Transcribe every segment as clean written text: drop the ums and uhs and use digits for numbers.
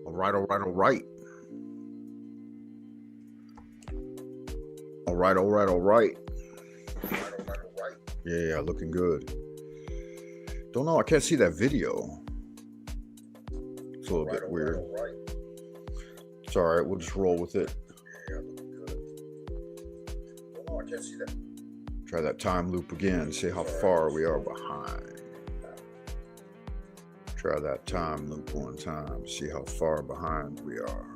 All right, all right, all right. All right, all right, all right. Yeah, looking good. Don't know, I can't see that video. It's a little bit weird. It's all right, we'll just roll with it. Yeah, looking good. Don't know, I can't see that. Try that time loop again, see how far we are behind. Try that time loop one time, see how far behind we are.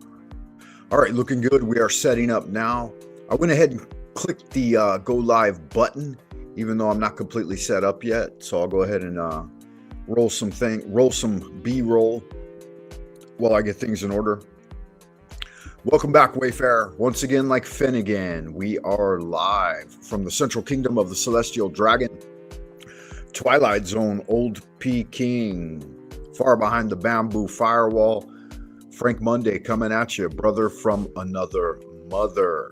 All right, looking good. We are setting up now. I went ahead and clicked the go live button, even though I'm not completely set up yet. So I'll go ahead and roll some B-roll while I get things in order. Welcome back, Wayfarer. Once again, like Finnegan, we are live from the Central Kingdom of the Celestial Dragon, Twilight Zone, Old Peking, far behind the bamboo firewall. Frank Monday coming at you, brother from another mother.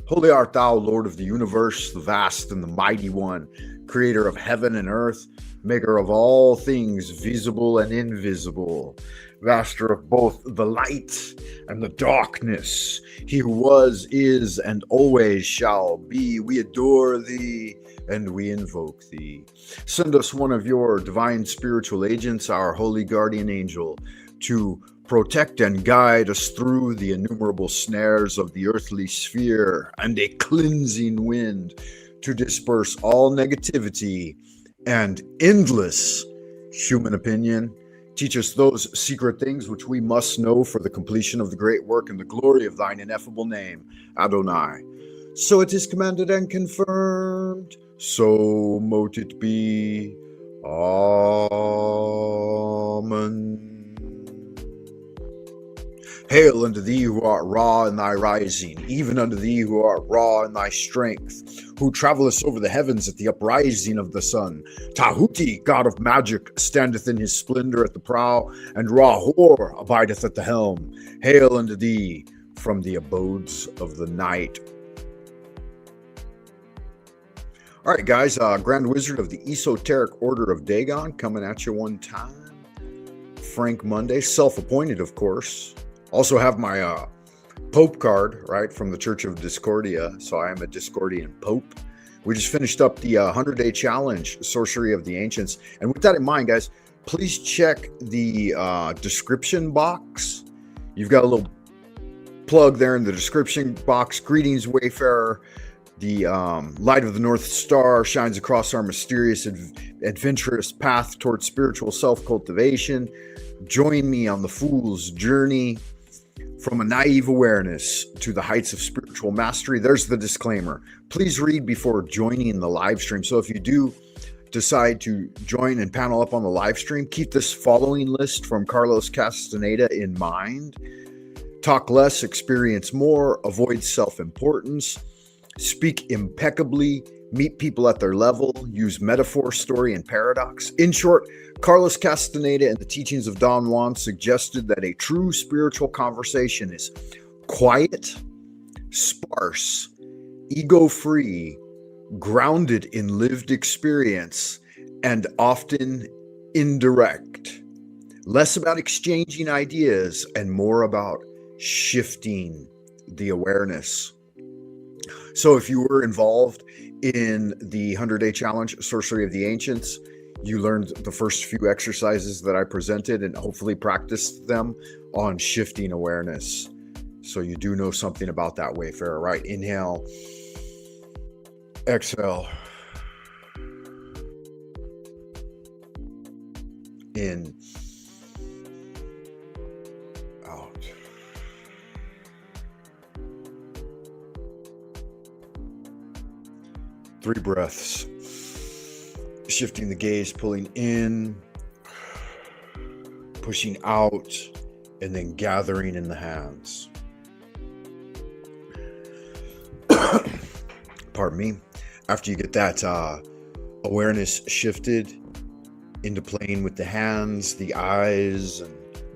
Holy art thou, Lord of the universe, the vast and the mighty one, creator of heaven and earth, maker of all things visible and invisible, master of both the light and the darkness, he who was, is, and always shall be. We adore thee and we invoke thee. Send us one of your divine spiritual agents, our holy guardian angel, to protect and guide us through the innumerable snares of the earthly sphere, and a cleansing wind to disperse all negativity and endless human opinion. Teach us those secret things which we must know for the completion of the great work and the glory of thine ineffable name, Adonai. So it is commanded and confirmed, so mote it be. Amen. Hail unto thee who art Ra in thy rising, even unto thee who art Ra in thy strength, who travellest over the heavens at the uprising of the sun. Tahuti, god of magic, standeth in his splendor at the prow, and Ra-Hor abideth at the helm. Hail unto thee from the abodes of the night. All right, guys, Grand Wizard of the Esoteric Order of Dagon coming at you one time. Frank Monday, self-appointed, of course. Also have my Pope card, right, from the Church of Discordia. So I am a Discordian Pope. We just finished up the 100-day challenge, Sorcery of the Ancients. And with that in mind, guys, please check the description box. You've got a little plug there in the description box. Greetings, Wayfarer. The light of the North Star shines across our mysterious, adventurous path towards spiritual self-cultivation. Join me on the fool's journey from a naive awareness to the heights of spiritual mastery. There's the disclaimer. Please read before joining the live stream. So if you do decide to join and panel up on the live stream, keep this following list from Carlos Castaneda in mind. Talk less, experience more, avoid self-importance, speak impeccably, meet people at their level, use metaphor, story, and paradox. In short, Carlos Castaneda and the teachings of Don Juan suggested that a true spiritual conversation is quiet, sparse, ego-free, grounded in lived experience, and often indirect. Less about exchanging ideas and more about shifting the awareness. So if you were involved in the 100-day challenge, Sorcery of the Ancients, you learned the first few exercises that I presented and hopefully practiced them on shifting awareness. So you do know something about that, Wayfarer, right? Inhale, exhale, in, out. Three breaths. Shifting the gaze, pulling in, pushing out, and then gathering in the hands. Pardon me. After you get that awareness shifted into playing with the hands, the eyes, and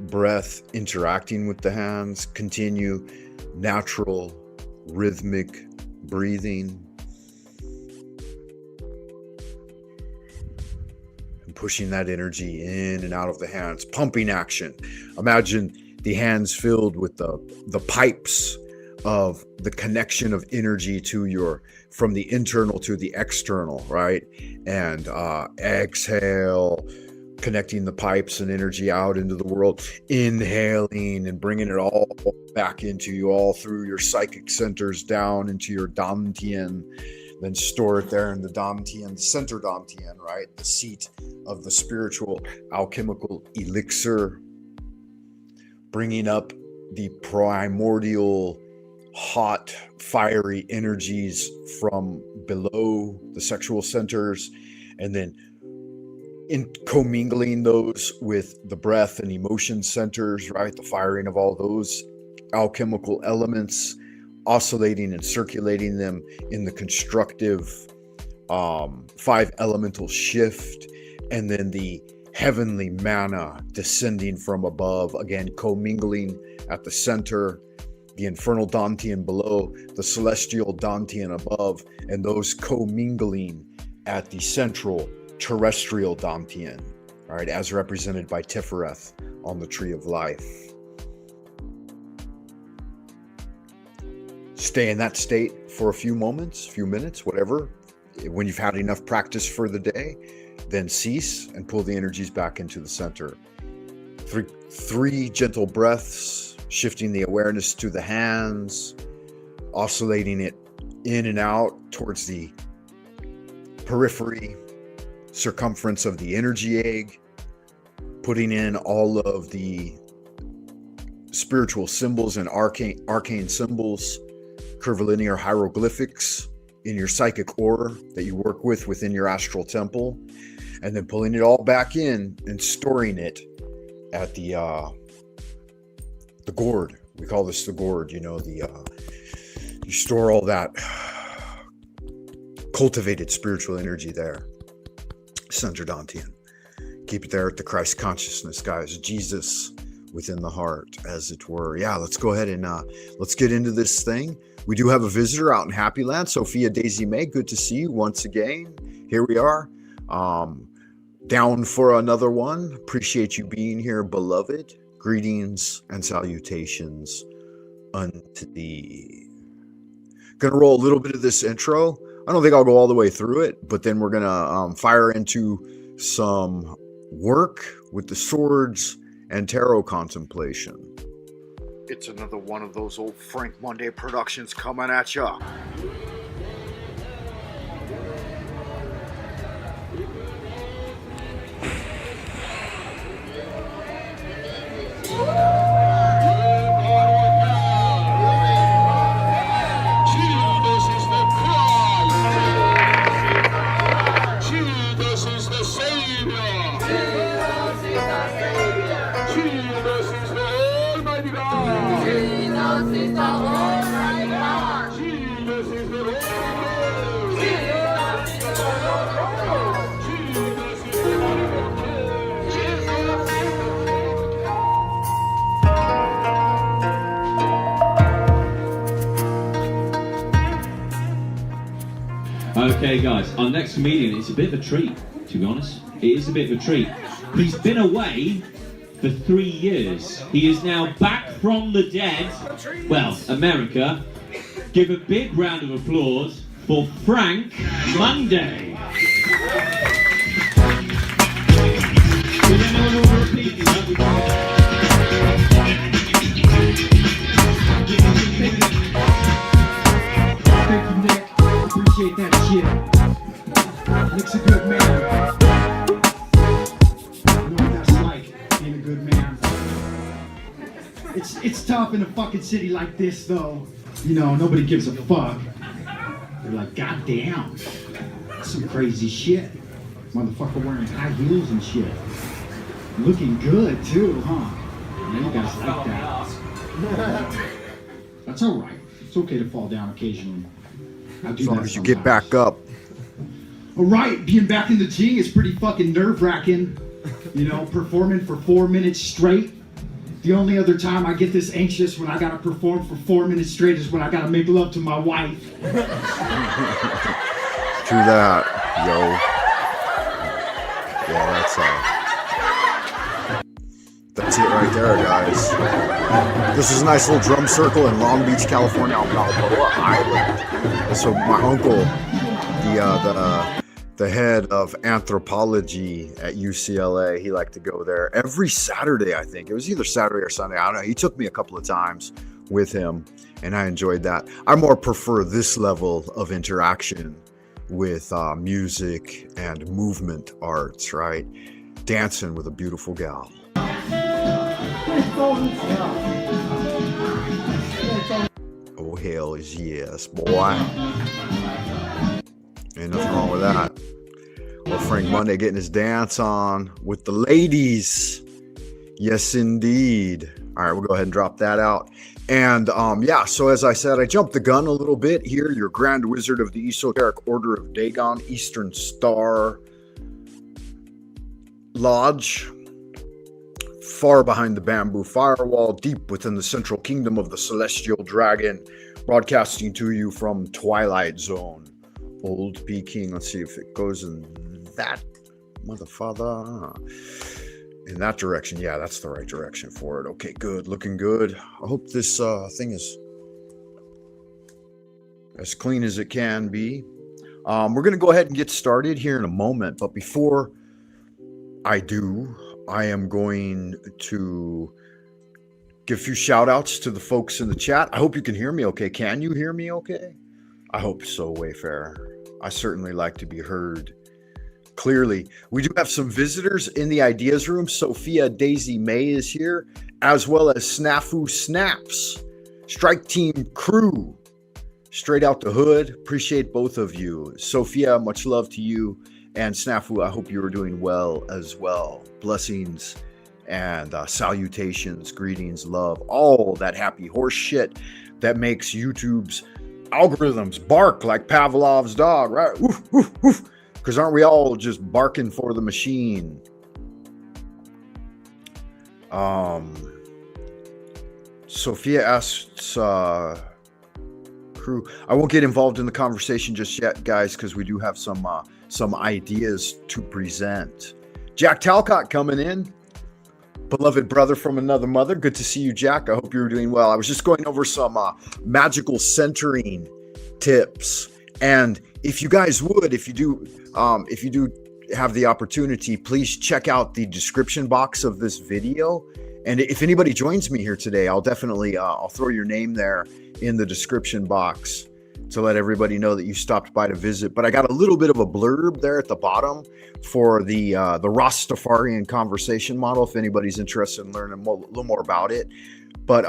breath interacting with the hands, continue natural, rhythmic breathing. pushing that energy in and out of the hands, pumping action. Imagine the hands filled with the pipes of the connection of energy to from the internal to the external, right? And exhale, connecting the pipes and energy out into the world, inhaling and bringing it all back into you, all through your psychic centers down into your Dantian, then store it there in the Dantian, center Dantian, right? The seat of the spiritual alchemical elixir, bringing up the primordial hot, fiery energies from below the sexual centers, and then commingling those with the breath and emotion centers, right? The firing of all those alchemical elements, oscillating and circulating them in the constructive 5 elemental shift, and then the heavenly manna descending from above, again commingling at the center, the infernal Dantian below, the celestial Dantian above, and those commingling at the central terrestrial Dantian, all right, as represented by Tifereth on the Tree of Life. Stay in that state for a few minutes, whatever. When you've had enough practice for the day, then cease and pull the energies back into the center. Three gentle breaths, shifting the awareness to the hands, oscillating it in and out towards the periphery, circumference of the energy egg, putting in all of the spiritual symbols and arcane symbols, curvilinear hieroglyphics in your psychic aura that you work with within your astral temple, and then pulling it all back in and storing it at the gourd. We call this the gourd, you store all that cultivated spiritual energy there. Center Dantian. Keep it there at the Christ consciousness, guys. Jesus within the heart, as it were. Yeah, let's go ahead and let's get into this thing. We do have a visitor out in Happy Land. Sophia Daisy May, good to see you once again. Here we are. Down for another one. Appreciate you being here, beloved. Greetings and salutations unto thee. Gonna roll a little bit of this intro. I don't think I'll go all the way through it, but then we're gonna fire into some work with the swords and tarot contemplation. It's another one of those old Frank Monday productions coming at ya. Okay guys, our next comedian is a bit of a treat, to be honest. It is a bit of a treat. He's been away for 3 years. He is now back from the dead. Well, America. Give a big round of applause for Frank Monday. Did anyone want to repeat that? Thank you, Nick. Appreciate that shit. Nick's a good man. You know what that's like, being a good man. It's tough in a fucking city like this, though. You know, nobody gives a fuck. They're like, God damn, that's some crazy shit. Motherfucker wearing high heels and shit. Looking good, too, huh? Yeah, you guys like that. That's all right. It's okay to fall down occasionally. As long as you get back up. All right, being back in the G is pretty fucking nerve-wracking. You know, performing for 4 minutes straight. The only other time I get this anxious when I gotta perform for 4 minutes straight is when I gotta make love to my wife. True that, yo. Yeah, So that's it right there, guys. This is a nice little drum circle in Long Beach, California, on Balboa Island. So my uncle, the head of anthropology at UCLA, he liked to go there every Saturday, I think. It was either Saturday or Sunday. I don't know. He took me a couple of times with him, and I enjoyed that. I more prefer this level of interaction with music and movement arts, right? Dancing with a beautiful gal. Oh, hell yes, boy. Ain't nothing wrong with that. Well, Frank Monday getting his dance on with the ladies. Yes, indeed. All right, we'll go ahead and drop that out. And yeah, so as I said, I jumped the gun a little bit here. Your Grand Wizard of the Esoteric Order of Dagon, Eastern Star Lodge, far behind the bamboo firewall, deep within the central kingdom of the Celestial Dragon, broadcasting to you from Twilight Zone, Old Peking. Let's see if it goes in that motherfucker. In that direction. Yeah, that's the right direction for it. Okay, good. Looking good. I hope this thing is as clean as it can be. We're going to go ahead and get started here in a moment. But before I do, I am going to give a few shout outs to the folks in the chat. I hope you can hear me okay. Can you hear me okay? I hope so, Wayfarer. I certainly like to be heard clearly. We do have some visitors in the ideas room. Sophia Daisy May is here, as well as Snafu Snaps, Strike Team Crew, straight out the hood. Appreciate both of you. Sophia, much love to you. And Snafu, I hope you are doing well as well. Blessings and salutations, greetings, love, all that happy horse shit that makes YouTube's algorithms bark like Pavlov's dog, right? Woof, woof, woof. Because aren't we all just barking for the machine? Sophia asks, crew, I won't get involved in the conversation just yet, guys, because we do have some ideas to present. Jack Talcott coming in. Beloved brother from another mother. Good to see you, Jack. I hope you're doing well. I was just going over some magical centering tips. And if you guys would, if you do have the opportunity, please check out the description box of this video. And if anybody joins me here today, I'll definitely I'll throw your name there in the description box to let everybody know that you stopped by to visit. But I got a little bit of a blurb there at the bottom for the Rastafarian Conversation Model, if anybody's interested in learning a little more about it. But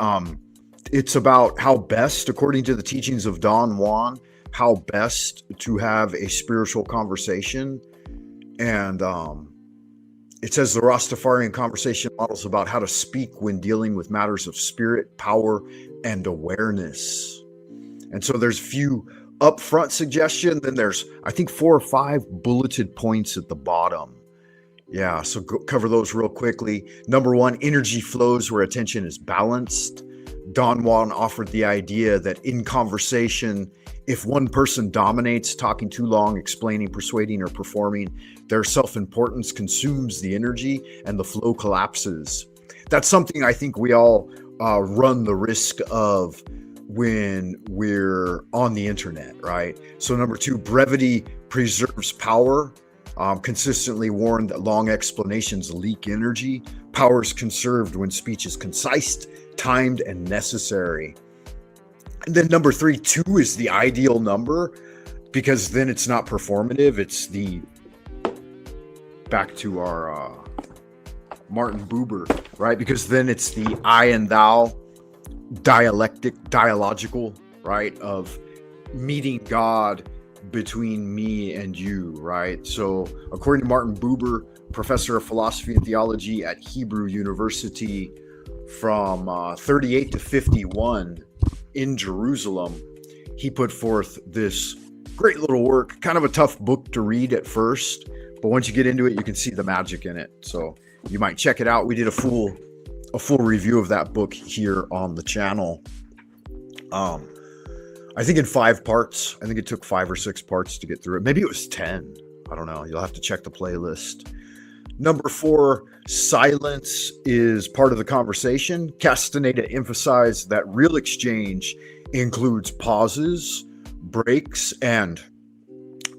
it's about how best, according to the teachings of Don Juan, how best to have a spiritual conversation. And it says the Rastafarian Conversation Model is about how to speak when dealing with matters of spirit, power, and awareness. And so there's a few upfront suggestions, then there's, I think, 4 or 5 bulleted points at the bottom. Yeah, so cover those real quickly. Number 1, energy flows where attention is balanced. Don Juan offered the idea that in conversation, if one person dominates, talking too long, explaining, persuading, or performing, their self-importance consumes the energy and the flow collapses. That's something I think we all run the risk of when we're on the internet, right? So number 2, brevity preserves power. Consistently warned that long explanations leak energy. Power is conserved when speech is concise, timed, and necessary. And then number 3, 2 is the ideal number, because then it's not performative. It's the, back to our Martin Buber, right? Because then it's the I and thou dialogical, right? Of meeting God between me and you, right? So according to Martin Buber, professor of philosophy and theology at Hebrew University from 38 to 51 in Jerusalem, he put forth this great little work, kind of a tough book to read at first, but once you get into it, you can see the magic in it. So you might check it out. We did a full review of that book here on the channel. I think in 5 parts. I think it took 5 or 6 parts to get through it. Maybe it was 10. I don't know. You'll have to check the playlist. Number 4, silence is part of the conversation. Castaneda emphasized that real exchange includes pauses, breaks, and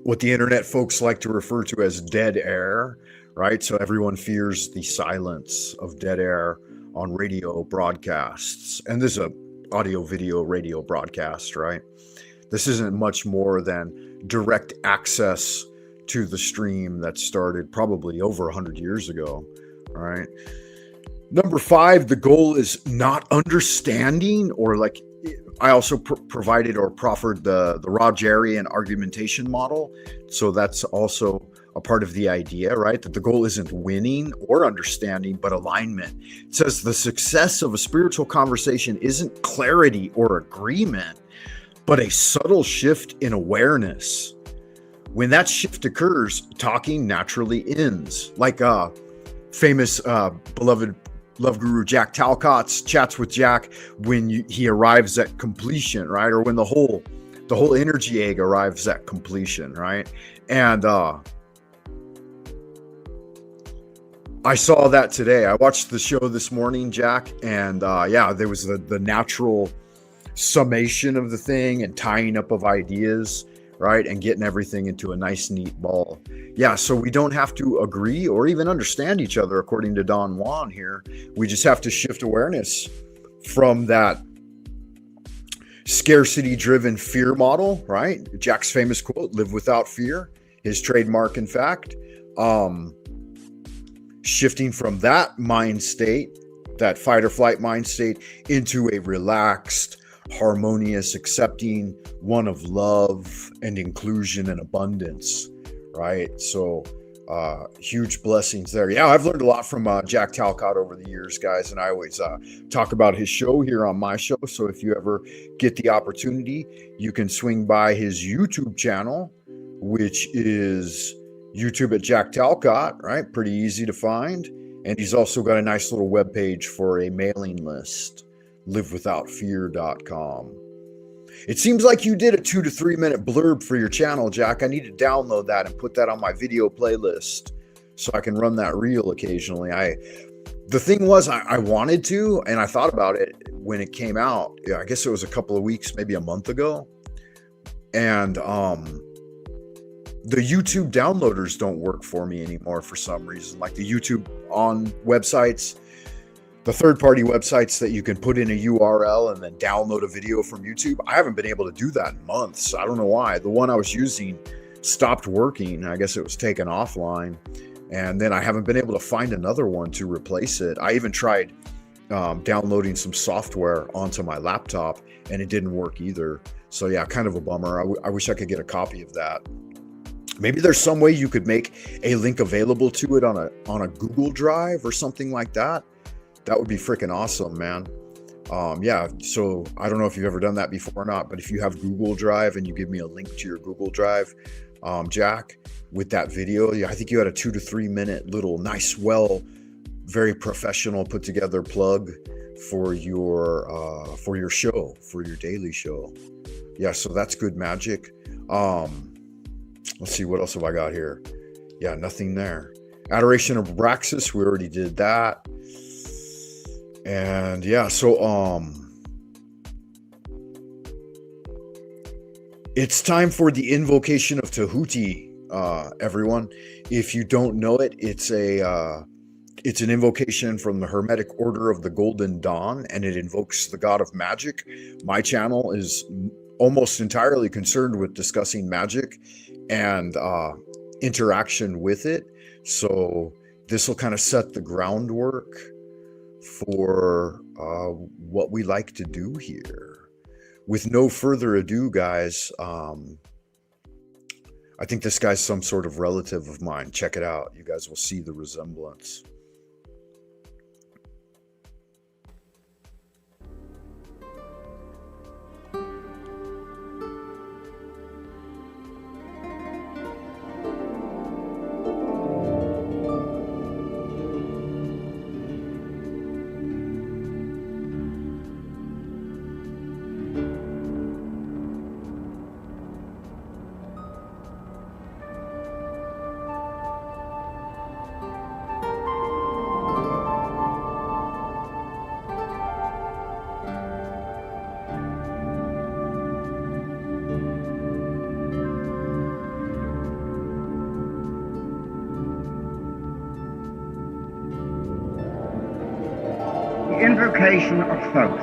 what the internet folks like to refer to as dead air, right? So everyone fears the silence of dead air on radio broadcasts. And this is a audio, video, radio broadcast, right? This isn't much more than direct access to the stream that started probably over 100 years ago, right? Number 5, the goal is not understanding, or like I also provided or proffered the Rogerian argumentation model. So that's also a part of the idea, right? That the goal isn't winning or understanding, but alignment. It says the success of a spiritual conversation isn't clarity or agreement, but a subtle shift in awareness. When that shift occurs, talking naturally ends. Like famous beloved love guru Jack Talcott's chats with Jack when he arrives at completion, right? Or when the whole energy egg arrives at completion, right? And I saw that today. I watched the show this morning, Jack, and yeah, there was the natural summation of the thing and tying up of ideas, right? And getting everything into a nice, neat ball. Yeah, so we don't have to agree or even understand each other, according to Don Juan here. We just have to shift awareness from that scarcity-driven fear model, right? Jack's famous quote, live without fear, his trademark, in fact. Shifting from that mind state, that fight or flight mind state, into a relaxed, harmonious, accepting one of love and inclusion and abundance, right? So huge blessings there. Yeah, I've learned a lot from Jack Talcott over the years, guys, and I always talk about his show here on my show. So if you ever get the opportunity, you can swing by his YouTube channel, which is YouTube at Jack Talcott, right? Pretty easy to find. And he's also got a nice little webpage for a mailing list, livewithoutfear.com. It seems like you did a 2 to 3 minute blurb for your channel, Jack. I need to download that and put that on my video playlist so I can run that reel occasionally. The thing was, I wanted to, and I thought about it when it came out. Yeah, I guess it was a couple of weeks, maybe a month ago. And the YouTube downloaders don't work for me anymore for some reason. Like the YouTube on websites, the third-party websites that you can put in a URL and then download a video from YouTube. I haven't been able to do that in months. I don't know why. The one I was using stopped working. I guess it was taken offline. And then I haven't been able to find another one to replace it. I even tried downloading some software onto my laptop, and it didn't work either. So yeah, kind of a bummer. I wish I could get a copy of that. Maybe there's some way you could make a link available to it on a Google Drive or something like that. That would be freaking awesome, man. Yeah, so I don't know if you've ever done that before or not, but if you have Google Drive and you give me a link to your Google Drive, Jack, with that video, I think you had a 2 to 3 minute little nice, very professional put together plug for your show, for your daily show. Yeah, so that's good magic. Let's see, what else have I got here? Yeah, nothing there. Adoration of Abraxas, we already did that. And yeah, so it's time for the invocation of Tahuti, everyone. If you don't know it, it's an invocation from the Hermetic Order of the Golden Dawn, and it invokes the god of magic. My channel is almost entirely concerned with discussing magic and interaction with it. So this will kind of set the groundwork for what we like to do here. With no further ado, guys, I think this guy's some sort of relative of mine. Check it out. You guys will see the resemblance. invocation of Thoth.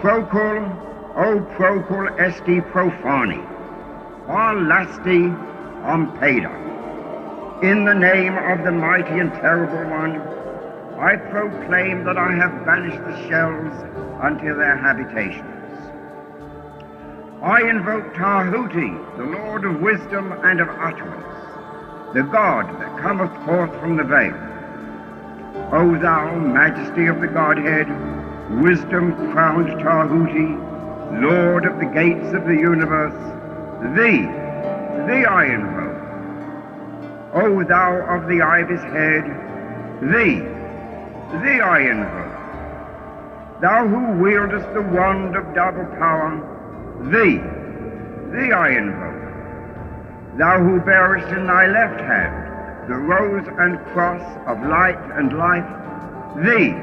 Procul, o procul esti profani, or lasti ompeda. In the name of the mighty and terrible one, I proclaim that I have banished the shells unto their habitations. I invoke Tahuti, the Lord of wisdom and of utterance, the God that cometh forth from the veil. O thou majesty of the Godhead, wisdom-crowned Tahuti, Lord of the gates of the universe, thee I invoke. O thou of the ivy's head, thee I invoke. Thou who wieldest the wand of double power, thee I invoke. Thou who bearest in thy left hand the rose and cross of light and life, thee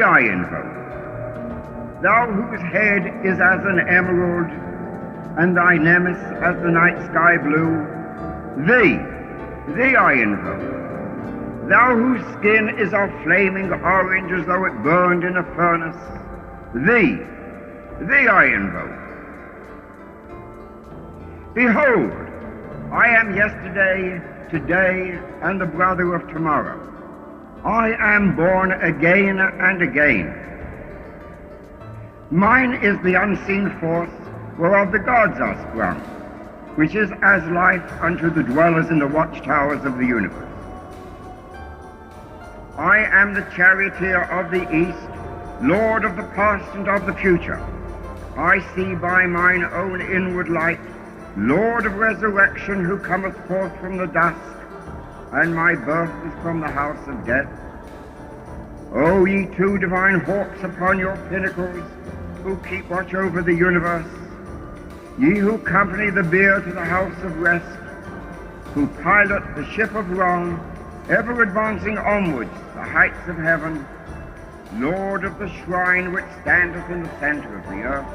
I invoke. Thou whose head is as an emerald, and thy nemesis as the night sky blue, thee I invoke. Thou whose skin is of flaming orange as though it burned in a furnace, thee I invoke. Behold, I am yesterday, today, and the brother of tomorrow. I am born again and again. Mine is the unseen force whereof the gods are sprung, which is as life unto the dwellers in the watchtowers of the universe. I am the charioteer of the east, lord of the past and of the future. I see by mine own inward light, Lord of resurrection, who cometh forth from the dust, and my birth is from the house of death. O ye two divine hawks upon your pinnacles, who keep watch over the universe, ye who company the bier to the house of rest, who pilot the ship of wrong, ever advancing onwards the heights of heaven, Lord of the shrine which standeth in the center of the earth.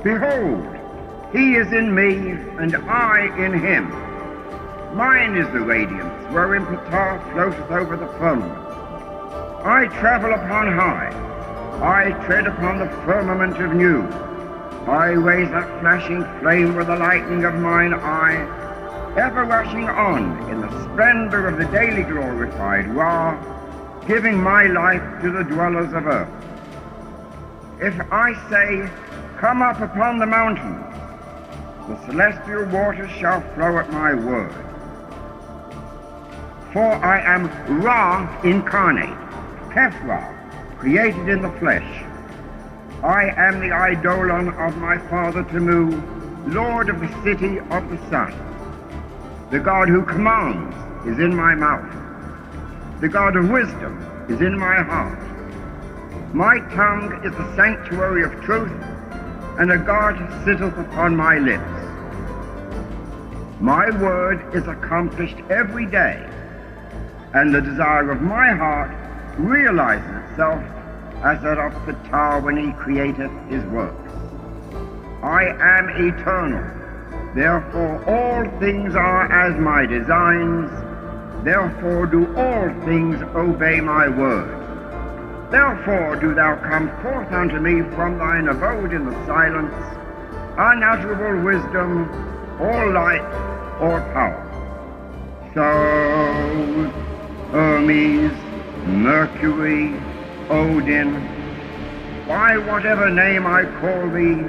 Behold, he is in me, and I in him. Mine is the radiance wherein Ptah floateth over the firmament. I travel upon high. I tread upon the firmament of new. I raise up flashing flame with the lightning of mine eye, ever rushing on in the splendor of the daily glorified Ra, giving my life to the dwellers of earth. If I say, come up upon the mountains, the celestial waters shall flow at my word. For I am Ra incarnate, Kethra, created in the flesh. I am the eidolon of my father Tamu, Lord of the city of the sun. The God who commands is in my mouth. The God of wisdom is in my heart. My tongue is the sanctuary of truth, and a God sitteth upon my lips. My word is accomplished every day, and the desire of my heart realizes itself as that of Ptah when he createth his works. I am eternal, therefore all things are as my designs, therefore do all things obey my word. Therefore do thou come forth unto me from thine abode in the silence, unutterable wisdom, or light, or power. So, Hermes, Mercury, Odin, by whatever name I call thee,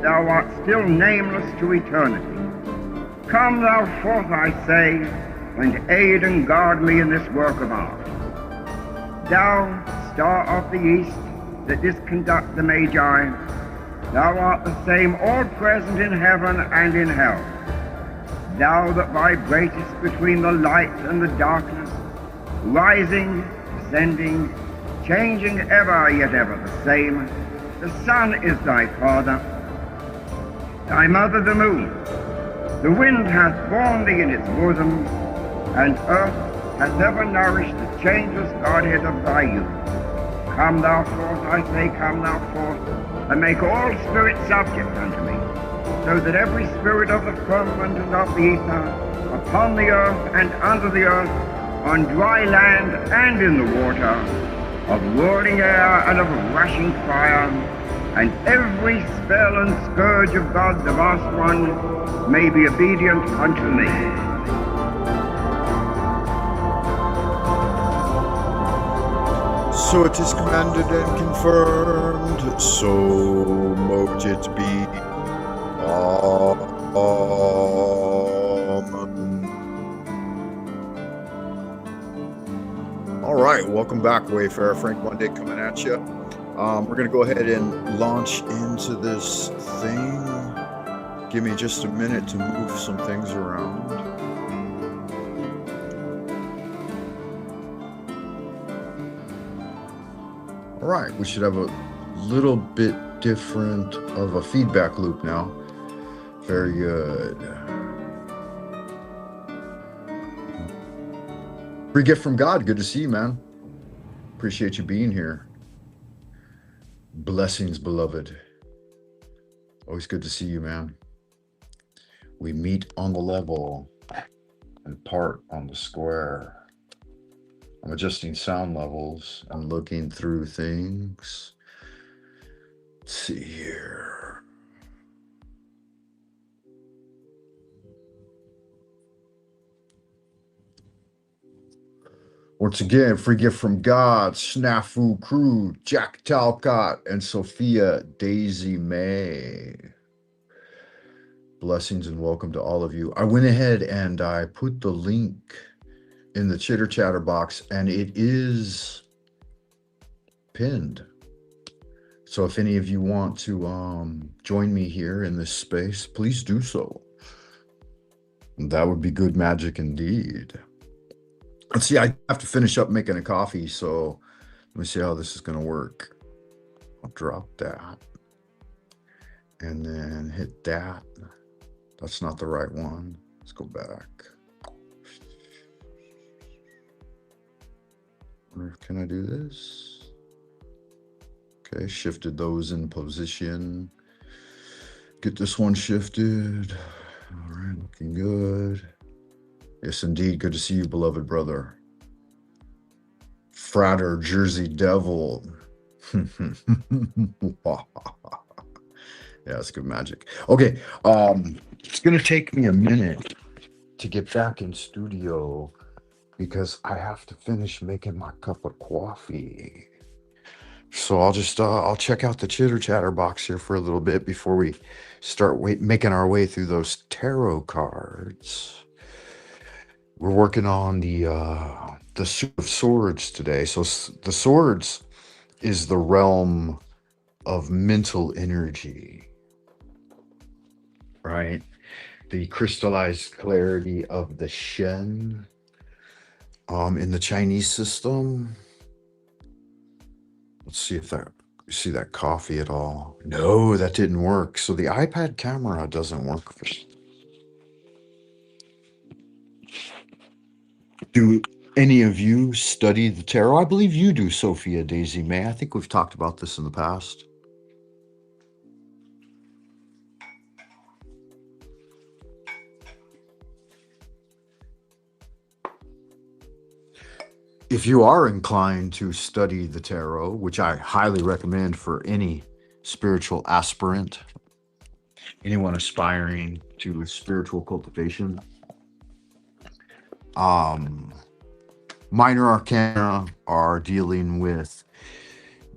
thou art still nameless to eternity. Come thou forth, I say, and aid and guard me in this work of art. Thou, star of the east, that didst conduct the Magi, thou art the same all-present in heaven and in hell. Thou that vibratest between the light and the darkness, rising, descending, changing ever, yet ever the same. The sun is thy father, thy mother the moon. The wind hath borne thee in its bosom, and earth hath ever nourished the changeless Godhead of thy youth. Come thou forth, I say, come thou forth, and make all spirits subject unto me, so that every spirit of the firmament and of the ether, upon the earth and under the earth, on dry land and in the water, of whirling air and of rushing fire, and every spell and scourge of God the Vast One may be obedient unto me. So it is commanded and confirmed, so mote it be. All right, welcome back, Wayfarer. Frank Monday coming at you. We're going to go ahead and launch into this thing. Give me just a minute to move some things around. All right, we should have a little bit different of a feedback loop now. Very good. Free gift from God. Good to see you, man. Appreciate you being here. Blessings, beloved. Always good to see you, man. We meet on the level and part on the square. I'm adjusting sound levels and looking through things. Let's see here. Once again, free gift from God, Snafu Crew, Jack Talcott, and Sophia Daisy May. Blessings and welcome to all of you. I went ahead and I put the link in the chitter chatter box, and it is pinned. So if any of you want to join me here in this space, please do so. That would be good magic indeed. Let's see, I have to finish up making a coffee, so let me see how this is going to work. I'll drop that and then hit that. That's not the right one. Let's go back. Can I do this? Okay, shifted those in position. Get this one shifted. All right, looking good. Yes, indeed. Good to see you, beloved brother. Frater Jersey Devil. Yeah, it's good magic. Okay, it's gonna take me a minute to get back in studio because I have to finish making my cup of coffee. So I'll just I'll check out the chitter chatter box here for a little bit before we start making our way through those tarot cards. We're working on the Suit of Swords today. So the swords is the realm of mental energy, right? The crystallized clarity of the Shen in the Chinese system. Let's see if you see that coffee at all. No, that didn't work. So the iPad camera doesn't work. Do any of you study the tarot? I believe you do, Sophia Daisy May. I think we've talked about this in the past. If you are inclined to study the tarot, which I highly recommend for any spiritual aspirant, anyone aspiring to spiritual cultivation, minor arcana are dealing with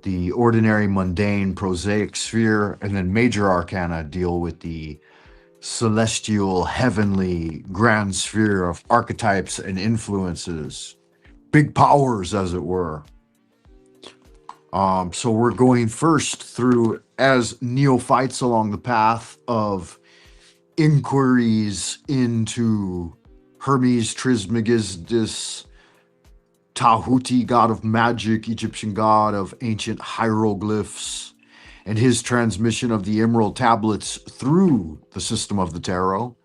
the ordinary, mundane, prosaic sphere, and then major arcana deal with the celestial, heavenly, grand sphere of archetypes and influences, big powers, as it were. So we're going first through as neophytes along the path of inquiries into Hermes Trismegistus, Tahuti, god of magic, Egyptian god of ancient hieroglyphs, and his transmission of the emerald tablets through the system of the tarot,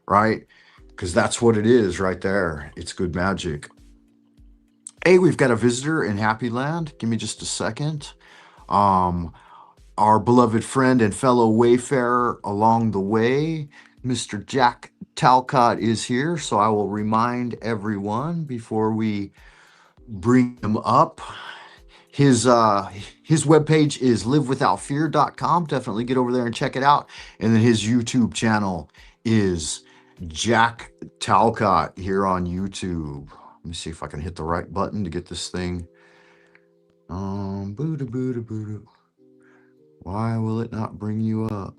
right? Because that's what it is right there. It's good magic. Hey, we've got a visitor in Happy Land. Give me just a second. Our beloved friend and fellow wayfarer along the way, Mr. Jack Talcott is here, so I will remind everyone before we bring him up. His webpage is livewithoutfear.com. Definitely get over there and check it out. And then his YouTube channel is Jack Talcott here on YouTube. Let me see if I can hit the right button to get this thing. Boo boo boo. Why will it not bring you up?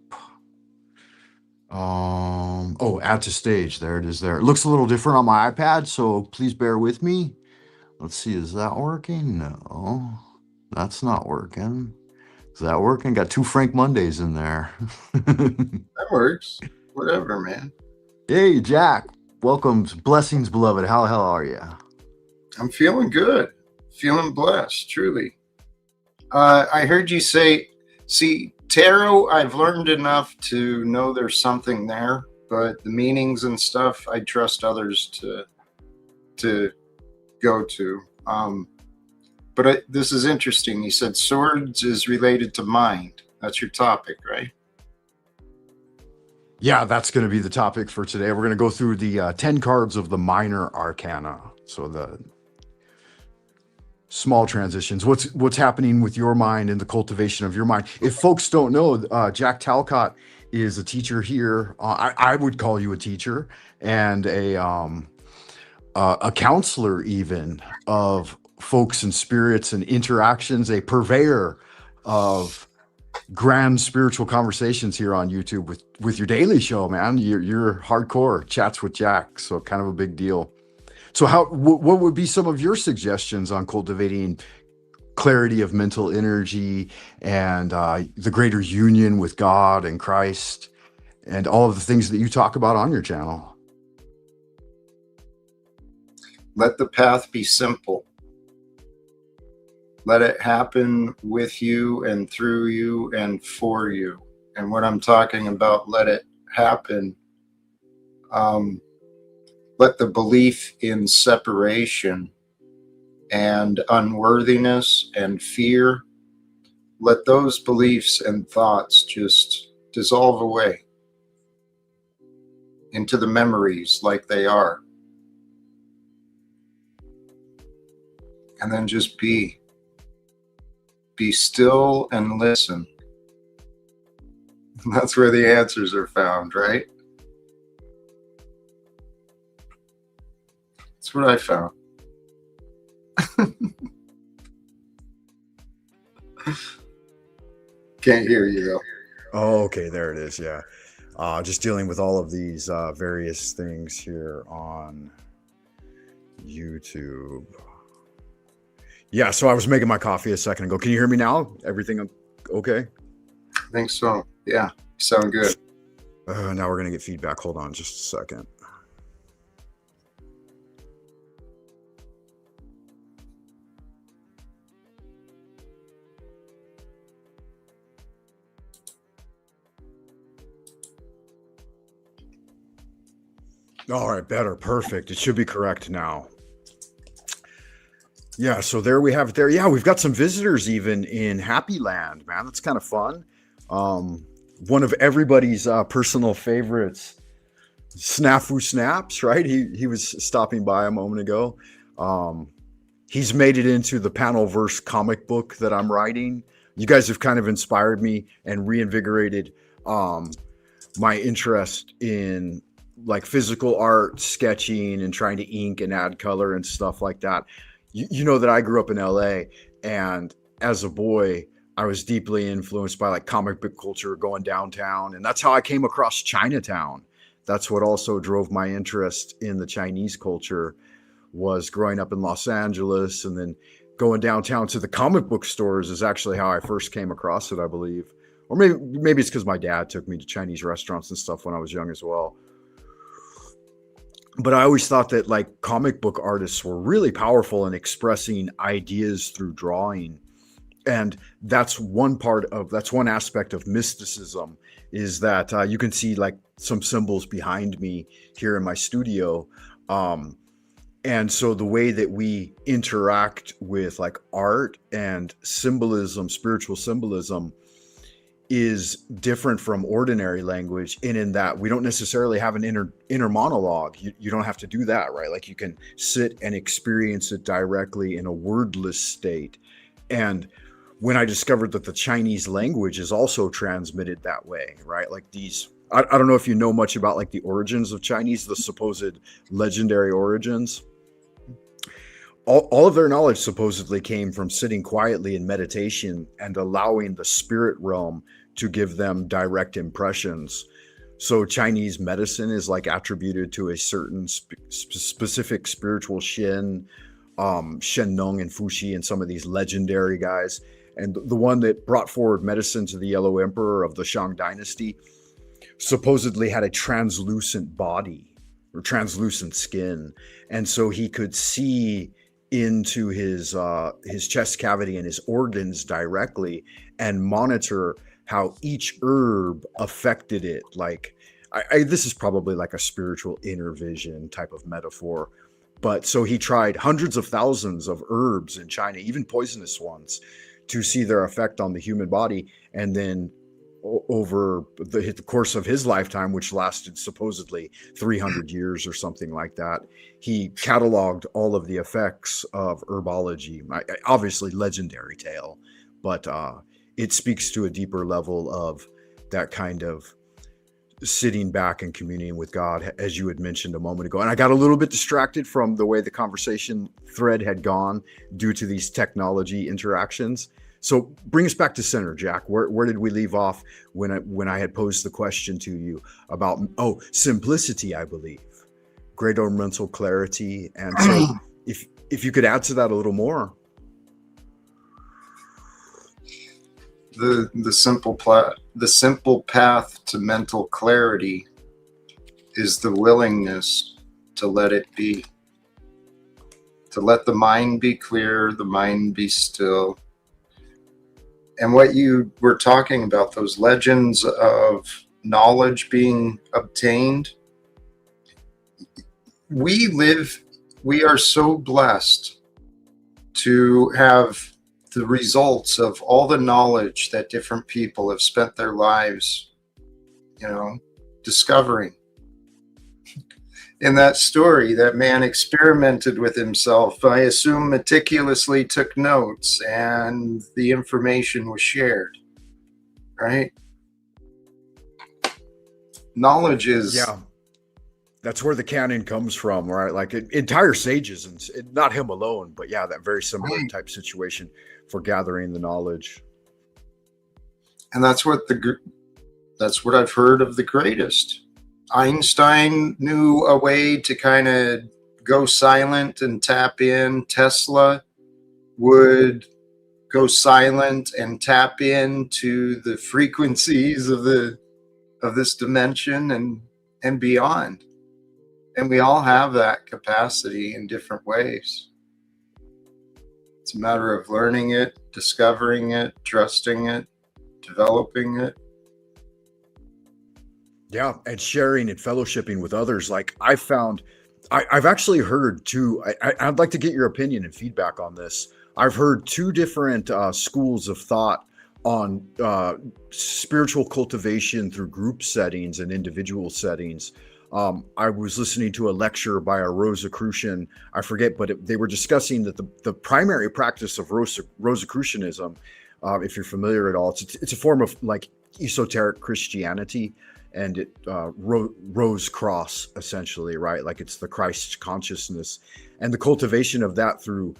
Oh, add to stage. There it is there. It looks a little different on my iPad, so please bear with me. Let's see, is that working? No, that's not working. Is that working? Got 2 Frank Mondays in there. That works. Whatever, man. Hey, Jack. Welcome. Blessings, beloved. How the hell are you? I'm feeling good. Feeling blessed, truly. I heard you say, see, tarot, I've learned enough to know there's something there, but the meanings and stuff, I trust others to go to. But this is interesting. You said swords is related to mind. That's your topic, right? Yeah, that's going to be the topic for today. We're going to go through the 10 cards of the minor arcana. So the small transitions. What's happening with your mind and the cultivation of your mind. If folks don't know, Jack Talcott is a teacher here. I would call you a teacher and a counselor even of folks and spirits and interactions, a purveyor of grand spiritual conversations here on YouTube with your daily show, man. You're hardcore chats with Jack, so kind of a big deal. So what would be some of your suggestions on cultivating clarity of mental energy and the greater union with God and Christ and all of the things that you talk about on your channel? Let the path be simple. Let it happen with you and through you and for you. And what I'm talking about, let it happen. Let the belief in separation and unworthiness and fear, let those beliefs and thoughts just dissolve away into the memories like they are. And then just be still and listen. That's where the answers are found, right? That's what I found. Can't hear you though. Oh, okay, there it is. Yeah. Just dealing with all of these various things here on YouTube. Yeah, so I was making my coffee a second ago. Can you hear me now? Everything okay? I think so. Yeah, you sound good. Now we're going to get feedback. Hold on just a second. All right, better. Perfect. It should be correct now. Yeah, so there we have it there. Yeah, we've got some visitors even in Happy Land, man. That's kind of fun. One of everybody's personal favorites, Snafu Snaps, right? He was stopping by a moment ago. He's made it into the Panelverse comic book that I'm writing. You guys have kind of inspired me and reinvigorated my interest in like physical art, sketching, and trying to ink and add color and stuff like that. You know that I grew up in LA, and as a boy, I was deeply influenced by like comic book culture going downtown. And that's how I came across Chinatown. That's what also drove my interest in the Chinese culture, was growing up in Los Angeles and then going downtown to the comic book stores is actually how I first came across it, I believe. Or maybe it's because my dad took me to Chinese restaurants and stuff when I was young as well. But I always thought that like comic book artists were really powerful in expressing ideas through drawing. And that's one aspect of mysticism, is that you can see like some symbols behind me here in my studio. And so the way that we interact with like art and symbolism, spiritual symbolism, is different from ordinary language in that we don't necessarily have an inner monologue. You don't have to do that, right? Like you can sit and experience it directly in a wordless state. And when I discovered that the Chinese language is also transmitted that way, right? Like these, I don't know if you know much about like the origins of Chinese, the supposed legendary origins. All of their knowledge supposedly came from sitting quietly in meditation and allowing the spirit realm to give them direct impressions. So Chinese medicine is like attributed to a certain specific spiritual Shen, Shen Nong and Fuxi and some of these legendary guys. And the one that brought forward medicine to the Yellow Emperor of the Shang Dynasty supposedly had a translucent body or translucent skin. And so he could see into his chest cavity and his organs directly and monitor how each herb affected it. Like this is probably like a spiritual inner vision type of metaphor. But so he tried hundreds of thousands of herbs in China, even poisonous ones, to see their effect on the human body. And then over the course of his lifetime, which lasted supposedly 300 years or something like that, he cataloged all of the effects of herbology. Obviously legendary tale, but it speaks to a deeper level of that kind of sitting back and communing with God, as you had mentioned a moment ago. And I got a little bit distracted from the way the conversation thread had gone due to these technology interactions. So bring us back to center, Jack. Where did we leave off when I had posed the question to you about simplicity, I believe, greater mental clarity, and so if you could add to that a little more. The simple path to mental clarity is the willingness to let it be, to let the mind be clear, the mind be still. And what you were talking about, those legends of knowledge being obtained, we are so blessed to have the results of all the knowledge that different people have spent their lives, discovering. In that story, that man experimented with himself. I assume meticulously took notes, and the information was shared, right? Knowledge is... Yeah. That's where the canon comes from, right? Like entire sages, and not him alone, but yeah, that very similar type situation for gathering the knowledge. And that's what I've heard of the greatest. Einstein knew a way to kind of go silent and tap in. Tesla would go silent and tap into the frequencies of this dimension and beyond. And we all have that capacity in different ways. It's a matter of learning it, discovering it, trusting it, developing it. Yeah, and sharing and fellowshipping with others. Like I've actually heard too, I'd like to get your opinion and feedback on this. I've heard two different schools of thought on spiritual cultivation through group settings and individual settings. I was listening to a lecture by a Rosicrucian, I forget, but they were discussing that the primary practice of Rosicrucianism, if you're familiar at all, it's a form of like esoteric Christianity, and it rose cross essentially, right? Like it's the Christ consciousness, and the cultivation of that through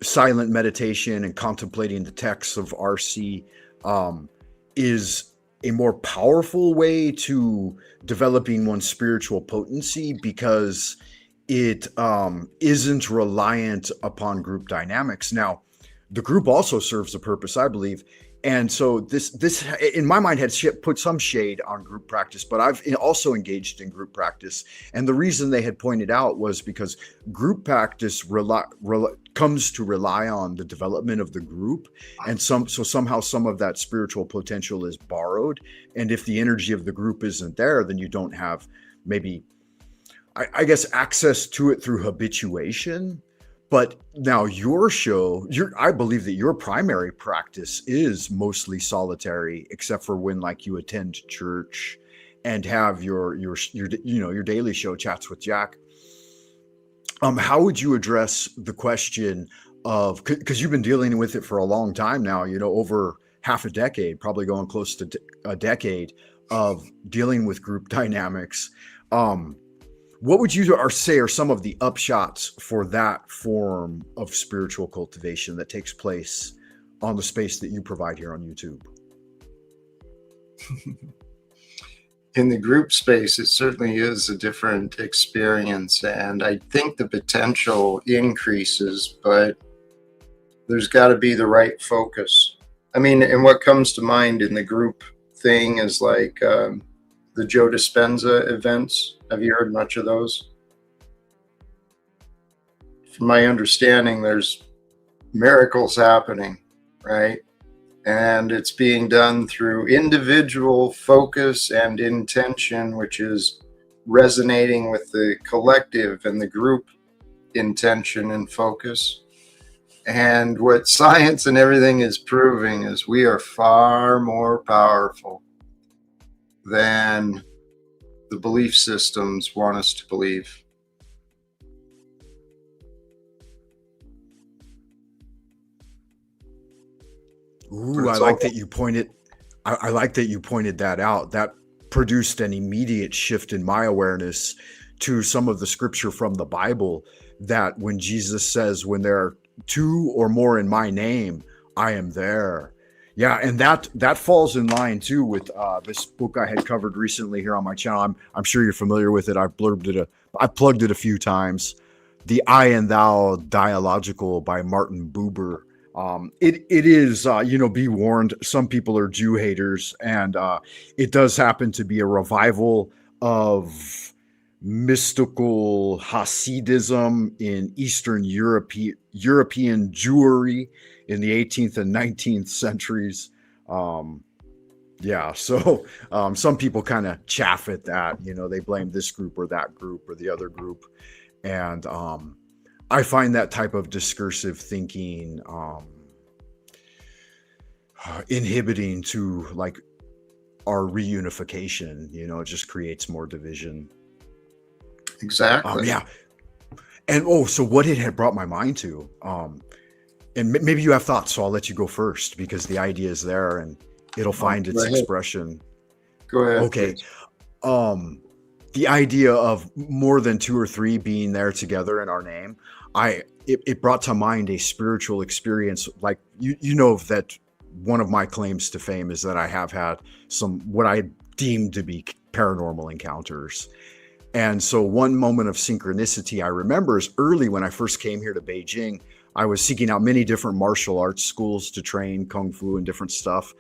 silent meditation and contemplating the texts of RC is a more powerful way to developing one's spiritual potency, because it isn't reliant upon group dynamics. Now, the group also serves a purpose, I believe. And so this in my mind had put some shade on group practice, but I've also engaged in group practice. And the reason they had pointed out was because group practice comes to rely on the development of the group. And somehow some of that spiritual potential is borrowed. And if the energy of the group isn't there, then you don't have maybe, I guess, access to it through habituation. But now your show, I believe that your primary practice is mostly solitary, except for when like you attend church and have your your daily show chats with Jack. How would you address the question of, because you've been dealing with it for a long time now, over half a decade, probably going close to a decade of dealing with group dynamics. What would you say are some of the upshots for that form of spiritual cultivation that takes place on the space that you provide here on YouTube? In the group space, it certainly is a different experience, and I think the potential increases, but there's got to be the right focus. I mean, and what comes to mind in the group thing is like the Joe Dispenza events. Have you heard much of those? From my understanding, there's miracles happening, right? And it's being done through individual focus and intention, which is resonating with the collective and the group intention and focus. And what science and everything is proving is we are far more powerful than the belief systems want us to believe. Ooh, I like that you pointed that out. That produced an immediate shift in my awareness to some of the scripture from the Bible, that when Jesus says, when there are two or more in my name, I am there. Yeah, and that falls in line too with this book I had covered recently here on my channel. I'm sure you're familiar with it. I've plugged it a few times. The I and Thou Dialogical by Martin Buber. It is, be warned, some people are Jew haters, and it does happen to be a revival of mystical Hasidism in Eastern European Jewry in the 18th and 19th centuries. So some people kind of chaff at that. They blame this group or that group or the other group. And I find that type of discursive thinking inhibiting to like our reunification. It just creates more division. Exactly. And so what it had brought my mind to, and maybe you have thoughts, so I'll let you go first because the idea is there and it'll find its expression. Go ahead. Okay. Please. The idea of more than two or three being there together in our name, it brought to mind a spiritual experience. Like that one of my claims to fame is that I have had some what I deemed to be paranormal encounters. And so one moment of synchronicity I remember is early when I first came here to Beijing. I was seeking out many different martial arts schools to train Kung Fu and different stuff.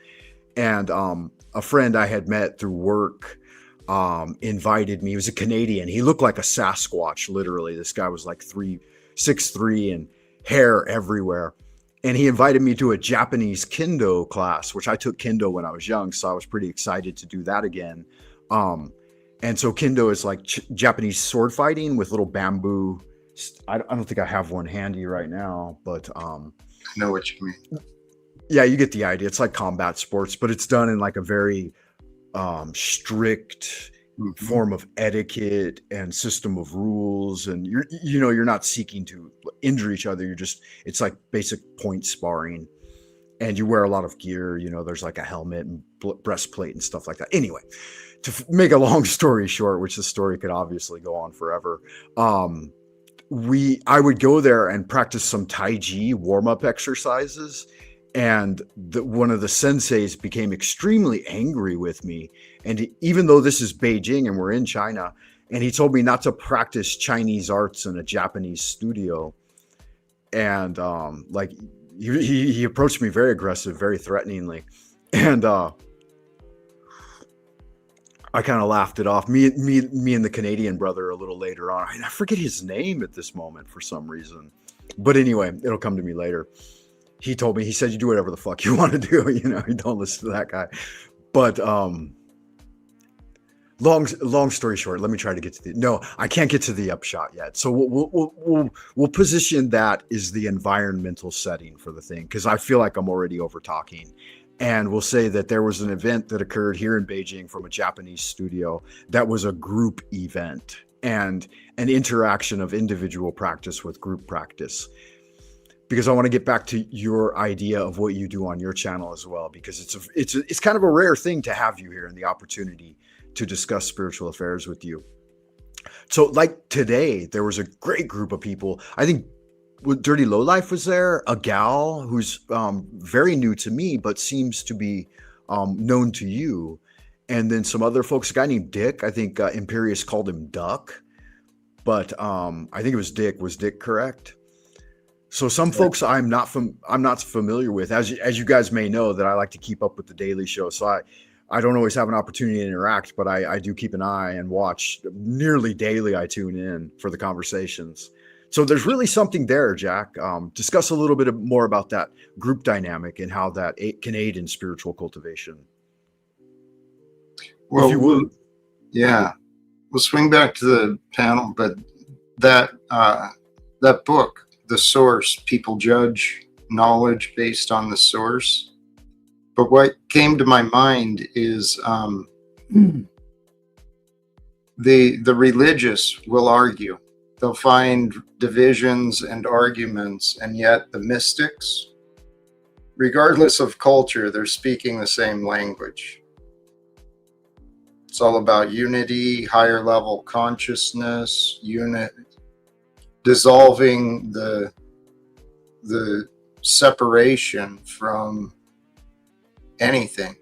And a friend I had met through work invited me. He was a Canadian. He looked like a Sasquatch, literally. This guy was like 6'3" and hair everywhere. And he invited me to a Japanese Kendo class, which I took Kendo when I was young. So I was pretty excited to do that again. And so Kendo is like Japanese sword fighting with little bamboo. I don't think I have one handy right now, but I know what you mean. Yeah, you get the idea. It's like combat sports, but it's done in like a very strict form of etiquette and system of rules. And you're not seeking to injure each other. It's like basic point sparring, and you wear a lot of gear. There's like a helmet and breastplate and stuff like that. Anyway, to make a long story short, which the story could obviously go on forever, I would go there and practice some Tai Chi warm-up exercises, and one of the senseis became extremely angry with me. And even though this is Beijing and we're in China, and he told me not to practice Chinese arts in a Japanese studio. And he approached me very aggressive, very threateningly, and I kind of laughed it off. Me and the Canadian brother a little later on. I forget his name at this moment for some reason. But anyway, it'll come to me later. He told me, he said, you do whatever the fuck you want to do. You don't listen to that guy. But long story short, let me try to get to the no, I can't get to the upshot yet. So we'll position that as the environmental setting for the thing, because I feel like I'm already over talking. And we'll say that there was an event that occurred here in Beijing from a Japanese studio that was a group event and an interaction of individual practice with group practice. Because I want to get back to your idea of what you do on your channel as well, because it's kind of a rare thing to have you here and the opportunity to discuss spiritual affairs with you. So like today, there was a great group of people. I think Dirty Lowlife was there, a gal who's very new to me, but seems to be known to you. And then some other folks, a guy named Dick. I think Imperius called him Duck, but I think it was Dick. Was Dick correct? So some folks I'm not familiar with, as you guys may know, that I like to keep up with the Daily Show. So I don't always have an opportunity to interact, but I do keep an eye and watch nearly daily. I tune in for the conversations. So there's really something there, Jack. Discuss a little bit more about that group dynamic and how that can aid in spiritual cultivation. Well, if you would. Yeah, we'll swing back to the panel, but that book, The Source, people judge knowledge based on the source. But what came to my mind is the religious will argue. They'll find divisions and arguments, and yet the mystics, regardless of culture, they're speaking the same language. It's all about unity, higher level consciousness, dissolving the separation from anything.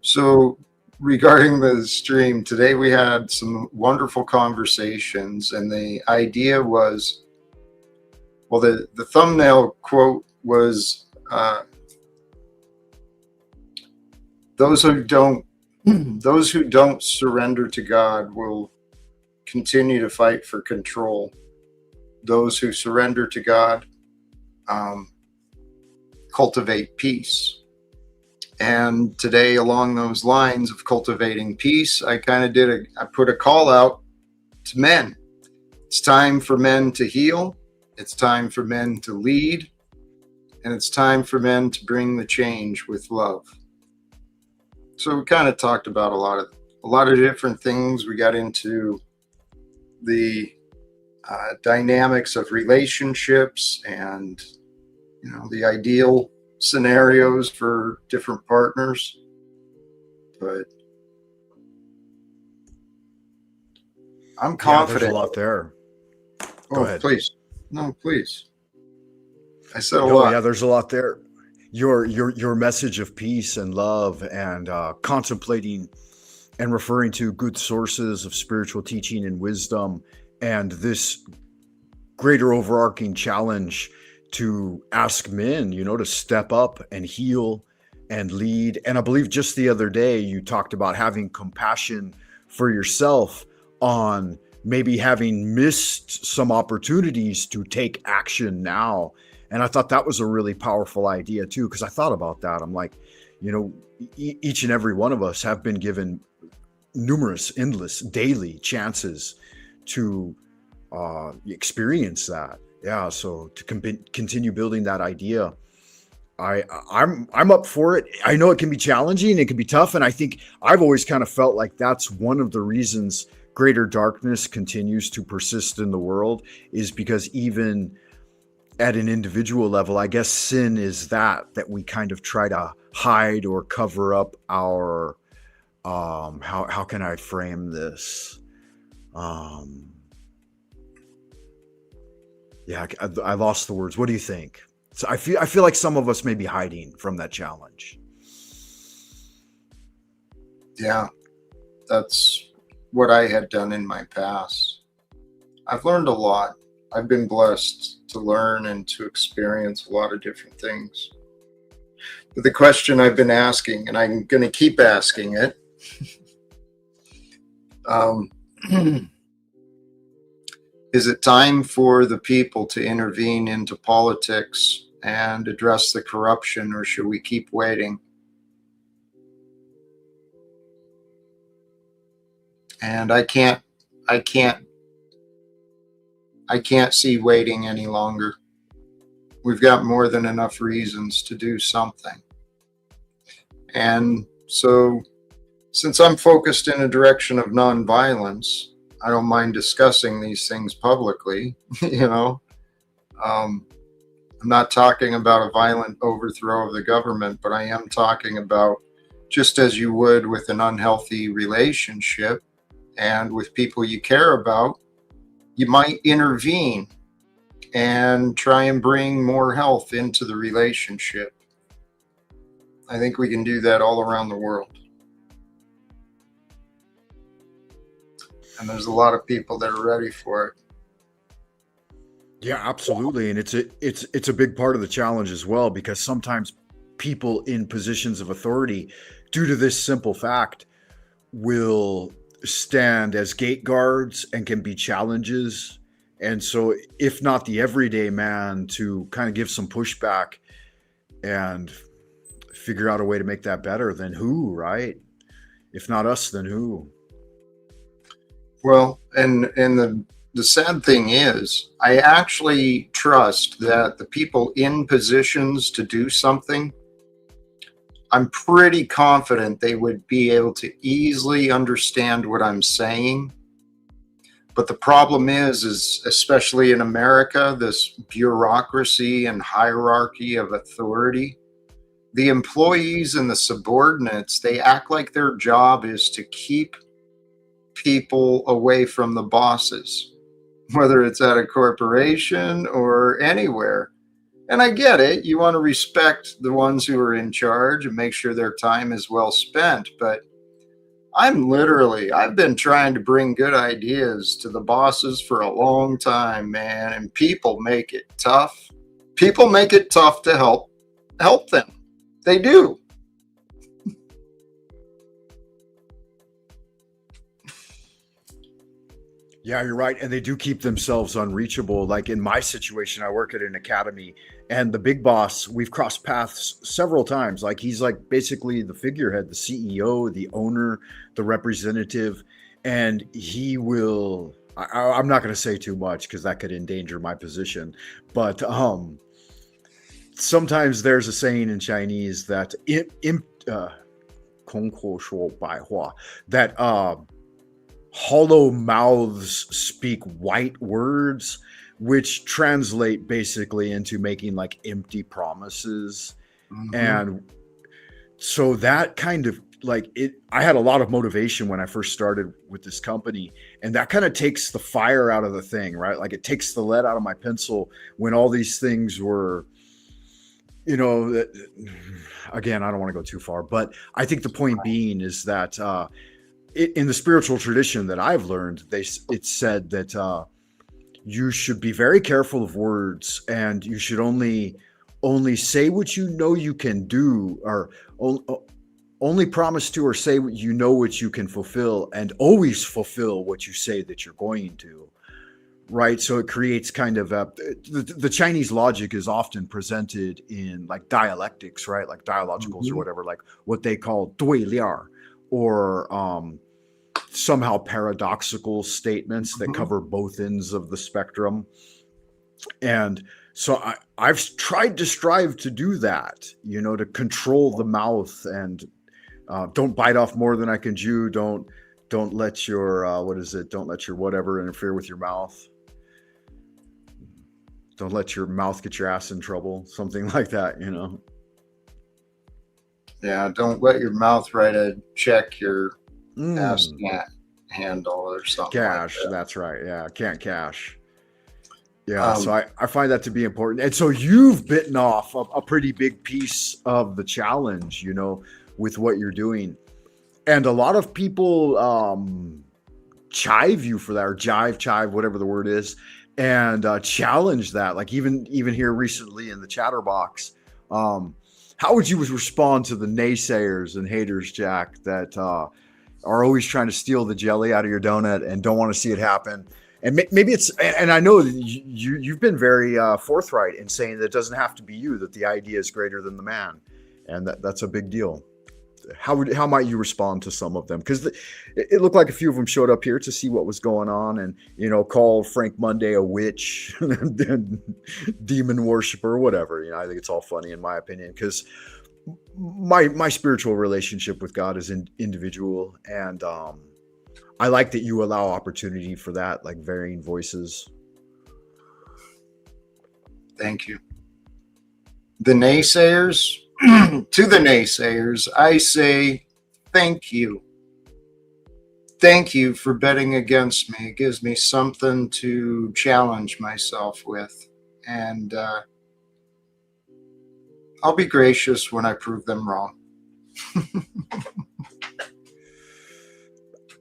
So regarding the stream today, we had some wonderful conversations, and the idea was, well, the thumbnail quote was, those who don't surrender to God will continue to fight for control. Those who surrender to God cultivate peace. And today, along those lines of cultivating peace, I put a call out to men. It's time for men to heal. It's time for men to lead. And it's time for men to bring the change with love. So we kind of talked about a lot of different things. We got into the dynamics of relationships and, the ideal scenarios for different partners. But I'm confident. There's a lot there. Go ahead. Please. No, please. I said a lot. Yeah, there's a lot there. Your message of peace and love and contemplating and referring to good sources of spiritual teaching and wisdom, and this greater overarching challenge to ask men, to step up and heal and lead. And I believe just the other day you talked about having compassion for yourself on maybe having missed some opportunities to take action now. And I thought that was a really powerful idea too, because I thought about that. I'm like, each and every one of us have been given numerous, endless, daily chances to experience that. Yeah, so to continue building that idea, I'm up for it. I know it can be challenging, it can be tough, and I think I've always kind of felt like that's one of the reasons greater darkness continues to persist in the world, is because even at an individual level, I guess sin is that we kind of try to hide or cover up our how can I frame this? Yeah, I lost the words. What do you think? So I feel like some of us may be hiding from that challenge. Yeah, that's what I had done in my past. I've learned a lot. I've been blessed to learn and to experience a lot of different things. But the question I've been asking, and I'm going to keep asking it, is it time for the people to intervene into politics and address the corruption, or should we keep waiting? And I can't see waiting any longer. We've got more than enough reasons to do something. And so, since I'm focused in a direction of nonviolence, I don't mind discussing these things publicly. I'm not talking about a violent overthrow of the government, but I am talking about, just as you would with an unhealthy relationship and with people you care about, you might intervene and try and bring more health into the relationship. I think we can do that all around the world. And there's a lot of people that are ready for it. Yeah, absolutely. And it's a big part of the challenge as well, because sometimes people in positions of authority, due to this simple fact, will stand as gate guards and can be challenges. And so if not the everyday man to kind of give some pushback and figure out a way to make that better, then who, right? If not us, then who? Well, and the sad thing is, I actually trust that the people in positions to do something, I'm pretty confident they would be able to easily understand what I'm saying. But the problem is especially in America, this bureaucracy and hierarchy of authority, the employees and the subordinates, they act like their job is to keep people away from the bosses, whether it's at a corporation or anywhere. And I get it. You want to respect the ones who are in charge and make sure their time is well spent. But I've been trying to bring good ideas to the bosses for a long time, man. And people make it tough. People make it tough to help them. They do. Yeah, you're right. And they do keep themselves unreachable. Like in my situation, I work at an academy, and the big boss, we've crossed paths several times. Like he's like basically the figurehead, the CEO, the owner, the representative. And he will, I'm not going to say too much because that could endanger my position. But sometimes there's a saying in Chinese that that hollow mouths speak white words, which translate basically into making like empty promises. Mm-hmm. And so that kind of like I had a lot of motivation when I first started with this company, and that kind of takes the fire out of the thing, right? Like it takes the lead out of my pencil when all these things were, again, I don't want to go too far, but I think the point being is that in the spiritual tradition that I've learned, it's said that you should be very careful of words, and you should only say what you know you can do, or only promise to or say what you know what you can fulfill, and always fulfill what you say that you're going to. Right. So it creates kind of the Chinese logic is often presented in like dialectics, right? Like dialogicals or whatever, like what they call 对联, or somehow paradoxical statements that cover both ends of the spectrum. And so I've tried to strive to do that, to control the mouth, and don't bite off more than I can chew. Don't let your don't let your whatever interfere with your mouth. Don't let your mouth get your ass in trouble. Something like that, Yeah, don't let your mouth write a check your ass can't handle or something. Cash, like that. That's right. Yeah, can't cash. Yeah, so I find that to be important. And so you've bitten off a pretty big piece of the challenge, with what you're doing. And a lot of people chive you for that, or chive, whatever the word is, and challenge that. Like even here recently in the chatterbox, how would you respond to the naysayers and haters, Jack, that are always trying to steal the jelly out of your donut and don't want to see it happen? And maybe it's, and I know that you've been very forthright in saying that it doesn't have to be you, that the idea is greater than the man, and that's a big deal. how might you respond to some of them? Because it looked like a few of them showed up here to see what was going on, and called Frank Monday a witch, demon worshiper, whatever. I think it's all funny in my opinion, because my spiritual relationship with God is individual, and I like that you allow opportunity for that, like varying voices. Thank you. The naysayers, to the naysayers, I say thank you. Thank you for betting against me. It gives me something to challenge myself with. And I'll be gracious when I prove them wrong.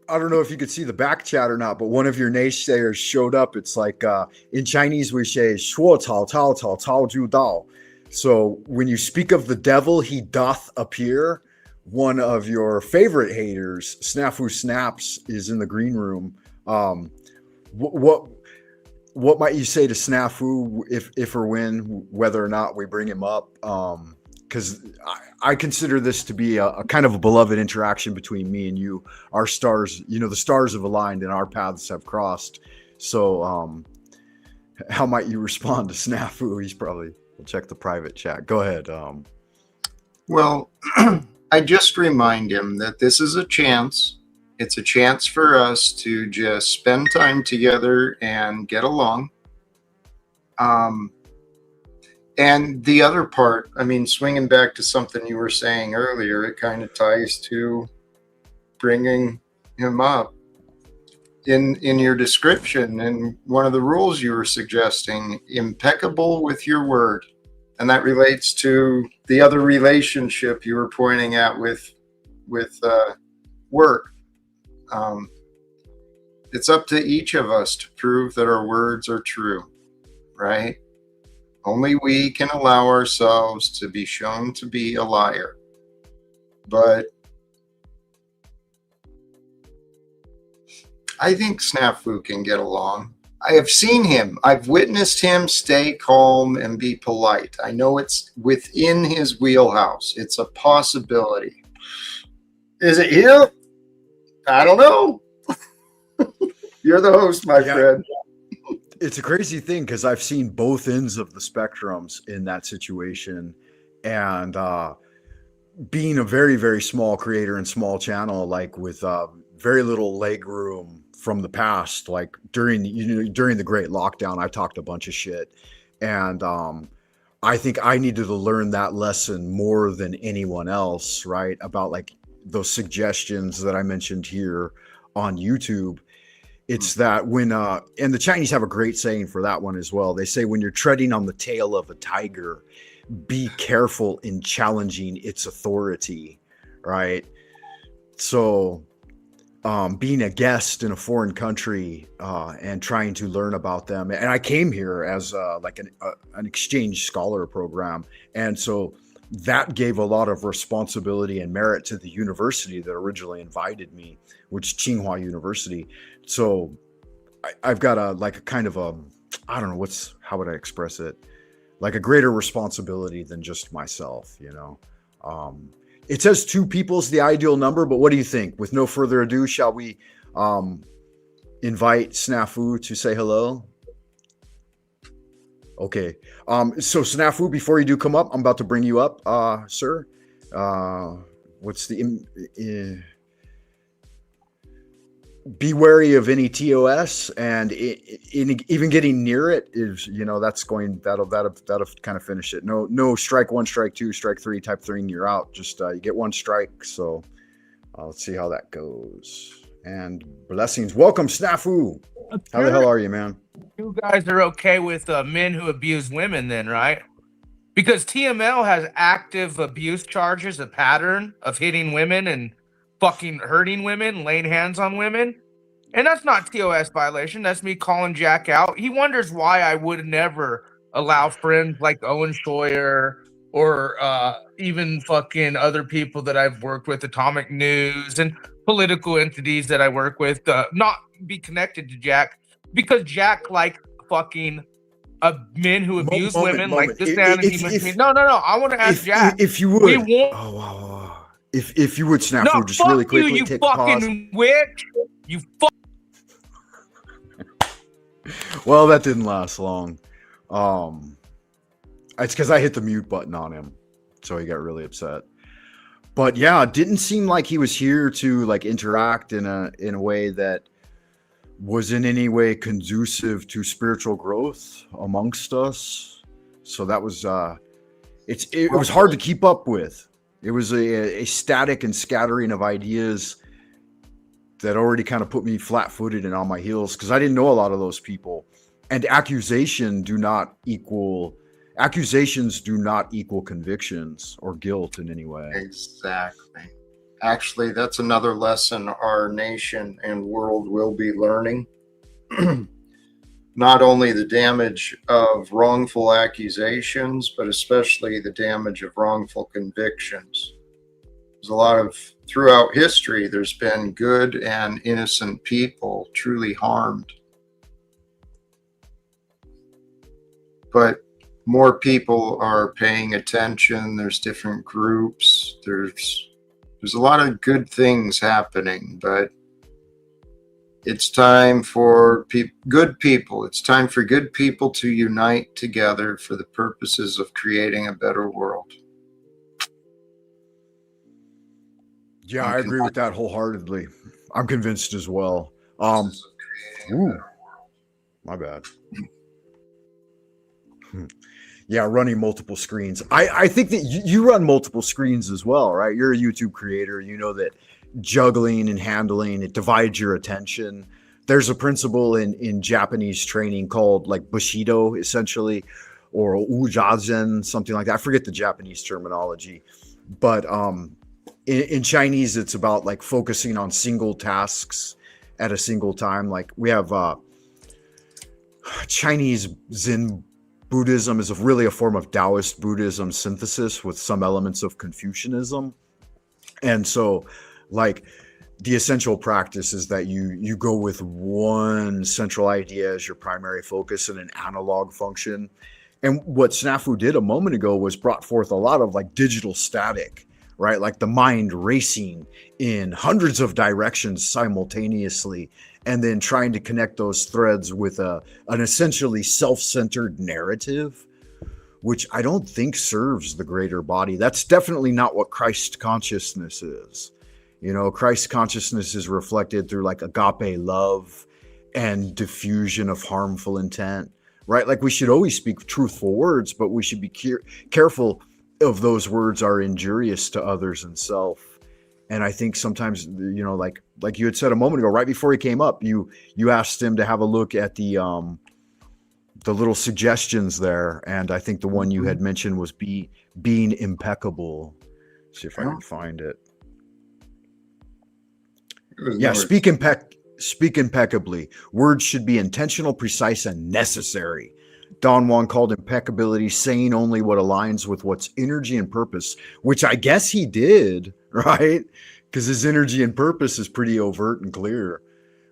I don't know if you could see the back chat or not, but one of your naysayers showed up. It's like in Chinese we say 说曹操曹操就到. So when you speak of the devil, he doth appear. One of your favorite haters, Snafu Snaps, is in the green room. What might you say to Snafu if or when, whether or not we bring him up? Because I consider this to be a kind of a beloved interaction between me and you. Our stars, the stars have aligned and our paths have crossed. So how might you respond to Snafu? We'll check the private chat. Go ahead. Well, I just remind him that this is a chance. It's a chance for us to just spend time together and get along. And the other part, swinging back to something you were saying earlier, it kind of ties to bringing him up. In your description, and one of the rules you were suggesting, impeccable with your word. And that relates to the other relationship you were pointing at with work. It's up to each of us to prove that our words are true, right? Only we can allow ourselves to be shown to be a liar. But I think Snafu can get along. I have seen him. I've witnessed him stay calm and be polite. I know it's within his wheelhouse. It's a possibility. Is it you? I don't know. You're the host, my friend. It's a crazy thing because I've seen both ends of the spectrums in that situation, and being a very, very small creator and small channel, like with very little leg room from the past, like during the Great Lockdown, I talked a bunch of shit, and I think I needed to learn that lesson more than anyone else, right? About like those suggestions that I mentioned here on YouTube. It's that when and the Chinese have a great saying for that one as well. They say when you're treading on the tail of a tiger, be careful in challenging its authority, right? So being a guest in a foreign country and trying to learn about them, and I came here as like an exchange scholar program, and so that gave a lot of responsibility and merit to the university that originally invited me, which is Tsinghua University. So I've got a kind of a, I don't know, how would I express it? Like a greater responsibility than just myself, It says 2 people's the ideal number, but what do you think? With no further ado, shall we invite Snafu to say hello? Okay. So Snafu, before you do come up, I'm about to bring you up, sir. What's the be wary of any TOS, and even getting near it is, that'll kind of finish it. No strike 1, strike 2, strike 3, type 3, and you're out. Just you get 1 strike. So let's see how that goes. And blessings. Welcome, Snafu. How the hell are you, man? You guys are okay with men who abuse women then, right? Because TML has active abuse charges, a pattern of hitting women and fucking hurting women, laying hands on women. And that's not TOS violation. That's me calling Jack out. He wonders why I would never allow friends like Owen Schroyer or even fucking other people that I've worked with, Atomic News and political entities that I work with, not be connected to Jack, because Jack like fucking men who abuse women, like this man. No. I want to ask Jack if you would. We want. Oh. If you would, No, Snafu, just fuck really you, quickly you take a pause. fucking witch. You fuck. Well, that didn't last long. It's because I hit the mute button on him, so he got really upset. But yeah, it didn't seem like he was here to like interact in a way that was in any way conducive to spiritual growth amongst us. So that was it was hard to keep up with. It was a static and scattering of ideas that already kind of put me flat-footed and on my heels because I didn't know a lot of those people. And accusations do not equal convictions or guilt in any way. Exactly. Actually, that's another lesson our nation and world will be learning. Not only the damage of wrongful accusations, but especially the damage of wrongful convictions. There's a lot of, throughout history, there's been good and innocent people truly harmed. But more people are paying attention. There's different groups. There's a lot of good things happening, but it's time for good people. It's time for good people to unite together for the purposes of creating a better world. Yeah, I agree with that wholeheartedly. I'm convinced as well. Ooh, my bad. Yeah, running multiple screens. I think that you run multiple screens as well, right? You're a YouTube creator. You know that juggling and handling, it divides your attention. There's a principle in Japanese training called like Bushido, essentially, or Ujazen, something like that. I forget the Japanese terminology. But in Chinese, it's about like focusing on single tasks at a single time. Like we have Chinese Zen Buddhism is really a form of Taoist Buddhism synthesis with some elements of Confucianism. And so like the essential practice is that you go with one central idea as your primary focus in an analog function. And what Snafu did a moment ago was brought forth a lot of like digital static, right? Like the mind racing in hundreds of directions simultaneously, and then trying to connect those threads with an essentially self-centered narrative, which I don't think serves the greater body. That's definitely not what Christ consciousness is. You know, Christ consciousness is reflected through like agape love and diffusion of harmful intent, right? Like we should always speak truthful words, but we should be careful if those words are injurious to others and self. And I think sometimes, you know, like you had said a moment ago, right before he came up, you asked him to have a look at the little suggestions there, and I think the one you had mentioned was being impeccable. Let's see if I can find it. Yeah, speak impeccably. Words should be intentional, precise, and necessary. Don Juan called impeccability saying only what aligns with what's energy and purpose, which I guess he did, right? Because his energy and purpose is pretty overt and clear,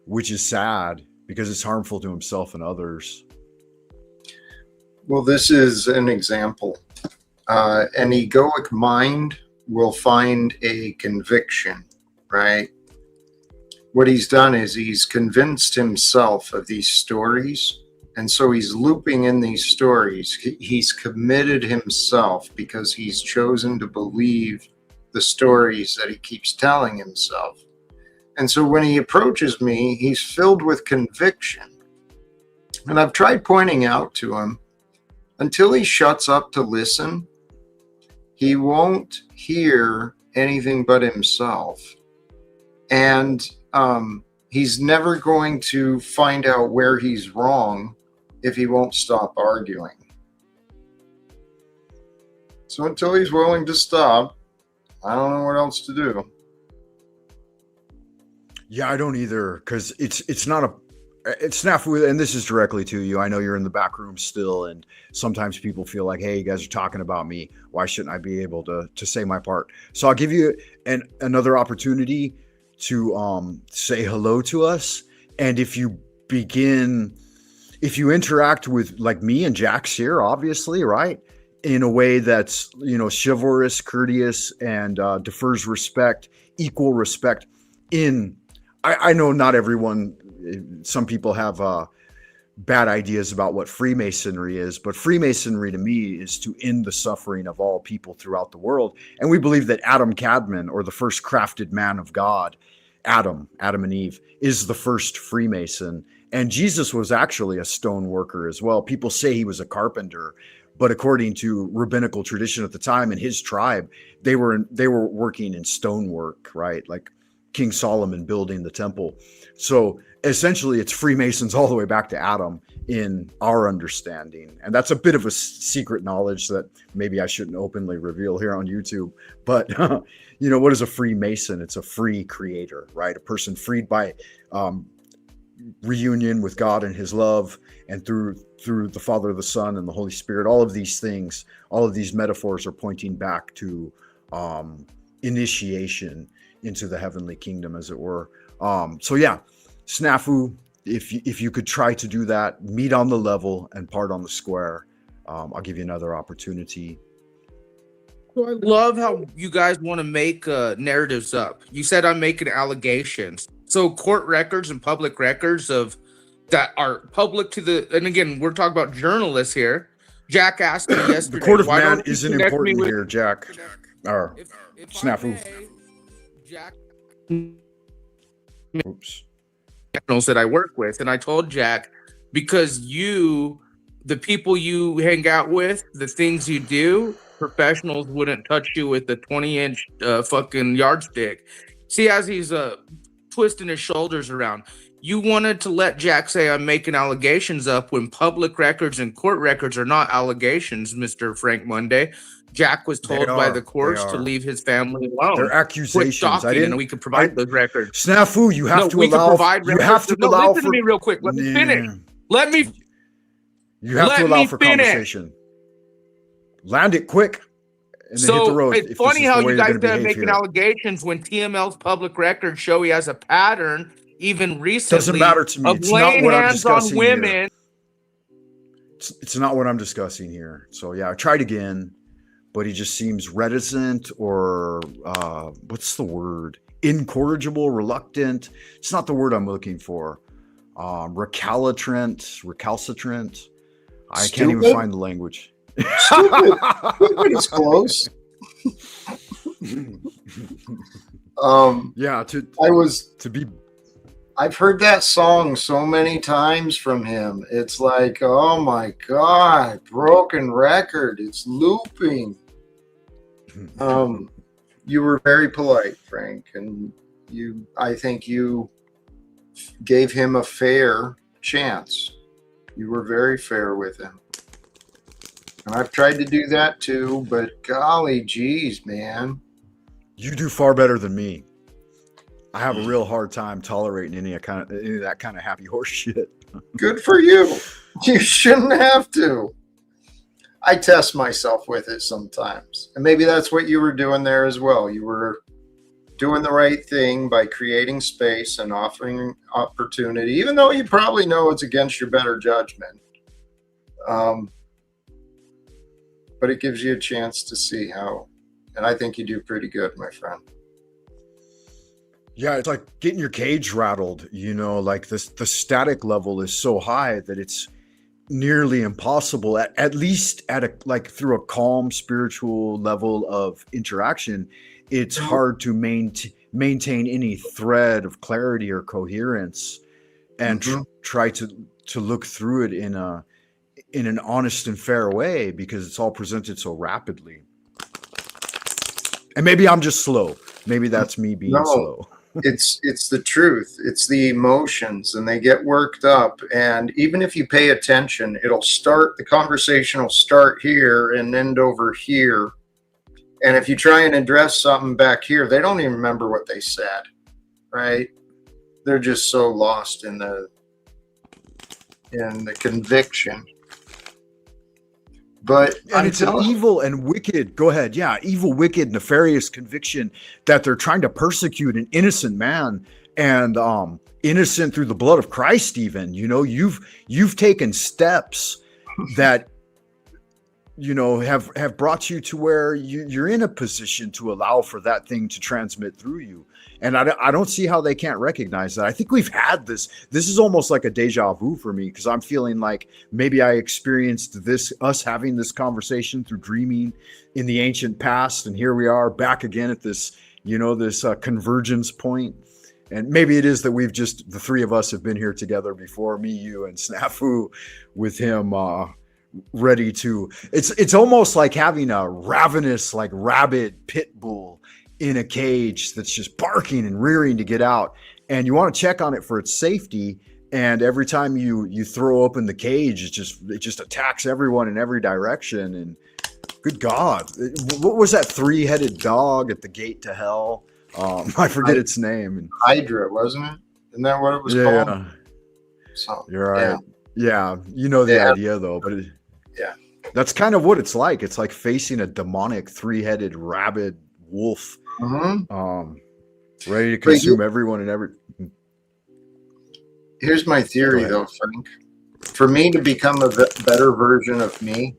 which is sad because it's harmful to himself and others. Well, this is an example. An egoic mind will find a conviction, right? What he's done is he's convinced himself of these stories. And so he's looping in these stories. He's committed himself because he's chosen to believe the stories that he keeps telling himself. And so when he approaches me, he's filled with conviction. And I've tried pointing out to him, until he shuts up to listen, he won't hear anything but himself. And he's never going to find out where he's wrong if he won't stop arguing. So until he's willing to stop, I don't know what else to do. Yeah, I don't either, because it's not Snafu, and this is directly to you. I know you're in the back room still, and sometimes people feel like, hey, you guys are talking about me. Why shouldn't I be able to say my part? So I'll give you another opportunity to say hello to us. And if you interact with like me and Jack's here, obviously, right? in a way that's, chivalrous, courteous, and defers respect, equal respect. I know not everyone, some people have bad ideas about what Freemasonry is, but Freemasonry to me is to end the suffering of all people throughout the world. And we believe that Adam Cadman, or the first crafted man of God, Adam and Eve, is the first Freemason. And Jesus was actually a stone worker as well. People say he was a carpenter, but according to rabbinical tradition at the time in his tribe, they were working in stonework, right? Like King Solomon building the temple. So essentially it's Freemasons all the way back to Adam in our understanding. And that's a bit of a secret knowledge that maybe I shouldn't openly reveal here on YouTube. But, what is a Freemason? It's a free creator, right? A person freed by reunion with God and his love, and through the Father, the Son, and the Holy Spirit. All of these things, all of these metaphors are pointing back to initiation into the heavenly kingdom, as it were. So yeah, Snafu, if you could try to do that, meet on the level and part on the square, I'll give you another opportunity. So I love how you guys want to make narratives up. You said I'm making allegations. So court records and public records of that are public to the, and again, we're talking about journalists here. Jack asked me yesterday. The court of why man don't you isn't connect me important with- here, Jack. Or If I Snafu. may, Jack Oops. professionals that I work with, and I told Jack, because the people you hang out with, the things you do, professionals wouldn't touch you with a 20-inch fucking yardstick. See, as he's twisting his shoulders around. You wanted to let Jack say I'm making allegations up when public records and court records are not allegations, Mr. Frank Monday. Jack was told by the courts to leave his family alone. They're accusations. And we could provide those records. Snafu, you have to we could allow. provide You records. have to No, allow listen for. to me real quick. Let me finish. Let me. You have let to allow me for finish. conversation. Land it quick. And then hit the So road it's if funny this is how the way you you're guys gonna are behave making here. allegations when TML's public records show he has a pattern, even recently. Doesn't matter to me. Of It's not laying what I'm hands on discussing women. here. It's not what I'm discussing here. So yeah, I tried again, but he just seems reticent, or what's the word? Incorrigible, reluctant. It's not the word I'm looking for. Recalcitrant. I can't even Stupid? find the language. Stupid. Stupid is close. Yeah, I've heard that song so many times from him. It's like, oh my God, broken record. It's looping. You were very polite, Frank, and I think you gave him a fair chance. You were very fair with him. And I've tried to do that too, but golly geez, man. You do far better than me. I have a real hard time tolerating any of that kind of happy horse shit. Good for you. You shouldn't have to. I test myself with it sometimes. And maybe that's what you were doing there as well. You were doing the right thing by creating space and offering opportunity, even though you probably know it's against your better judgment. But it gives you a chance to see how, and I think you do pretty good, my friend. Yeah, it's like getting your cage rattled, like the static level is so high that it's nearly impossible, at least through a calm spiritual level of interaction. It's hard to maintain any thread of clarity or coherence, and try to look through it in an honest and fair way, because it's all presented so rapidly. And maybe I'm just slow. Maybe that's me being slow. It's the truth. It's the emotions, and they get worked up. And even if you pay attention, the conversation will start here and end over here. And if you try and address something back here, they don't even remember what they said, right? They're just so lost in the conviction. But it's an evil and wicked, go ahead. Yeah. Evil, wicked, nefarious conviction that they're trying to persecute an innocent man, and innocent through the blood of Christ. Even, you've taken steps that, have brought you to where you're in a position to allow for that thing to transmit through you. And I don't see how they can't recognize that. I think we've had this. This is almost like a deja vu for me, because I'm feeling like maybe I experienced us having this conversation through dreaming in the ancient past. And here we are back again at this, this convergence point. And maybe it is that the three of us have been here together before, me, you, and Snafu with him, ready to, it's almost like having a ravenous, like rabid pit bull in a cage that's just barking and rearing to get out, and you want to check on it for its safety, and every time you throw open the cage, it just attacks everyone in every direction. And good God, what was that three-headed dog at the gate to hell? I forget its name. Hydra, wasn't it? Isn't that what it was called? Yeah, So, you're right. Yeah, the idea though, but that's kind of what it's like. It's like facing a demonic three-headed rabid wolf, ready to consume everyone and every. Here's my theory, though, Frank. For me to become a better version of me,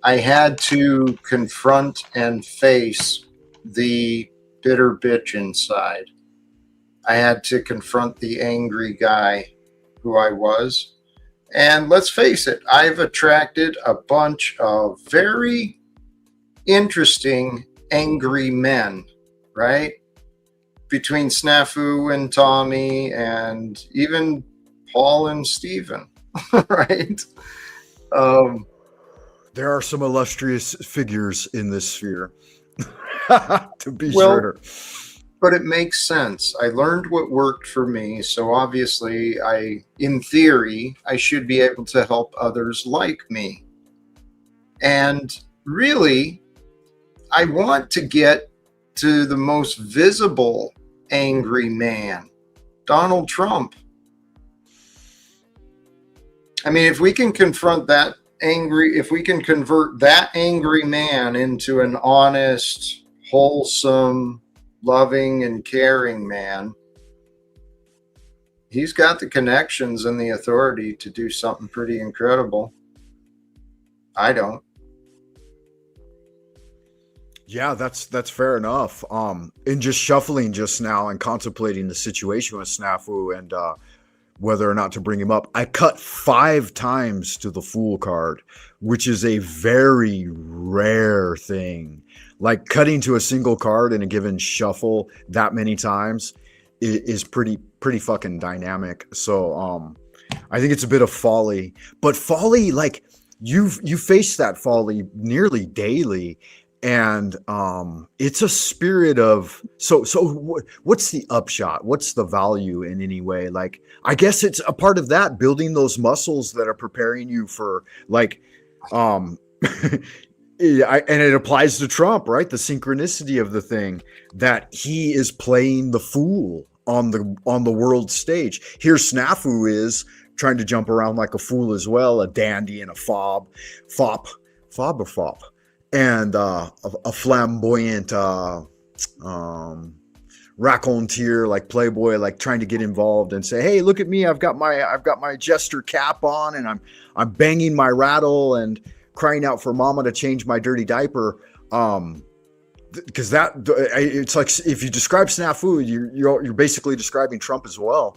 I had to confront and face the bitter bitch inside. I had to confront the angry guy who I was. And let's face it, I've attracted a bunch of very interesting, angry men, right? Between Snafu and Tommy and even Paul and Stephen, right? There are some illustrious figures in this sphere, to be sure. But it makes sense. I learned what worked for me, so obviously in theory, I should be able to help others like me. And really, I want to get to the most visible angry man, Donald Trump. I mean, if we can convert that angry man into an honest, wholesome, loving and caring man, he's got the connections and the authority to do something pretty incredible. I don't. Yeah, that's fair enough. In just shuffling just now and contemplating the situation with Snafu and whether or not to bring him up, I cut 5 times to the Fool card, which is a very rare thing. Like cutting to a single card in a given shuffle that many times is pretty fucking dynamic. So I think it's a bit of folly, but folly, like you face that folly nearly daily. And it's a spirit of so what's the upshot? What's the value in any way? Like, I guess it's a part of that, building those muscles that are preparing you for like and it applies to Trump, right? The synchronicity of the thing that he is playing the fool on the world stage. Here Snafu is trying to jump around like a fool as well, a dandy and a fop, and a flamboyant raconteur, like playboy, like trying to get involved and say, hey, look at me, I've got my jester cap on and I'm banging my rattle and crying out for mama to change my dirty diaper. Because it's like, if you describe Snafu, you're basically describing Trump as well,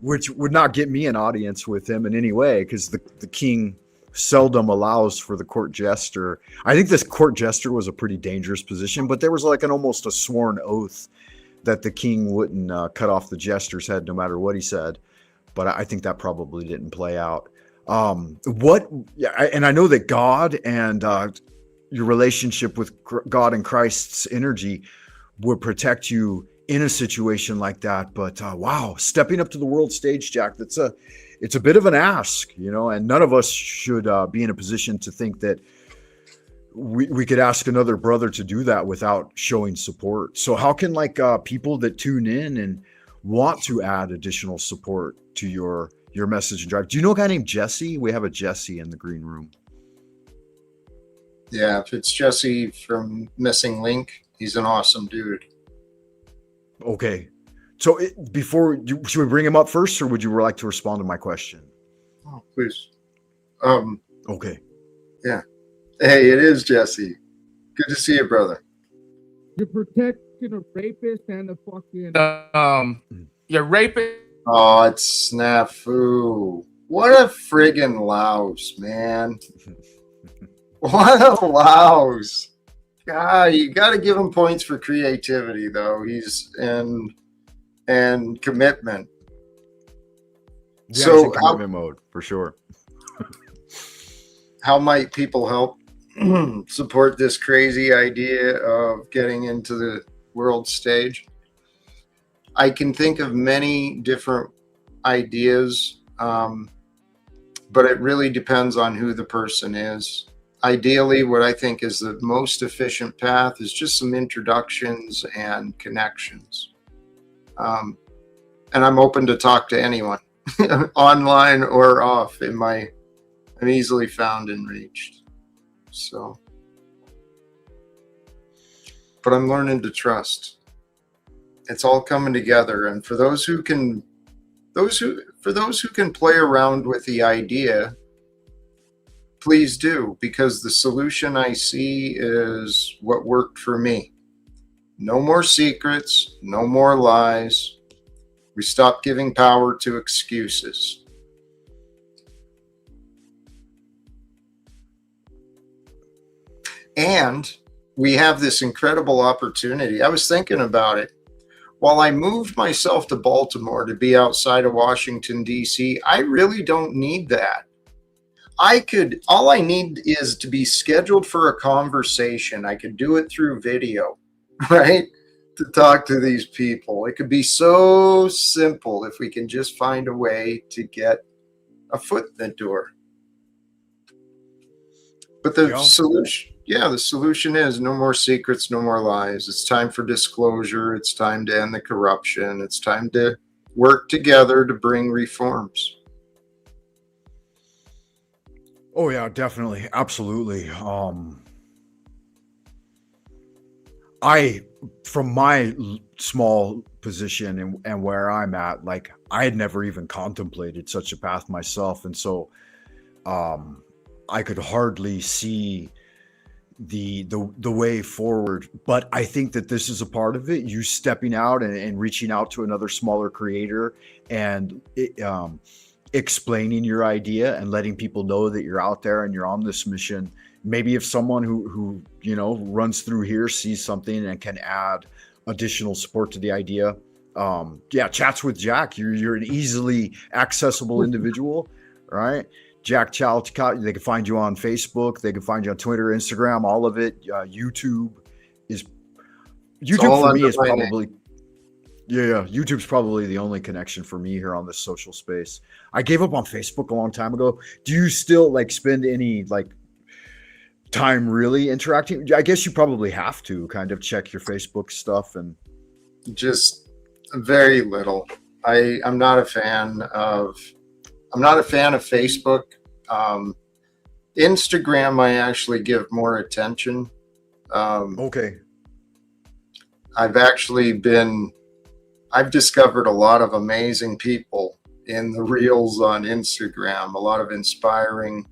which would not get me an audience with him in any way, because the king seldom allows for the court jester. I think this court jester was a pretty dangerous position, but there was like almost a sworn oath that the king wouldn't cut off the jester's head no matter what he said. But I think that probably didn't play out. And I know that God and your relationship with God and Christ's energy would protect you in a situation like that. But wow, stepping up to the world stage, Jack, it's a bit of an ask, and none of us should be in a position to think that we could ask another brother to do that without showing support. So how can people that tune in and want to add additional support to your message and drive? Do you know a guy named Jesse? We have a Jesse in the green room. Yeah, if it's Jesse from Missing Link, he's an awesome dude. Okay. So should we bring him up first, or would you like to respond to my question? Oh, please. Okay. Yeah. Hey, it is Jesse. Good to see you, brother. You're protecting a rapist and a fucking you're raping. Oh, it's snafu. What a friggin' louse, man. What a louse. God, you got to give him points for creativity, though. He's and commitment. Yeah, So he's in commitment mode for sure. how might people help support this crazy idea of getting into the world stage? I can think of many different ideas, but it really depends on who the person is. Ideally, what I think is the most efficient path is just some introductions and connections. And I'm open to talk to anyone, online or off. I'm easily found and reached. So, but I'm learning to trust. It's all coming together, and for those who can play around with the idea, please do, because the solution I see is what worked for me. No more secrets, no more lies. We stop giving power to excuses. And we have this incredible opportunity. I was thinking about it. While I moved myself to Baltimore to be outside of Washington, D.C., I really don't need that. All I need is to be scheduled for a conversation. I could do it through video, right? To talk to these people. It could be so simple if we can just find a way to get a foot in the door. But the solution is no more secrets, no more lies. It's time for disclosure. It's time to end the corruption. It's time to work together to bring reforms. Oh yeah, definitely. Absolutely. From my small position and where I'm at, like I had never even contemplated such a path myself. And so, I could hardly see the way forward, but I think that this is a part of it. You stepping out and reaching out to another smaller creator and explaining your idea and letting people know that you're out there and you're on this mission. Maybe if someone who runs through here sees something and can add additional support to the idea. Chats with Jack. You're an easily accessible individual, right? Jack Chow, they can find you on Facebook. They can find you on Twitter, Instagram, all of it. YouTube for me is probably, YouTube's probably the only connection for me here on this social space. I gave up on Facebook a long time ago. Do you still spend any time really interacting? I guess you probably have to kind of check your Facebook stuff and just very little. I'm not a fan of Facebook. Instagram, I actually give more attention. Okay. I've discovered a lot of amazing people in the reels on Instagram, a lot of inspiring,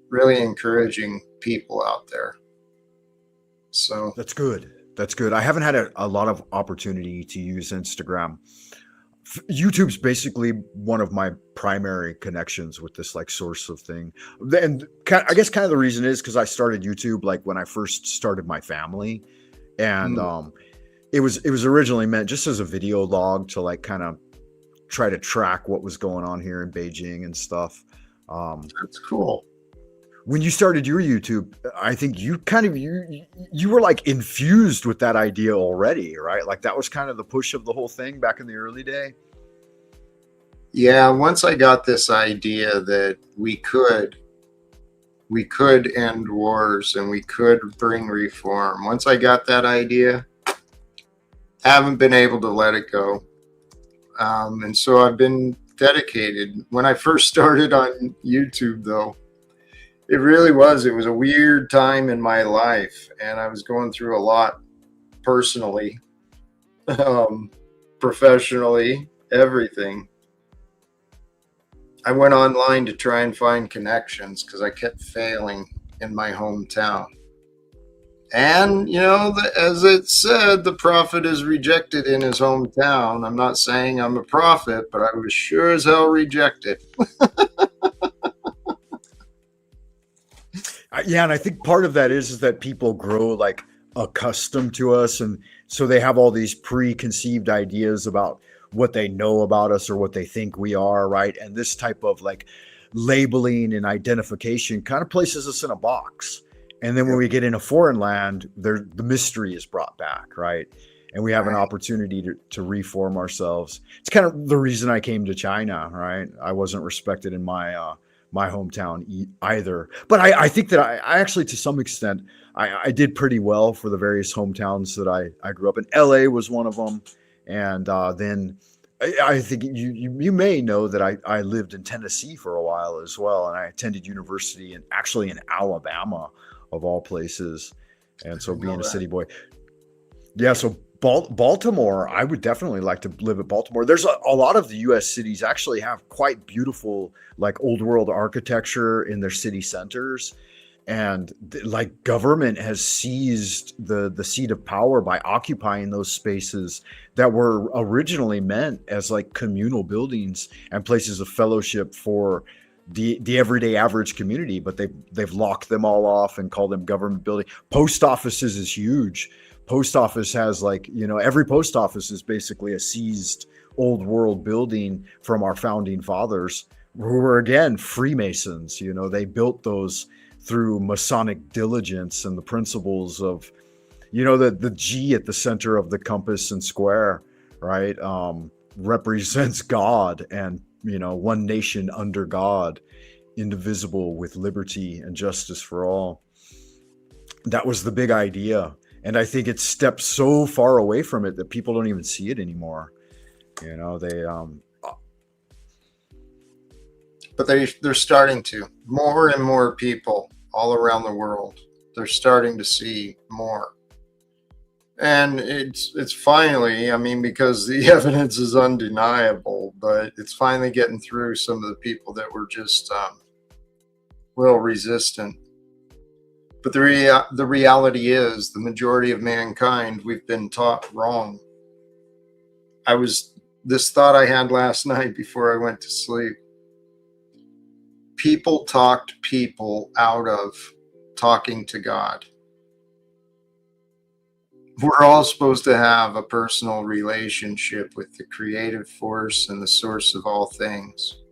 really encouraging people out there. So that's good. I haven't had a lot of opportunity to use Instagram. YouTube's basically one of my primary connections with this source of thing. And I guess kind of the reason is because I started YouTube when I first started my family. And it was originally meant just as a video log to kind of try to track what was going on here in Beijing and stuff. That's cool. When you started your YouTube, I think you were infused with that idea already, right? That was kind of the push of the whole thing back in the early day. Yeah, once I got this idea that we could end wars and we could bring reform. Once I got that idea, haven't been able to let it go. And so I've been dedicated. When I first started on YouTube, though, it was a weird time in my life, and I was going through a lot personally, professionally, everything. I went online to try and find connections because I kept failing in my hometown. And, you know, as it said, the prophet is rejected in his hometown. I'm not saying I'm a prophet, but I was sure as hell rejected. Yeah, and I think part of that is that people grow like accustomed to us, and so they have all these preconceived ideas about what they know about us or what they think we are, right? And this type of like labeling and identification kind of places us in a box. And then when we get in a foreign land, the mystery is brought back, right? And we have an opportunity to reform ourselves. It's kind of the reason I came to China, right? I wasn't respected in my my hometown either. But I think that I actually, to some extent, I did pretty well for the various hometowns that I grew up in. LA was one of them. And then I think you may know that I lived in Tennessee for a while as well. And I attended university actually in Alabama, of all places. And so being a city boy. Yeah, so Baltimore, I would definitely like to live in Baltimore. There's a lot of the U.S. cities actually have quite beautiful, like old world architecture in their city centers. And like government has seized the seat of power by occupying those spaces that were originally meant as like communal buildings and places of fellowship for the everyday average community, but they've locked them all off and called them government building. Post offices is huge. Post office has like, you know, every post office is basically a seized old world building from our founding fathers, who were again Freemasons. You know, they built those through Masonic diligence and the principles of, you know, the G at the center of the compass and square, right, represents God and, you know, one nation under God, indivisible, with liberty and justice for all. That was the big idea. And I think it's stepped so far away from it that people don't even see it anymore. You know, but they're starting to. More and more people all around the world, they're starting to see more. And it's finally, I mean, because the evidence is undeniable, but it's finally getting through some of the people that were just resistant. But the reality is, the majority of mankind, we've been taught wrong. This thought I had last night before I went to sleep. People talked people out of talking to God. We're all supposed to have a personal relationship with the creative force and the source of all things.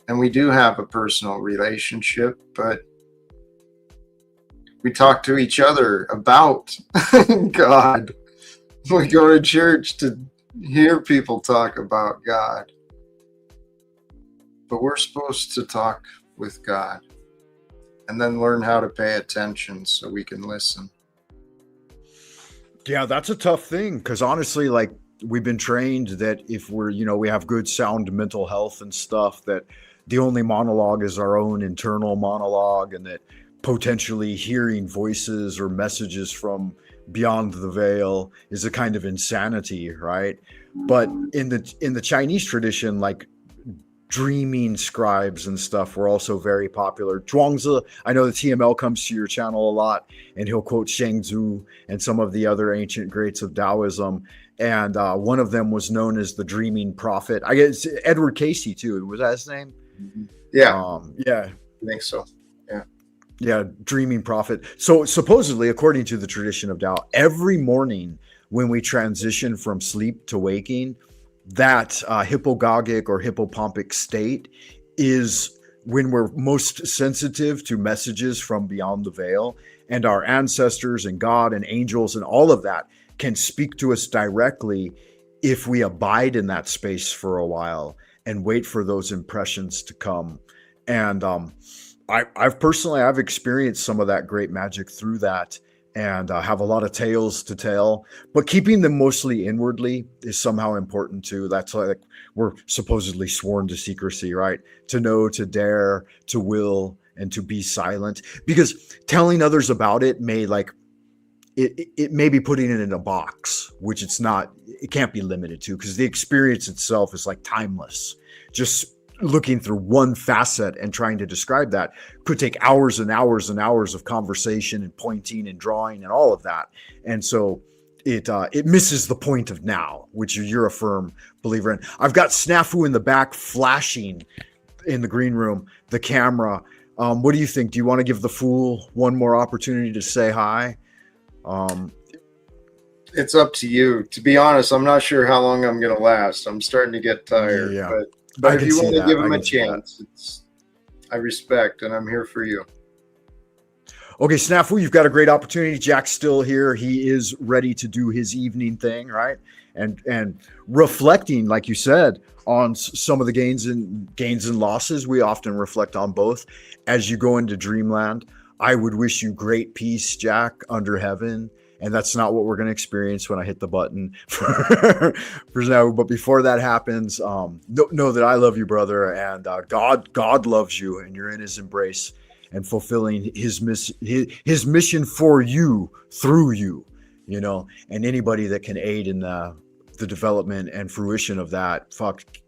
And we do have a personal relationship, but we talk to each other about God. We go to church to hear people talk about God. But we're supposed to talk with God and then learn how to pay attention so we can listen. Yeah, that's a tough thing, because honestly, like, we've been trained that if we're, you know, we have good sound mental health and stuff, that the only monologue is our own internal monologue, and that potentially hearing voices or messages from beyond the veil is a kind of insanity, right? But in the Chinese tradition, like, dreaming scribes and stuff were also very popular. Zhuangzi, I know the TML comes to your channel a lot, and he'll quote Shangzu and some of the other ancient greats of Taoism. And one of them was known as the dreaming prophet. I guess Edward Casey too. Was that his name? Yeah. Yeah. I think so. Yeah, dreaming prophet. So supposedly, according to the tradition of Tao, every morning when we transition from sleep to waking, that hypogogic or hippopompic state is when we're most sensitive to messages from beyond the veil, and our ancestors and God and angels and all of that can speak to us directly if we abide in that space for a while and wait for those impressions to come. And I've experienced some of that great magic through that, and have a lot of tales to tell, but keeping them mostly inwardly is somehow important too. That's like, we're supposedly sworn to secrecy, right? To know, to dare, to will, and to be silent, because telling others about it may it may be putting it in a box, which it can't be limited to, because the experience itself is like timeless. Just looking through one facet and trying to describe that could take hours and hours and hours of conversation and pointing and drawing and all of that. And so it misses the point of now, which you're a firm believer in. I've got Snafu in the back flashing in the green room, the camera. What do you think? Do you want to give the fool one more opportunity to say hi? It's up to you. To be honest, I'm not sure how long I'm going to last. I'm starting to get tired. Yeah. But I if can you see want to that. give I him a can see that. chance, I respect, and I'm here for you. Okay, Snafu, you've got a great opportunity. Jack's still here. He is ready to do his evening thing, right? And reflecting, like you said, on some of the gains and losses. We often reflect on both as you go into Dreamland. I would wish you great peace, Jack, under heaven. And that's not what we're going to experience when I hit the button for now. But before that happens, know that I love you, brother, and God loves you, and you're in His embrace and fulfilling His mission for you through you. You know, and anybody that can aid in the development and fruition of that,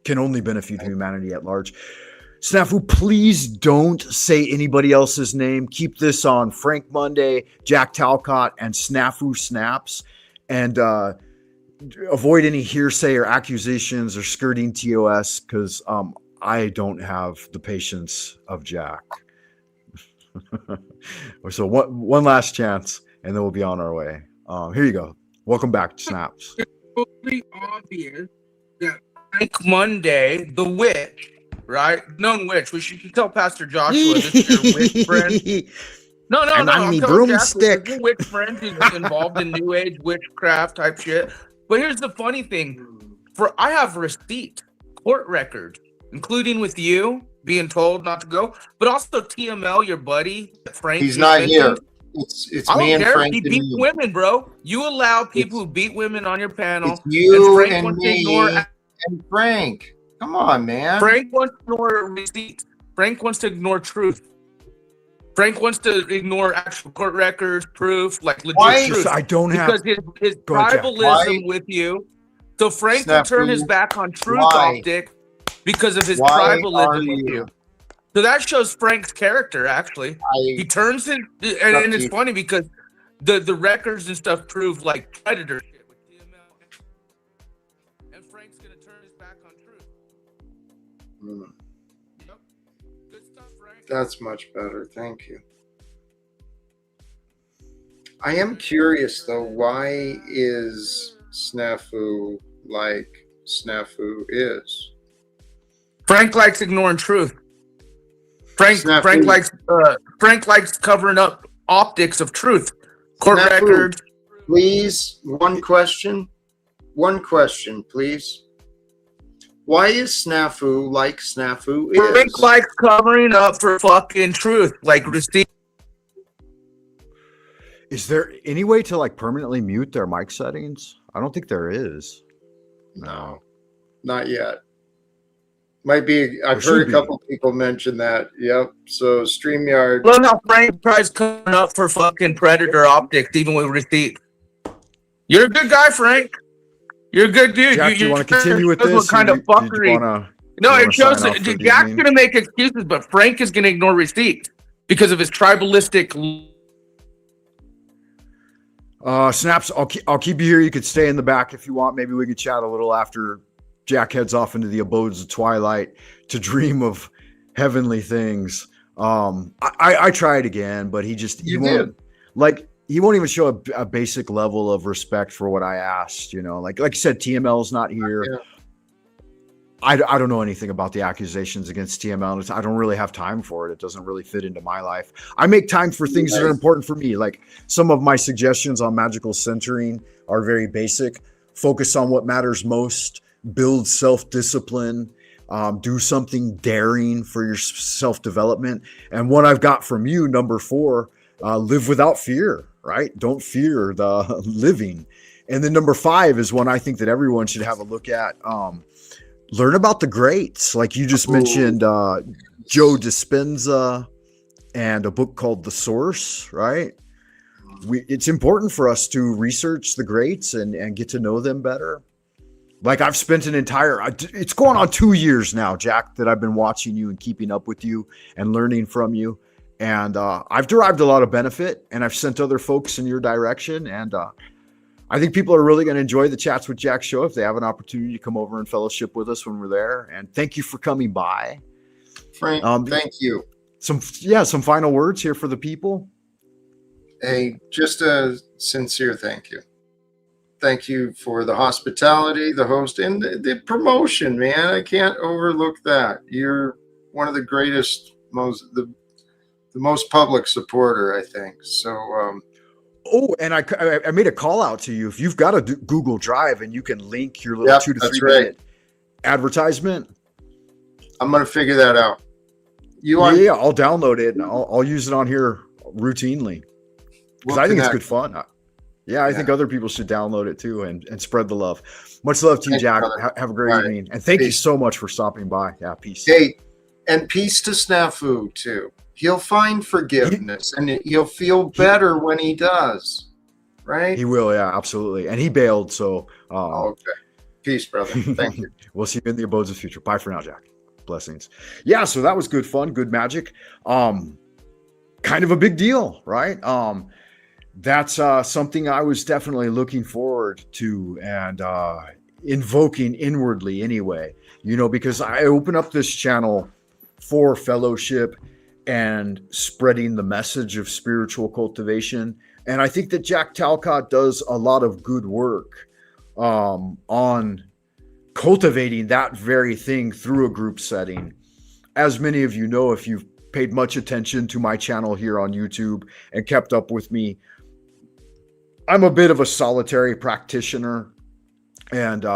can only benefit humanity at large. Snafu, please don't say anybody else's name. Keep this on Frank Monday, Jack Talcott, and Snafu Snaps. And avoid any hearsay or accusations or skirting TOS, because I don't have the patience of Jack. So one last chance, and then we'll be on our way. Here you go. Welcome back, Snaps. It's totally obvious that Frank Monday, the witch, right? Known witch. We should tell Pastor Joshua this is your witch friend. No. I'm on me telling broomstick. Jack, your witch friend who's involved in New Age witchcraft type shit. But here's the funny thing: I have receipt, court records, including with you being told not to go, but also TML, your buddy Frank. He's not here. It's I me don't and care. Frank. He beats women, bro. You allow people who beat women on your panel. It's you Frank and wants to me ignore and Frank. Come on, man. Frank wants to ignore receipts. Frank wants to ignore truth. Frank wants to ignore actual court records, proof, like legit truth. I don't have because his Go ahead, Jack. tribalism with you. So Frank will turn his back on truth optic because of his tribalism with you. So that shows Frank's character. Actually, he turns it, and it's funny because the records and stuff prove like predator shit with TML, and Frank's gonna turn his back on truth. Yep. Good stuff, Frank. That's much better. Thank you. I am curious though, why is Snafu like Snafu is? Frank likes ignoring truth. Frank likes covering up optics of truth. Court Snafu, records. Please, one question, please. Why is Snafu like Snafu is? Frank likes covering up for fucking truth, like receipt. Is there any way to like permanently mute their mic settings? I don't think there is. No, not yet. Might be. I've heard a couple people mention that. Yep. So StreamYard. Look how Frank tries covering up for fucking predator optics, even with receipt. You're a good guy, Frank. You're a good dude. Jack, do you want to continue with this? What kind of fuckery? No, it shows that Jack's going to make excuses, but Frank is going to ignore receipt because of his tribalistic. Snaps, I'll keep you here. You could stay in the back if you want. Maybe we could chat a little after Jack heads off into the abodes of twilight to dream of heavenly things. I tried again, but he won't even show a basic level of respect for what I asked. You know, like you said, TML's not here. Yeah. I don't know anything about the accusations against TML. I don't really have time for it. It doesn't really fit into my life. I make time for things that are important for me. Like some of my suggestions on magical centering are very basic. Focus on what matters most. Build self-discipline. Do something daring for your self-development. And what I've got from you, number 4, live without fear, right? Don't fear the living. And then number 5 is one I think that everyone should have a look at. Learn about the greats. Like you just mentioned, Joe Dispenza and a book called The Source, right? It's important for us to research the greats and get to know them better. Like I've spent it's going on 2 years now, Jack, that I've been watching you and keeping up with you and learning from you. And I've derived a lot of benefit, and I've sent other folks in your direction. And I think people are really going to enjoy the Chats with Jack show if they have an opportunity to come over and fellowship with us when we're there. And thank you for coming by. Frank, thank you. Some final words here for the people. Hey, just a sincere thank you. Thank you for the hospitality, the host, and the promotion, man. I can't overlook that. You're one of the greatest, the most public supporter, I think. So, and I made a call out to you. If you've got a Google Drive and you can link your little 2 to 3 minute advertisement, I'm going to figure that out. I'll download it and I'll use it on here routinely because I think it's good fun. I think other people should download it too and spread the love. Much love to you, Jack. Have a great evening. And thank you so much for stopping by. Yeah, peace. Hey, and peace to Snafu too. He'll find forgiveness and he'll feel better when he does. Right? He will, yeah, absolutely. And he bailed, so okay. Peace, brother. Thank you. We'll see you in the abodes of future. Bye for now, Jack. Blessings. Yeah, so that was good fun, good magic. Kind of a big deal, right? That's something I was definitely looking forward to and invoking inwardly anyway, because I open up this channel for fellowship and spreading the message of spiritual cultivation. And I think that Jack Talcott does a lot of good work on cultivating that very thing through a group setting. As many of you know, if you've paid much attention to my channel here on YouTube and kept up with me, I'm a bit of a solitary practitioner, and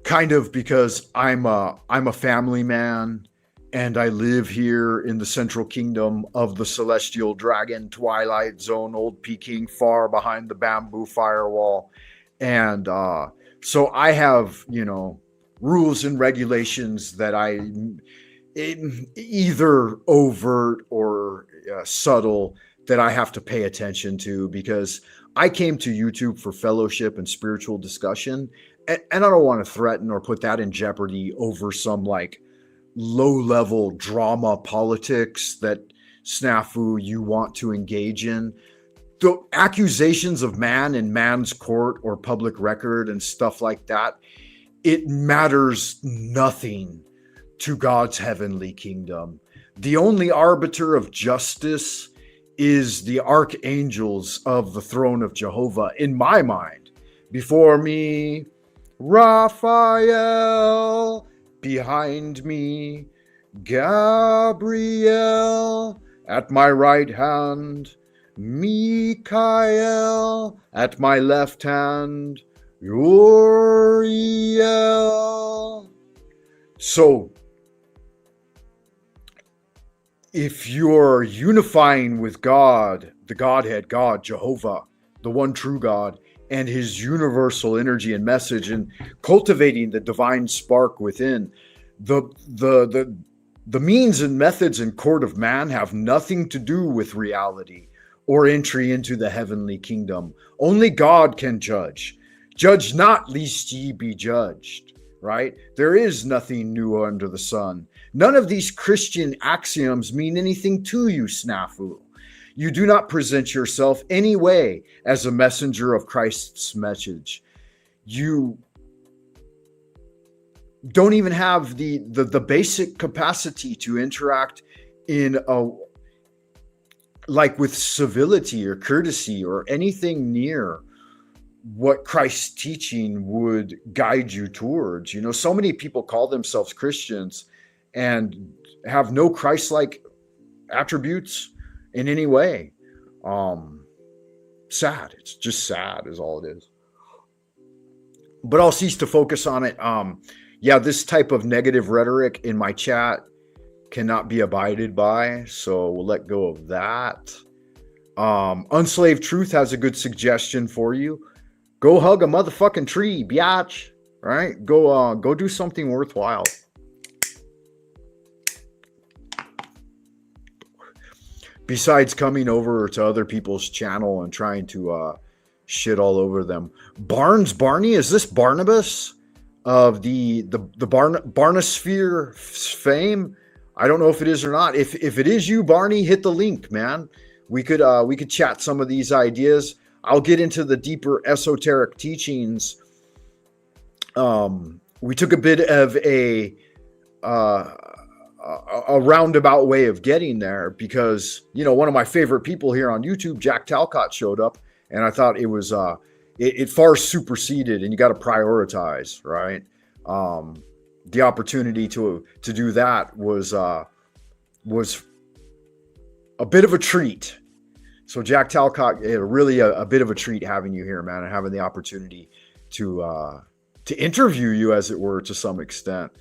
kind of because I'm a family man and I live here in the central kingdom of the celestial dragon twilight zone, old Peking, far behind the bamboo firewall. And so I have, rules and regulations that either overt or subtle that I have to pay attention to, because I came to YouTube for fellowship and spiritual discussion. And I don't want to threaten or put that in jeopardy over some low-level drama politics that snafu you want to engage in. The accusations of man in man's court or public record and stuff like that, it matters nothing to God's heavenly kingdom. The only arbiter of justice is the archangels of the throne of Jehovah, in my mind. Before me, Raphael. Behind me, Gabriel. At my right hand, Michael. At my left hand, Uriel. So, if you're unifying with God, the Godhead, God, Jehovah, the one true God, and his universal energy and message, and cultivating the divine spark within, the means and methods and court of man have nothing to do with reality or entry into the heavenly kingdom. Only God can judge. Judge not, lest ye be judged, right? There is nothing new under the sun. None of these Christian axioms mean anything to you, snafu. You do not present yourself any way as a messenger of Christ's message. You don't even have the basic capacity to interact in with civility or courtesy or anything near what Christ's teaching would guide you towards. So many people call themselves Christians and have no Christ-like attributes in any way. Sad. It's just sad is all it is. But I'll cease to focus on it. This type of negative rhetoric in my chat cannot be abided by, so we'll let go of that. Unslaved Truth has a good suggestion for you. Go hug a motherfucking tree, biatch. Right? Go do something worthwhile. Besides coming over to other people's channel and trying to shit all over them. Barney, is this Barnabas of the Barnosphere fame? I don't know if it is or not. If it is you, Barney, hit the link, man. We could chat some of these ideas. I'll get into the deeper esoteric teachings. We took a bit of a roundabout way of getting there because, you know, one of my favorite people here on YouTube, Jack Talcott, showed up, and I thought it was it far superseded, and you got to prioritize, right? The opportunity to do that was a bit of a treat. So Jack Talcott, really a bit of a treat having you here, man, and having the opportunity to interview you, as it were, to some extent.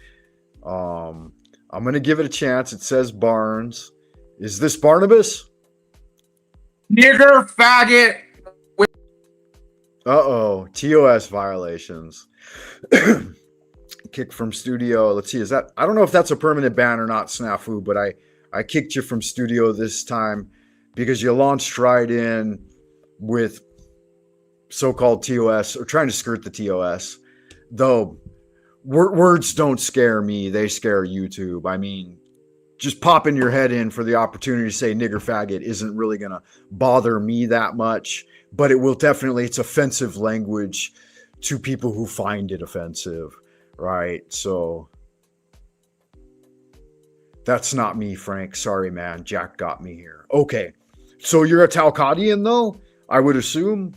I'm going to give it a chance. It says Barnes. Is this Barnabas? Nigger faggot. Uh-oh. TOS violations. Kick from studio. Let's see. Is that, I don't know if that's a permanent ban or not, Snafu, but I kicked you from studio this time because you launched right in with so-called TOS, or trying to skirt the TOS. Though words don't scare me, they scare YouTube. I mean, just popping your head in for the opportunity to say nigger faggot isn't really going to bother me that much, but it will definitely, it's offensive language to people who find it offensive, right? So that's not me, Frank. Sorry, man. Jack got me here. Okay. So you're a Talcottian, though? I would assume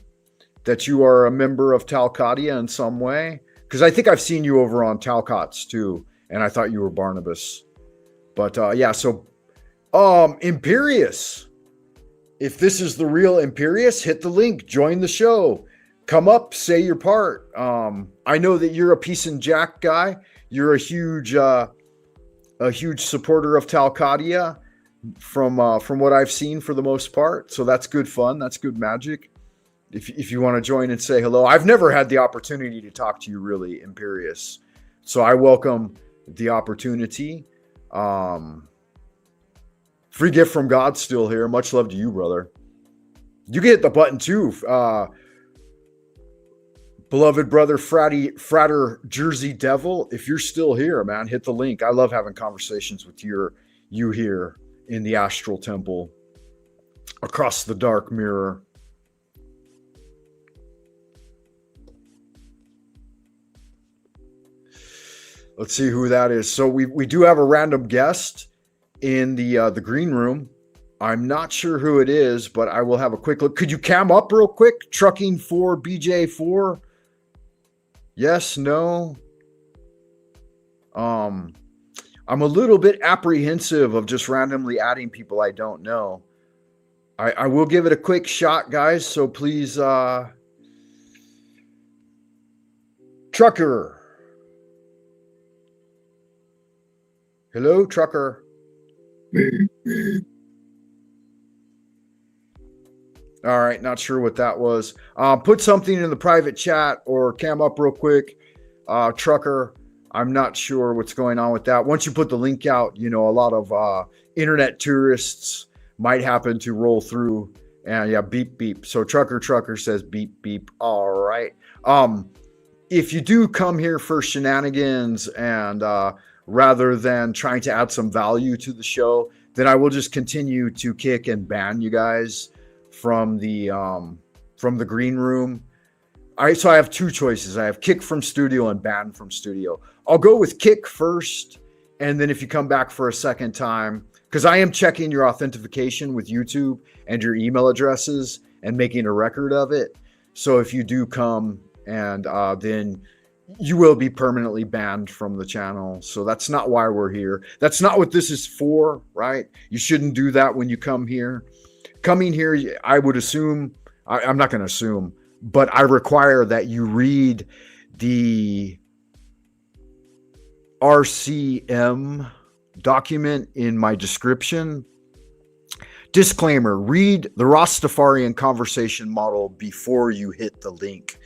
that you are a member of Talcottia in some way. Because I think I've seen you over on Talcott's too, and I thought you were Barnabas. But yeah, so Imperious. If this is the real Imperious, hit the link, join the show, come up, say your part. I know that you're a Peace and Jack guy. You're a huge supporter of Talcottia from what I've seen for the most part. So that's good fun. That's good magic. If you want to join and say hello. I've never had the opportunity to talk to you, really, Imperious. So I welcome the opportunity. Free gift from God still here. Much love to you, brother. You can hit the button too. Beloved brother, Frater Jersey Devil. If you're still here, man, hit the link. I love having conversations with you here in the Astral Temple across the dark mirror. Let's see who that is. So we do have a random guest in the green room. I'm not sure who it is, but I will have a quick look. Could you cam up real quick? Trucking 4, BJ4. Yes, no. I'm a little bit apprehensive of just randomly adding people I don't know. I will give it a quick shot, guys. So please, Trucker. Hello, Trucker. All right, not sure what that was. Put something in the private chat or cam up real quick. Trucker, I'm not sure what's going on with that. Once you put the link out, you know, a lot of internet tourists might happen to roll through. And yeah, beep, beep. So Trucker says beep, beep. All right. If you do come here for shenanigans and rather than trying to add some value to the show, then I will just continue to kick and ban you guys from the green room. So I have two choices. I have kick from studio and ban from studio. I'll go with kick first, and then if you come back for a second time, because I am checking your authentication with YouTube and your email addresses and making a record of it. So if you do come, and then you will be permanently banned from the channel. So that's not why we're here. That's not what this is for, right? You shouldn't do that when you come here. Coming here, I would assume, I'm not going to assume, but I require that you read the RCM document in my description. Disclaimer, read the Rastafarian Conversation Model before you hit the link.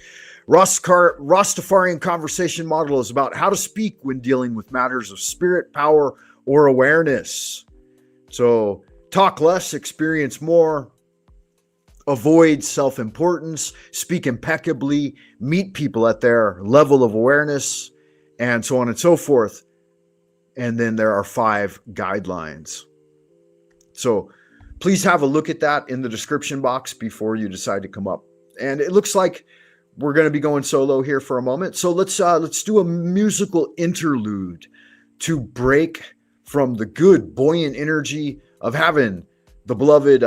Rastafarian Conversation Model is about how to speak when dealing with matters of spirit, power, or awareness. So talk less, experience more. avoid self-importance, speak impeccably, meet people at their level of awareness, and so on and so forth. And then there are 5 guidelines. So please have a look at that in the description box before you decide to come up. And it looks like we're going to be going solo here for a moment. So let's do a musical interlude to break from the good buoyant energy of having the beloved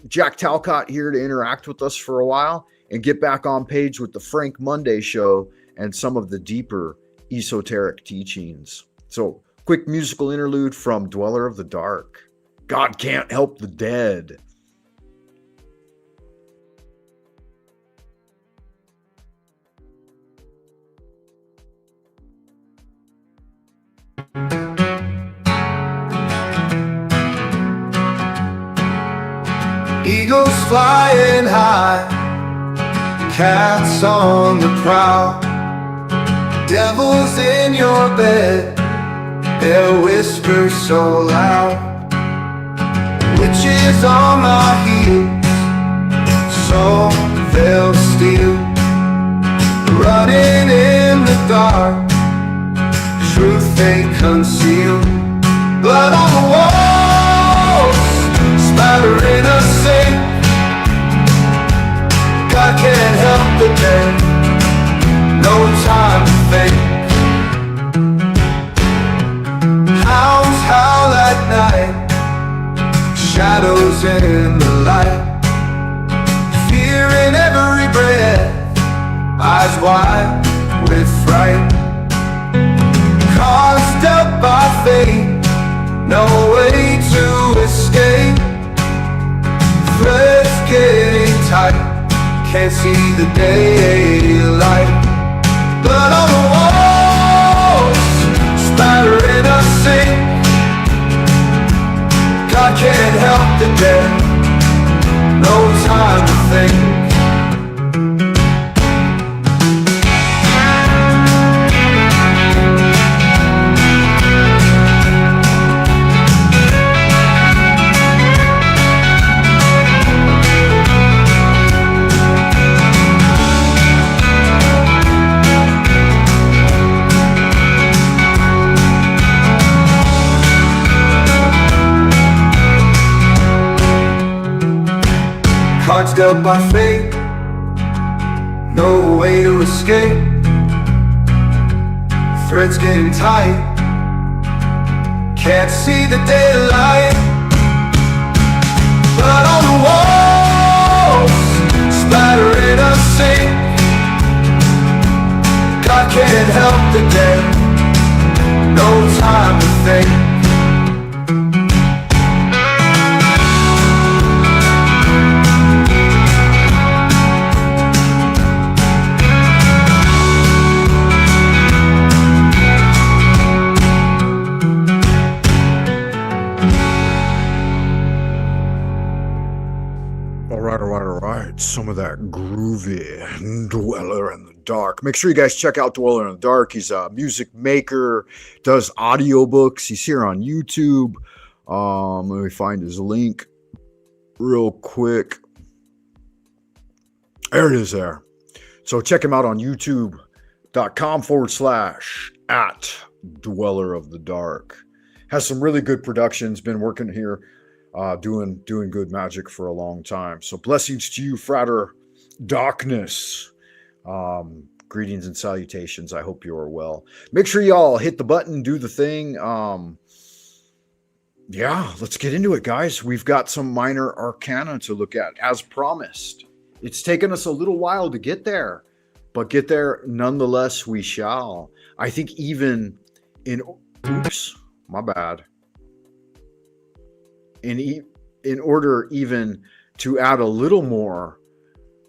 Jack Talcott here to interact with us for a while and get back on page with the Frank Monday show and some of the deeper esoteric teachings. So quick musical interlude from Dweller of the Dark. God can't help the dead. Eagles flying high, cats on the prowl, devils in your bed, their whispers so loud, witches on my heels, so they'll steal, running in the dark, truth they conceal, blood on the walls, spattering a sink. God can't help the dead, no time to think. Hounds howl at night, shadows in the light, fear in every breath, eyes wide with fright. Cards dealt by fate, no way to escape. Threads getting tight, can't see the daylight. Blood on the walls, spattering a sink. God can't help the dead, no time to think. Cards dealt by fate, no way to escape. Threads getting tight, can't see the daylight. Blood on the walls, spattering a sink. God can't help the dead, no time to think. Some of that groovy Dweller in the Dark. Make sure you guys check out Dweller in the Dark. He's a music maker, does audiobooks. He's here on YouTube. Let me find his link real quick. There it is there. So check him out on youtube.com/@Dweller of the Dark. Has some really good productions, been working here doing good magic for a long time. So blessings to you, Frater Darkness. Greetings and salutations. I hope you are well. Make sure y'all hit the button, do the thing. Yeah, let's get into it, guys. We've got some minor arcana to look at, as promised. It's taken us a little while to get there, but get there nonetheless we shall. I think even in... Oops, my bad. In order even to add a little more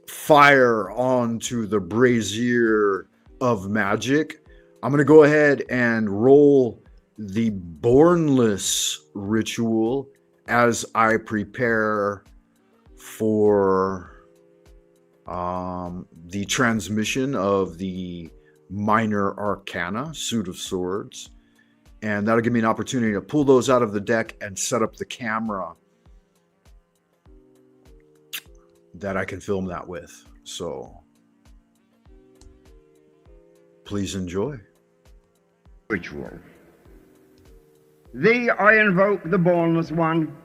fire onto the brazier of magic, I'm going to go ahead and roll the Bornless ritual as I prepare for the transmission of the minor arcana, Suit of Swords. And that'll give me an opportunity to pull those out of the deck and set up the camera. that I can film that with. So please enjoy. Ritual. Thee I invoke, the Bornless One,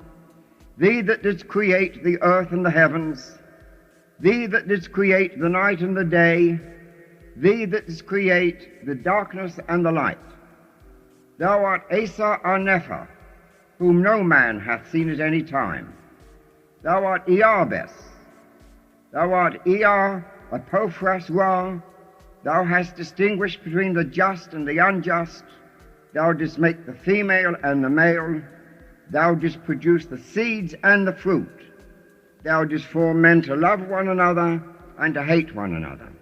thee that didst create the earth and the heavens, thee that didst create the night and the day, thee that didst create the darkness and the light. Thou art Asa Arnepha, whom no man hath seen at any time. Thou art Iarbes. Thou art Ea Apophras Ra. Thou hast distinguished between the just and the unjust. Thou didst make the female and the male. Thou didst produce the seeds and the fruit. Thou didst form men to love one another and to hate one another.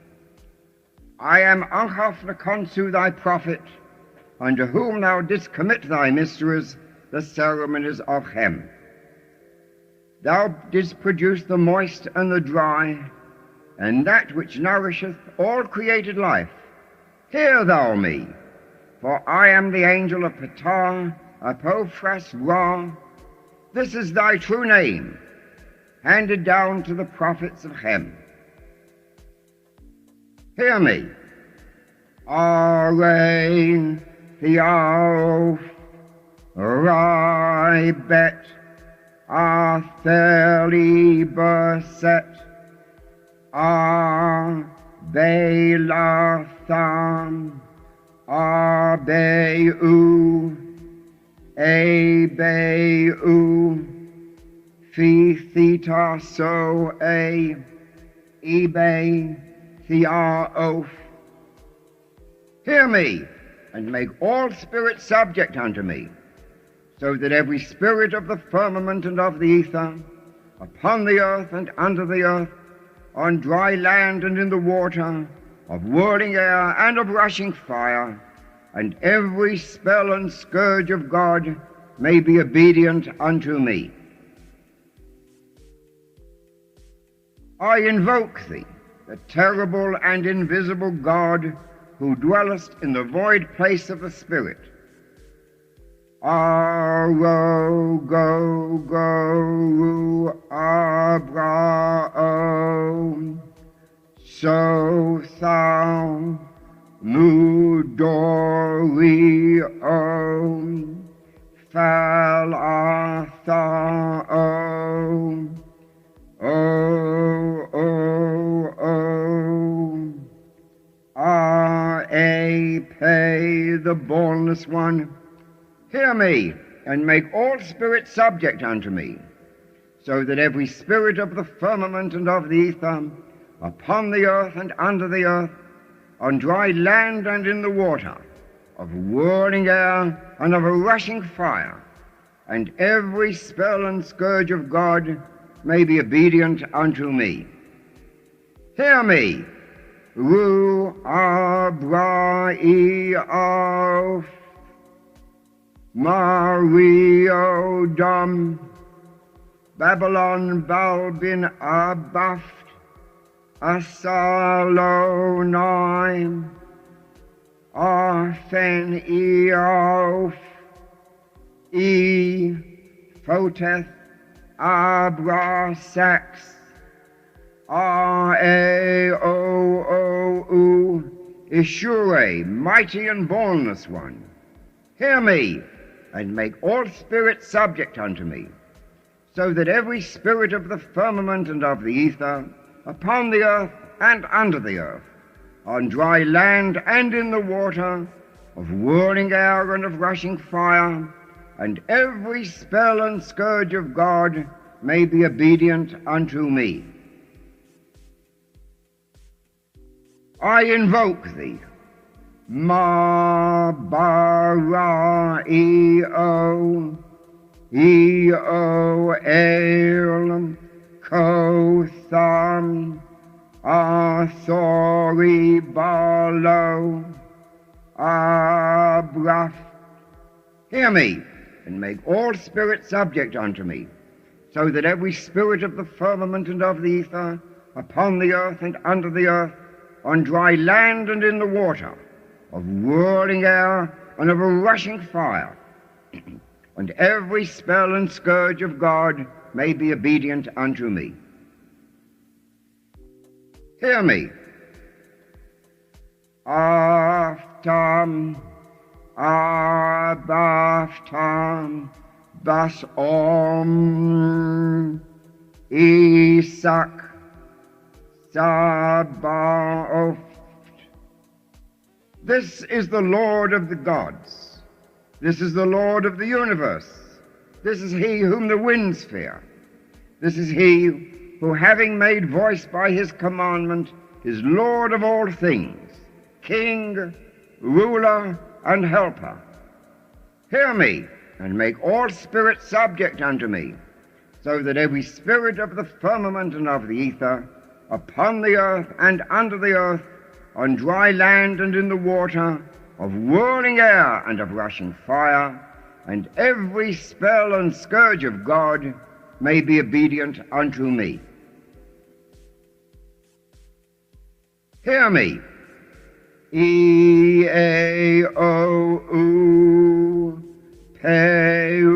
I am Anchaf Nakonsu, thy prophet, unto whom thou didst commit thy mysteries, the ceremonies of Hem. Thou didst produce the moist and the dry, and that which nourisheth all created life. Hear thou me, for I am the angel of Ptah, Apophras Ra. This is thy true name, handed down to the prophets of Hem. Hear me. Arain Theof Ribet Atheli Berset Arbelatham Arbeu Ebeu Phi Theta So A Ebe Theaof. Hear me, and make all spirits subject unto me, so that every spirit of the firmament and of the ether, upon the earth and under the earth, on dry land and in the water, of whirling air and of rushing fire, and every spell and scourge of God may be obedient unto me. I invoke thee, the terrible and invisible God, who dwellest in the void place of the Spirit. Aro go go Abrao so thou Mudori om Fal Arthur Pay the Bornless One. Hear me, and make all spirits subject unto me, so that every spirit of the firmament and of the ether, upon the earth and under the earth, on dry land and in the water, of whirling air and of a rushing fire, and every spell and scourge of God may be obedient unto me. Hear me. Ru Abrai of Mario Dom Babylon Balbin Abaft Asalonai Arfen Eof E Photeth Abra Sax R-A-O-O-U, Ishure, mighty and bornless one. Hear me, and make all spirits subject unto me, so that every spirit of the firmament and of the ether, upon the earth and under the earth, on dry land and in the water, of whirling air and of rushing fire, and every spell and scourge of God may be obedient unto me. I invoke thee, Ma Bara Eo El Kotham Athori Balo Abraf. Hear me, and make all spirits subject unto me, so that every spirit of the firmament and of the ether, upon the earth and under the earth, on dry land and in the water, of whirling air and of a rushing fire, and every spell and scourge of God may be obedient unto me. Hear me. Aftam, abaftam, bas om, Isak, Sabaoth. This is the Lord of the gods. This is the Lord of the universe. This is he whom the winds fear. This is he who, having made voice by his commandment, is Lord of all things, King, ruler, and helper. Hear me, and make all spirits subject unto me, so that every spirit of the firmament and of the ether, upon the earth and under the earth, on dry land and in the water, of whirling air and of rushing fire, and every spell and scourge of God may be obedient unto me. Hear me. E-A-O-U, Pe-U-Re,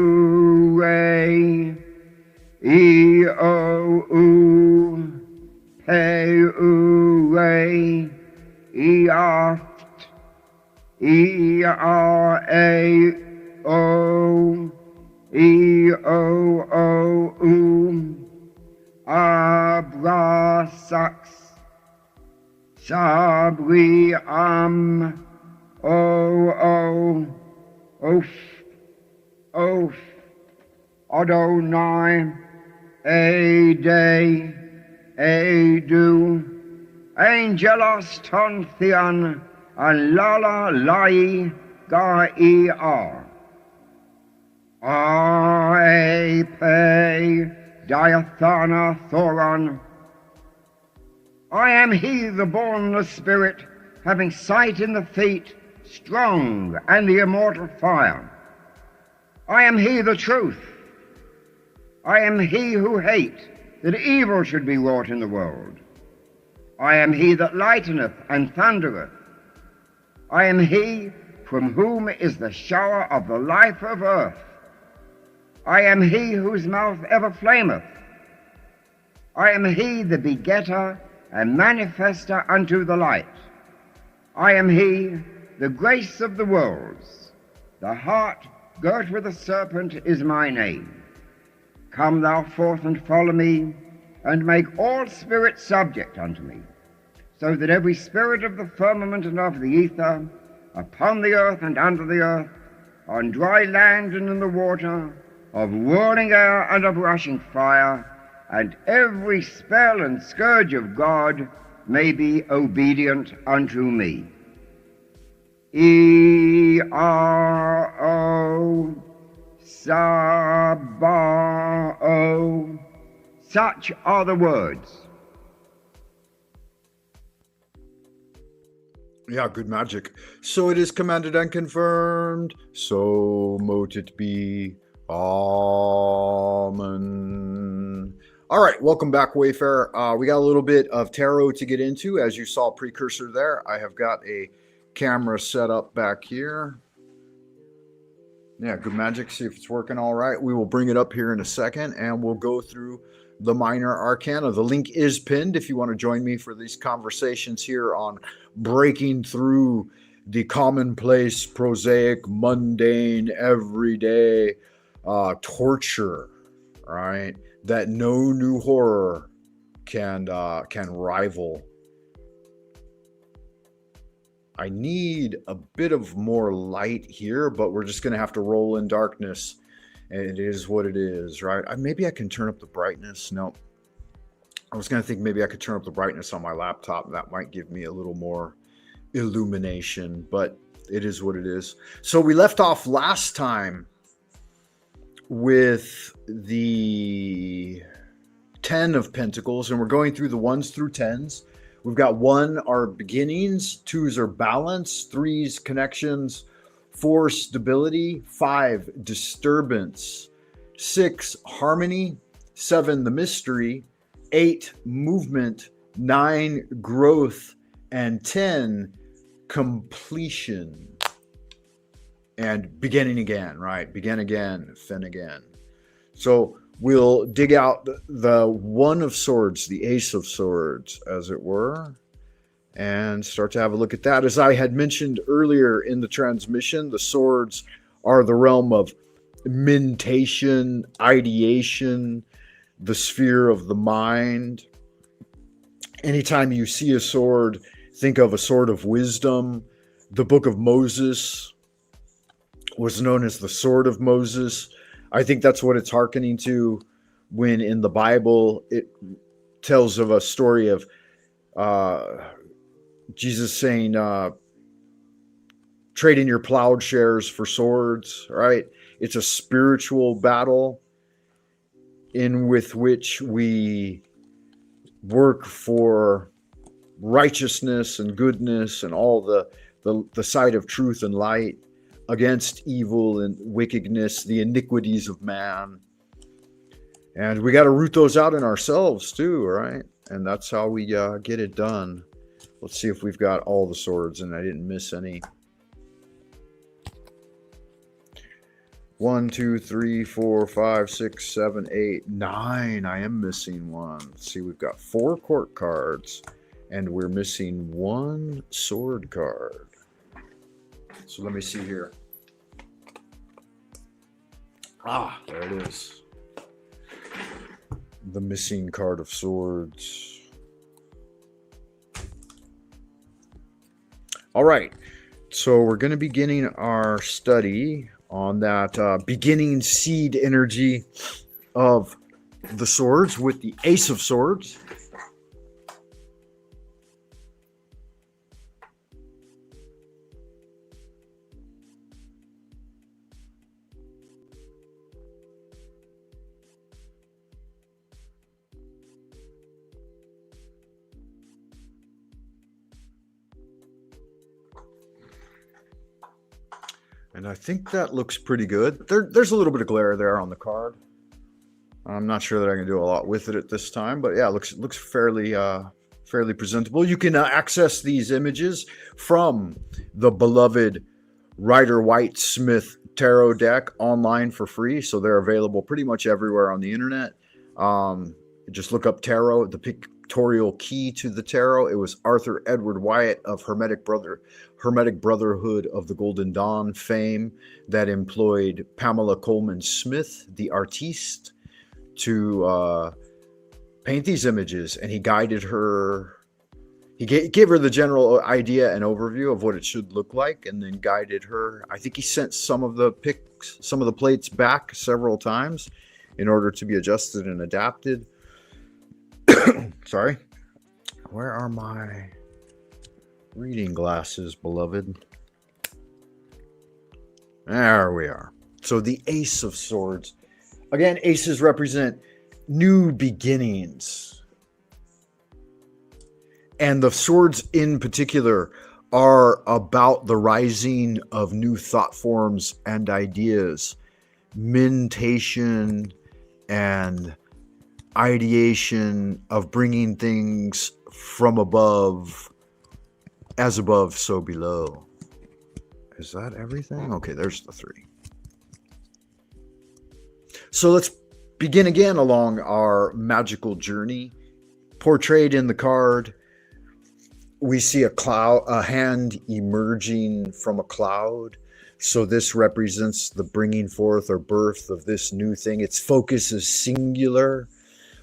E-O-U, Pe-U-Re, E-Aft, E-R-A-O, E-O-O-U, Abrasax, Sabriam, O-O, Oaf, Oaf, Adonai, A-Day, A-Do, Angelos Tontheon, and Lala Lai Ga-E-R. I-Pe, Diathana Thoron. I am he, the bornless spirit, having sight in the feet, strong, and the immortal fire. I am he, the truth. I am he who hate, that evil should be wrought in the world. I am he that lighteneth and thundereth. I am he from whom is the shower of the life of earth. I am he whose mouth ever flameth. I am he, the begetter and manifester unto the light. I am he, the grace of the worlds. The heart girt with a serpent is my name. Come thou forth and follow me, and make all spirits subject unto me, so that every spirit of the firmament and of the ether, upon the earth and under the earth, on dry land and in the water, of whirling air and of rushing fire, and every spell and scourge of God may be obedient unto me. E-R-O, Sabao. Such are the words. Yeah, good magic. So it is commanded and confirmed. So mote it be. Amen. All right, welcome back, Wayfarer. We got a little bit of tarot to get into. As you saw, precursor there. I have got a camera set up back here. Yeah, good magic. See if it's working all right. We will bring it up here in a second, and we'll go through the minor arcana. The link is pinned if you want to join me for these conversations here on breaking through the commonplace, prosaic, mundane, everyday torture, right? That no new horror can rival. I need a bit of more light here, but we're just going to have to roll in darkness. And it is what it is, right? Maybe I can turn up the brightness. No. I was going to think maybe I could turn up the brightness on my laptop. That might give me a little more illumination, but it is what it is. So we left off last time with the 10 of Pentacles, and we're going through the 1s through 10s. We've got 1 are beginnings, 2s are balance, 3s connections, 4 stability, 5 disturbance, 6 harmony, 7 the mystery, 8 movement, 9 growth, and 10 completion. And beginning again, right? Begin again, fin again. So we'll dig out the One of Swords, the Ace of Swords, as it were, and start to have a look at that. As I had mentioned earlier in the transmission, the swords are the realm of mentation, ideation, the sphere of the mind. Anytime you see a sword, think of a sword of wisdom. The book of Moses was known as the Sword of Moses. I think that's what it's hearkening to when in the Bible it tells of a story of Jesus saying, trade in your plowshares for swords, right? It's a spiritual battle in with which we work for righteousness and goodness and all the side of truth and light against evil and wickedness, the iniquities of man. And we got to root those out in ourselves too, right? And that's how we get it done. Let's see if we've got all the swords and I didn't miss any. 1, 2, 3, 4, 5, 6, 7, 8, 9. I am missing one. Let's see, we've got 4 court cards and we're missing 1 sword card. So let me see here. Ah, there it is. The missing card of swords. All right. So we're going to be beginning our study on that beginning seed energy of the swords with the Ace of Swords. And I think that looks pretty good. There's a little bit of glare there on the card. I'm not sure that I can do a lot with it at this time, but yeah, it looks fairly presentable. You can access these images from the beloved Rider-Waite Smith tarot deck online for free, so they're available pretty much everywhere on the internet. Just look up tarot, the pictorial key to the tarot. It was Arthur Edward Wyatt of Hermetic Brotherhood of the Golden Dawn fame that employed Pamela Coleman Smith, the artiste, to paint these images, and he guided her. He gave her the general idea and overview of what it should look like, and then guided her. I think he sent some of the plates back several times in order to be adjusted and adapted. Sorry. Where are my reading glasses, beloved? There we are. So the Ace of Swords. Again, aces represent new beginnings. And the swords in particular are about the rising of new thought forms and ideas, mentation and ideation of bringing things from above, as above, so below. Is that everything? Okay, there's the 3. So let's begin again along our magical journey. Portrayed in the card, we see a hand emerging from a cloud. So this represents the bringing forth or birth of this new thing. Its focus is singular,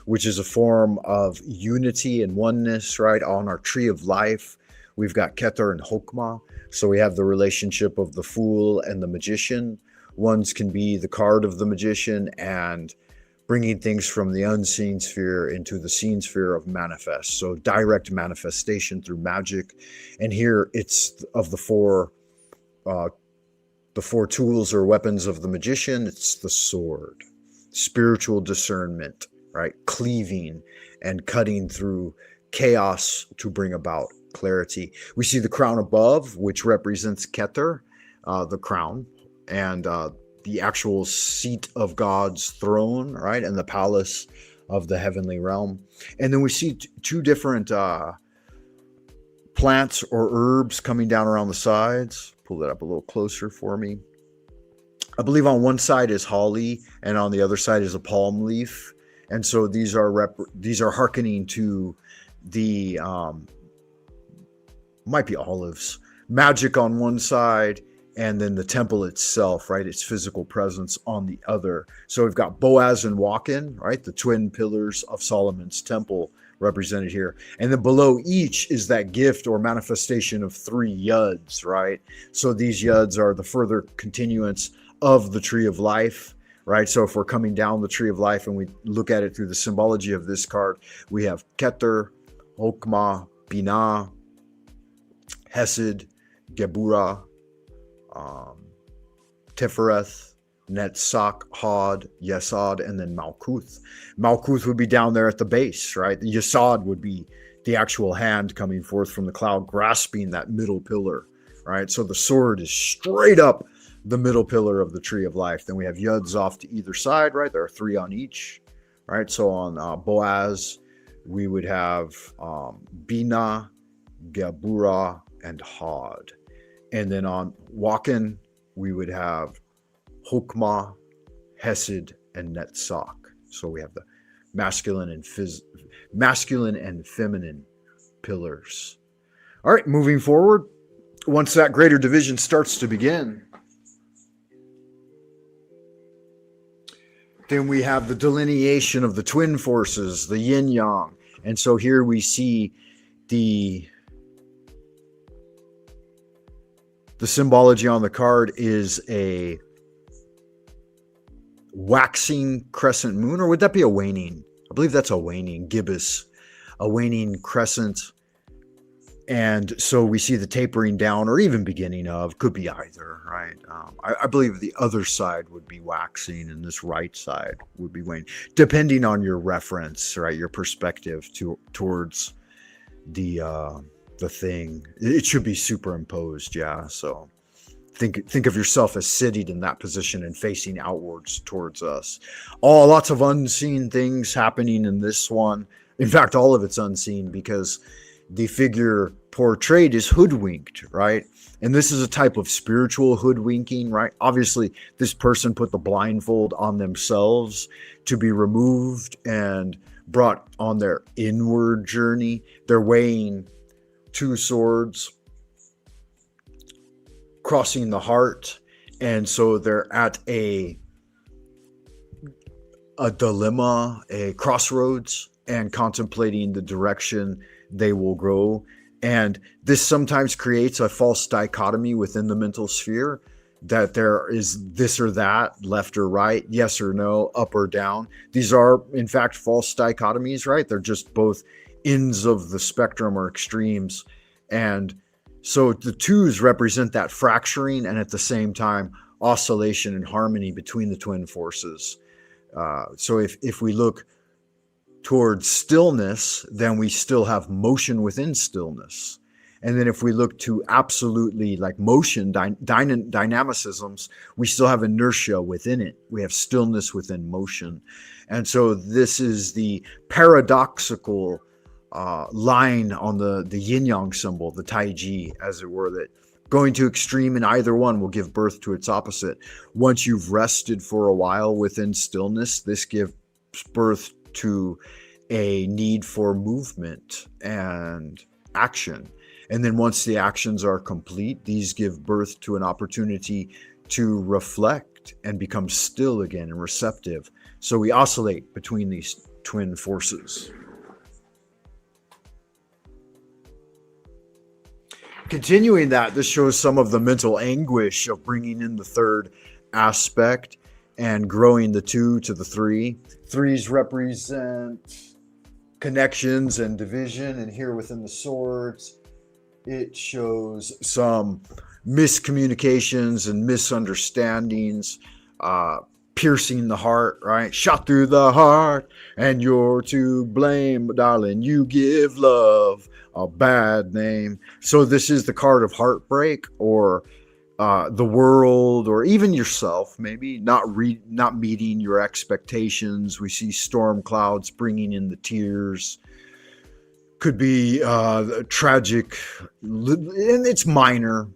which is a form of unity and oneness, right? On our tree of life, we've got Keter and Hokmah. So we have the relationship of the Fool and the Magician. Ones can be the card of the Magician and bringing things from the unseen sphere into the seen sphere of manifest. So direct manifestation through magic. And here it's of the four tools or weapons of the Magician. It's the sword, spiritual discernment, right? Cleaving and cutting through chaos to bring about clarity. We see the crown above, which represents Keter, the crown, and the actual seat of God's throne, right? And the palace of the heavenly realm. And then we see 2 different plants or herbs coming down around the sides. Pull that up a little closer for me. I believe on one side is holly and on the other side is a palm leaf. And so these are hearkening to the might be olives, magic on one side, and then the temple itself, right? Its physical presence on the other. So we've got Boaz and Walken, right? The twin pillars of Solomon's temple represented here. And then below each is that gift or manifestation of 3 yuds, right? So these yuds are the further continuance of the tree of life, right? So if we're coming down the tree of life and we look at it through the symbology of this card, we have Keter, Hokmah, Binah, Hesed, Gebura, Tifereth, Netzach, Hod, Yesod, and then Malkuth. Malkuth would be down there at the base, right? The Yesod would be the actual hand coming forth from the cloud, grasping that middle pillar, right? So the sword is straight up the middle pillar of the tree of life. Then we have Yuds off to either side, right? There are 3 on each, right? So on Boaz, we would have Binah, Gebura, and Hod. And then on Walken, we would have Hokmah, Hesed, and Netzach. So we have the masculine and feminine pillars. All right, moving forward, once that greater division starts to begin, then we have the delineation of the twin forces, the yin yang. And so here we see the symbology on the card is a waxing crescent moon, or would that be a waning? I believe that's a waning gibbous, a waning crescent. And so we see the tapering down, or even beginning of, could be either, right? I believe the other side would be waxing and this right side would be waning, depending on your reference, right? Your perspective towards the thing. It should be superimposed, yeah. So think of yourself as sitting in that position and facing outwards towards us. Lots of unseen things happening in this one. In fact, all of it's unseen because the figure portrayed is hoodwinked, right? And this is a type of spiritual hoodwinking, right? Obviously, this person put the blindfold on themselves to be removed and brought on their inward journey. They're weighing 2 swords, crossing the heart, and so they're at a dilemma, a crossroads, and contemplating the direction they will grow. And this sometimes creates a false dichotomy within the mental sphere, that there is this or that, left or right, yes or no, up or down. These are, in fact, false dichotomies, right? They're just both ends of the spectrum or extremes. And so the 2s represent that fracturing and at the same time oscillation and harmony between the twin forces. So if we look towards stillness, then we still have motion within stillness. And then if we look to absolutely like motion, dynamicisms, we still have inertia within it. We have stillness within motion. And so this is the paradoxical line on the yin-yang symbol, the Taiji, as it were, that going to extreme in either one will give birth to its opposite. Once you've rested for a while within stillness, this gives birth to a need for movement and action. And then once the actions are complete, these give birth to an opportunity to reflect and become still again and receptive. So we oscillate between these twin forces. Continuing that, this shows some of the mental anguish of bringing in the 3rd aspect and growing the 2 to the 3. 3s represent connections and division, and here within the swords, it shows some miscommunications and misunderstandings, piercing the heart, right? Shot through the heart, and you're to blame, darling. You give love a bad name. So this is the card of heartbreak, or the world, or even yourself, maybe not meeting your expectations. We see storm clouds bringing in the tears. Could be tragic, and it's minor.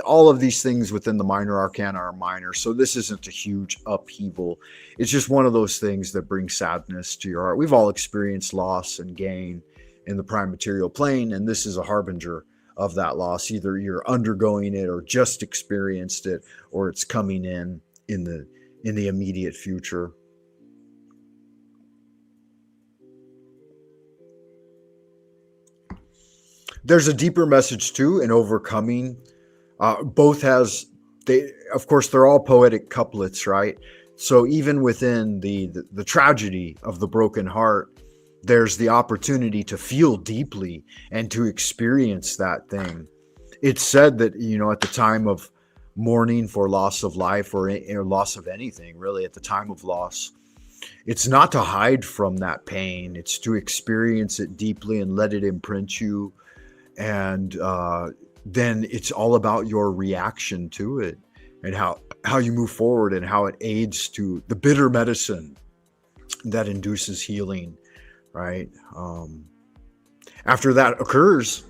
all of these things within the minor arcana are minor, so this isn't a huge upheaval. It's just one of those things that brings sadness to your heart. We've all experienced loss and gain in the prime material plane, and this is a harbinger of that loss. Either you're undergoing it or just experienced it, or it's coming in the immediate future. There's a deeper message too in overcoming. Both has of course they're all poetic couplets, right? So even within the tragedy of the broken heart, there's the opportunity to feel deeply and to experience that thing. It's said that, at the time of mourning for loss of life or loss of anything, really, at the time of loss, it's not to hide from that pain. It's to experience it deeply and let it imprint you. And then it's all about your reaction to it and how you move forward and how it aids to the bitter medicine that induces healing. Right. After that occurs,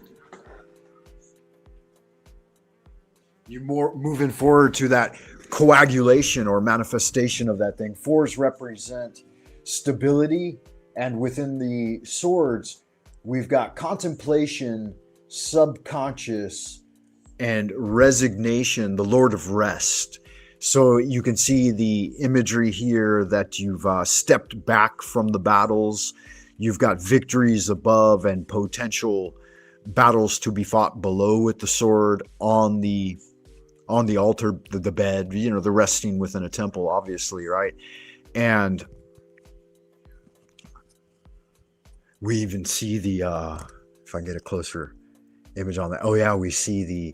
you're moving forward to that coagulation or manifestation of that thing. Fours represent stability, and within the swords, we've got contemplation, subconscious, and resignation, the Lord of Rest. So you can see the imagery here that you've stepped back from the battles. You've got victories above and potential battles to be fought below with the sword on the altar, the bed, the resting within a temple, obviously, right? And we even see if I can get a closer image on that. Oh yeah, we see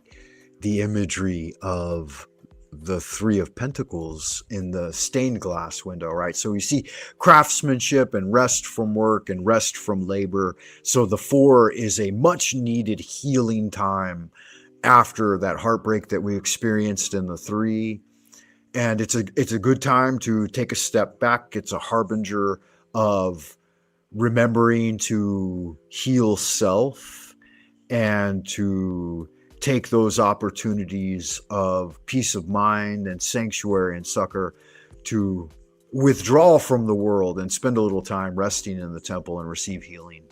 the imagery of the Three of Pentacles in the stained glass window, right? So we see craftsmanship and rest from work and rest from labor. So the Four is a much needed healing time after that heartbreak that we experienced in the Three. And it's a good time to take a step back. It's a harbinger of remembering to heal self and to take those opportunities of peace of mind and sanctuary and succor to withdraw from the world and spend a little time resting in the temple and receive healing,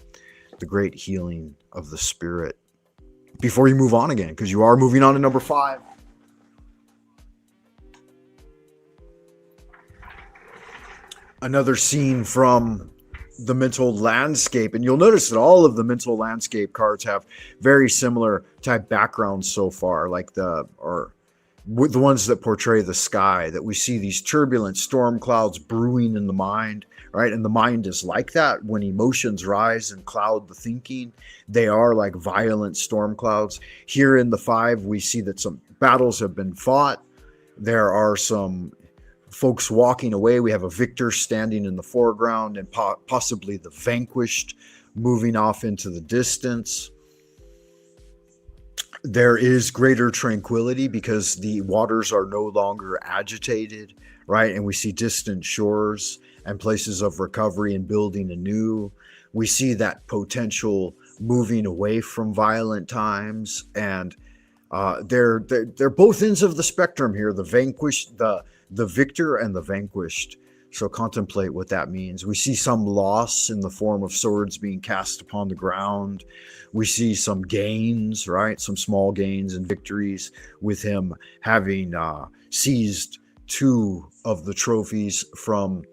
the great healing of the spirit, before you move on again, because you are moving on to number 5. Another scene from the mental landscape, and you'll notice that all of the mental landscape cards have very similar type backgrounds so far, like the ones that portray the sky, that we see these turbulent storm clouds brewing in the mind, right? And the mind is like that. When emotions rise and cloud the thinking, they are like violent storm clouds. Here in the 5, we see that some battles have been fought. There are some folks walking away. We have a victor standing in the foreground and possibly the vanquished moving off into the distance. There is greater tranquility because the waters are no longer agitated, right? And we see distant shores and places of recovery and building anew. We see that potential moving away from violent times, and they're both ends of the spectrum here: the vanquished, the victor, and the vanquished. So contemplate what that means. We see some loss in the form of swords being cast upon the ground. We see some gains, right? Some small gains and victories with him having seized 2 of the trophies from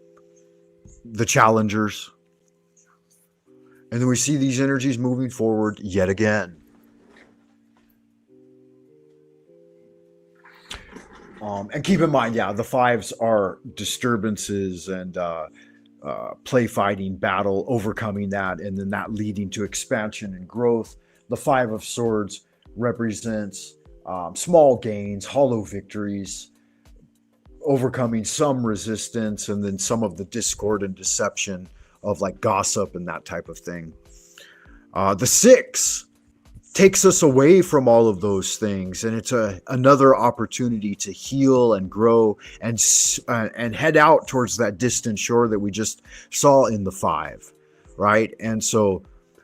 the challengers. And then we see these energies moving forward yet again. And keep in mind, yeah, the 5s are disturbances and play fighting, battle, overcoming that, and then that leading to expansion and growth. The 5 of Swords represents small gains, hollow victories, overcoming some resistance, and then some of the discord and deception of like gossip and that type of thing. The 6 takes us away from all of those things, and it's another opportunity to heal and grow and head out towards that distant shore that we just saw in the 5, right? And so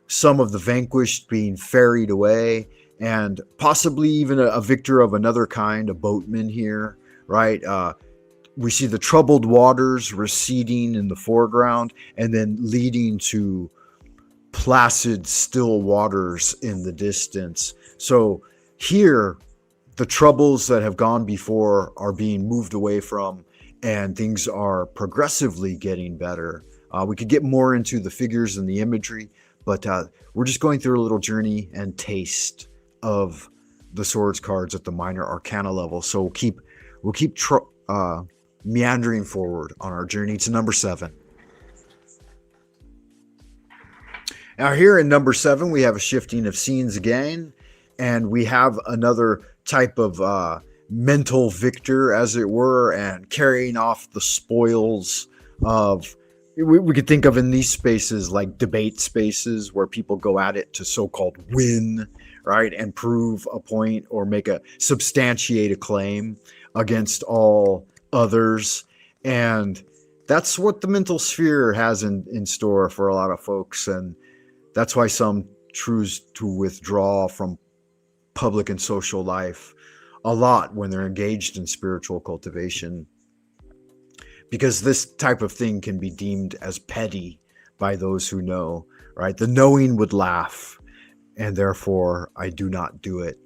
some of the vanquished being ferried away, and possibly even a victor of another kind, a boatman here, right? We see the troubled waters receding in the foreground and then leading to placid, still waters in the distance. So here, the troubles that have gone before are being moved away from, and things are progressively getting better. We could get more into the figures and the imagery, but we're just going through a little journey and taste of the swords cards at the minor arcana level. So we'll keep meandering forward on our journey to number 7. Now here in number 7, we have a shifting of scenes again, and we have another type of mental victor, as it were, and carrying off the spoils of, we could think of in these spaces like debate spaces where people go at it to so-called win, right, and prove a point or substantiate a claim against all others. And that's what the mental sphere has in store for a lot of folks, and that's why some choose to withdraw from public and social life a lot when they're engaged in spiritual cultivation, because this type of thing can be deemed as petty by those who know, right? The knowing would laugh, and therefore I do not do it.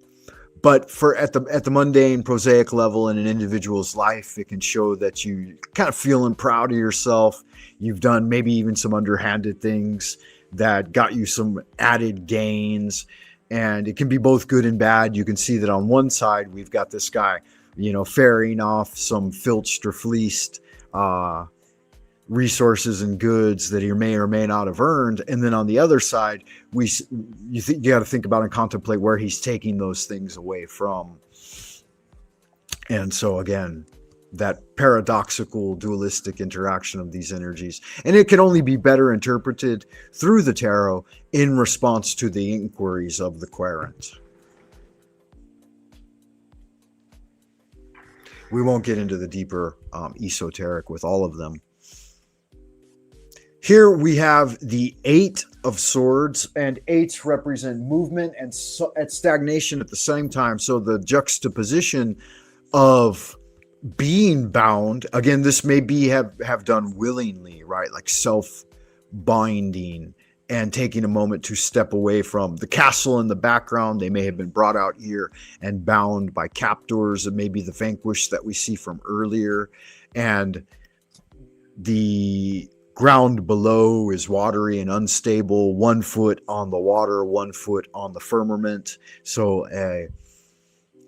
But at the mundane, prosaic level in an individual's life, it can show that you kind of feeling proud of yourself. You've done maybe even some underhanded things that got you some added gains, and it can be both good and bad. You can see that on one side we've got this guy, ferrying off some filched or fleeced resources and goods that he may or may not have earned, and then on the other side, you got to think about and contemplate where he's taking those things away from. And so again, that paradoxical, dualistic interaction of these energies. And it can only be better interpreted through the tarot in response to the inquiries of the querent. We won't get into the deeper esoteric with all of them. Here we have the 8 of Swords, and 8s represent movement and stagnation at the same time. So the juxtaposition of being bound, again, this may be have done willingly, right? Like self-binding and taking a moment to step away from the castle in the background. They may have been brought out here and bound by captors, and maybe the vanquished that we see from earlier. And the ground below is watery and unstable, 1 foot on the water, 1 foot on the firmament. So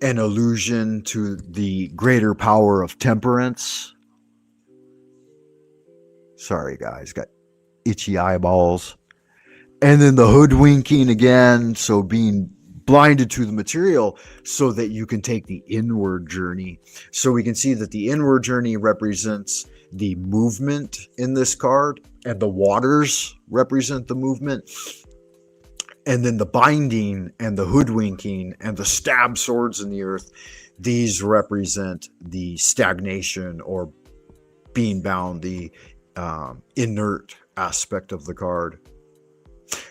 an allusion to the greater power of temperance. Sorry, guys, got itchy eyeballs. And then the hoodwinking again, so being blinded to the material so that you can take the inward journey. So we can see that the inward journey represents the movement in this card, and the waters represent the movement. And then the binding and the hoodwinking and the stab swords in the earth, these represent the stagnation or being bound, the inert aspect of the card.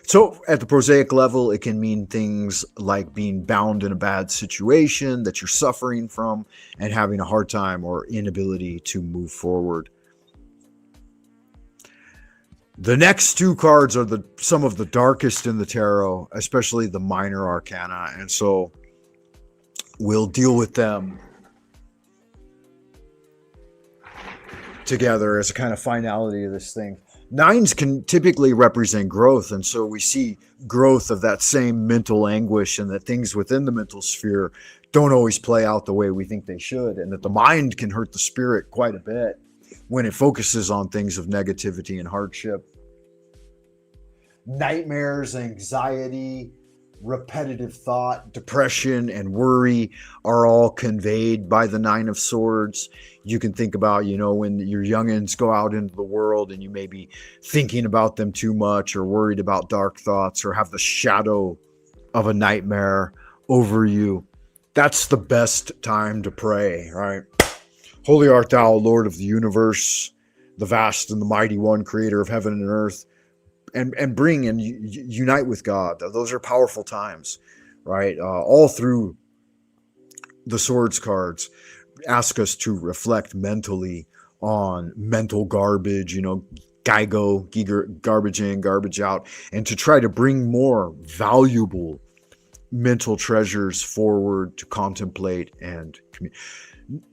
So at the prosaic level, it can mean things like being bound in a bad situation that you're suffering from and having a hard time or inability to move forward. The next 2 cards are some of the darkest in the tarot, especially the minor arcana, and so we'll deal with them together as a kind of finality of this thing. 9s can typically represent growth, and so we see growth of that same mental anguish, and that things within the mental sphere don't always play out the way we think they should, and that the mind can hurt the spirit quite a bit when it focuses on things of negativity and hardship. Nightmares, anxiety, repetitive thought, depression, and worry are all conveyed by the 9 of Swords. You can think about, when your youngins go out into the world and you may be thinking about them too much or worried about dark thoughts or have the shadow of a nightmare over you. That's the best time to pray, right? Holy art thou, Lord of the universe, the vast and the mighty one, creator of heaven and earth, and bring and unite with God. Those are powerful times, right? All through the swords cards ask us to reflect mentally on mental garbage, garbage in, garbage out, and to try to bring more valuable mental treasures forward to contemplate and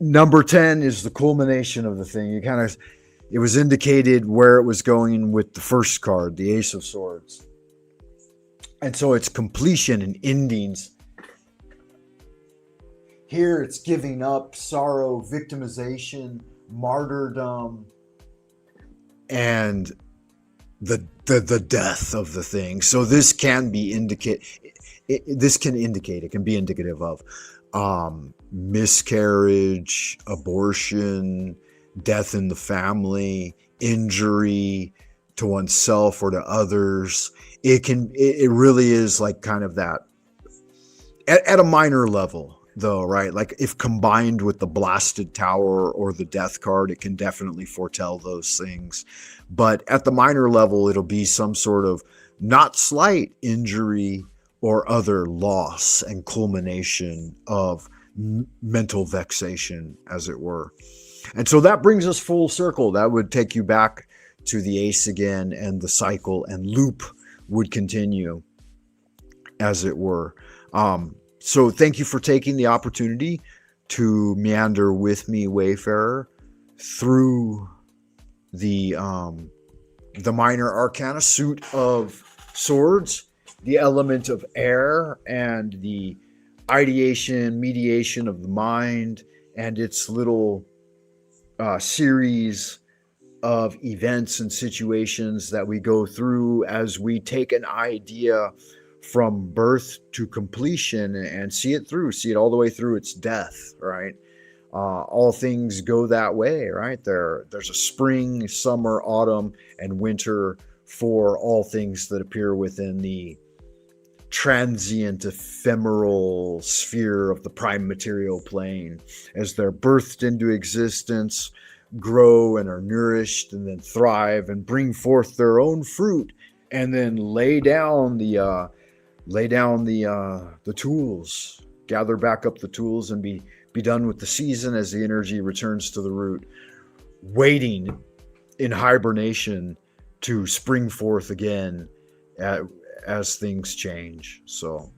number 10 is the culmination of the thing. It was indicated where it was going with the first card, the Ace of Swords. And so it's completion and endings. Here it's giving up, sorrow, victimization, martyrdom, and the death of the thing. So this can be it can be indicative of miscarriage, abortion, death in the family, injury to oneself or to others. It really is like kind of that at a minor level though, right? Like if combined with the blasted tower or the death card, it can definitely foretell those things. But at the minor level, it'll be some sort of not slight injury or other loss and culmination of mental vexation, as it were. And so that brings us full circle. That would take you back to the ace again, and the cycle and loop would continue, as it were. So thank you for taking the opportunity to meander with me, Wayfarer, through the minor arcana, suit of swords, the element of air, and the ideation, mediation of the mind, and its little series of events and situations that we go through as we take an idea from birth to completion and see it all the way through its death, right? All things go that way, right? There's a spring, summer, autumn, and winter for all things that appear within the transient, ephemeral sphere of the prime material plane, as they're birthed into existence, grow and are nourished, and then thrive and bring forth their own fruit, and then lay down the tools, gather back up the tools, and be done with the season as the energy returns to the root, waiting in hibernation to spring forth again as things change. So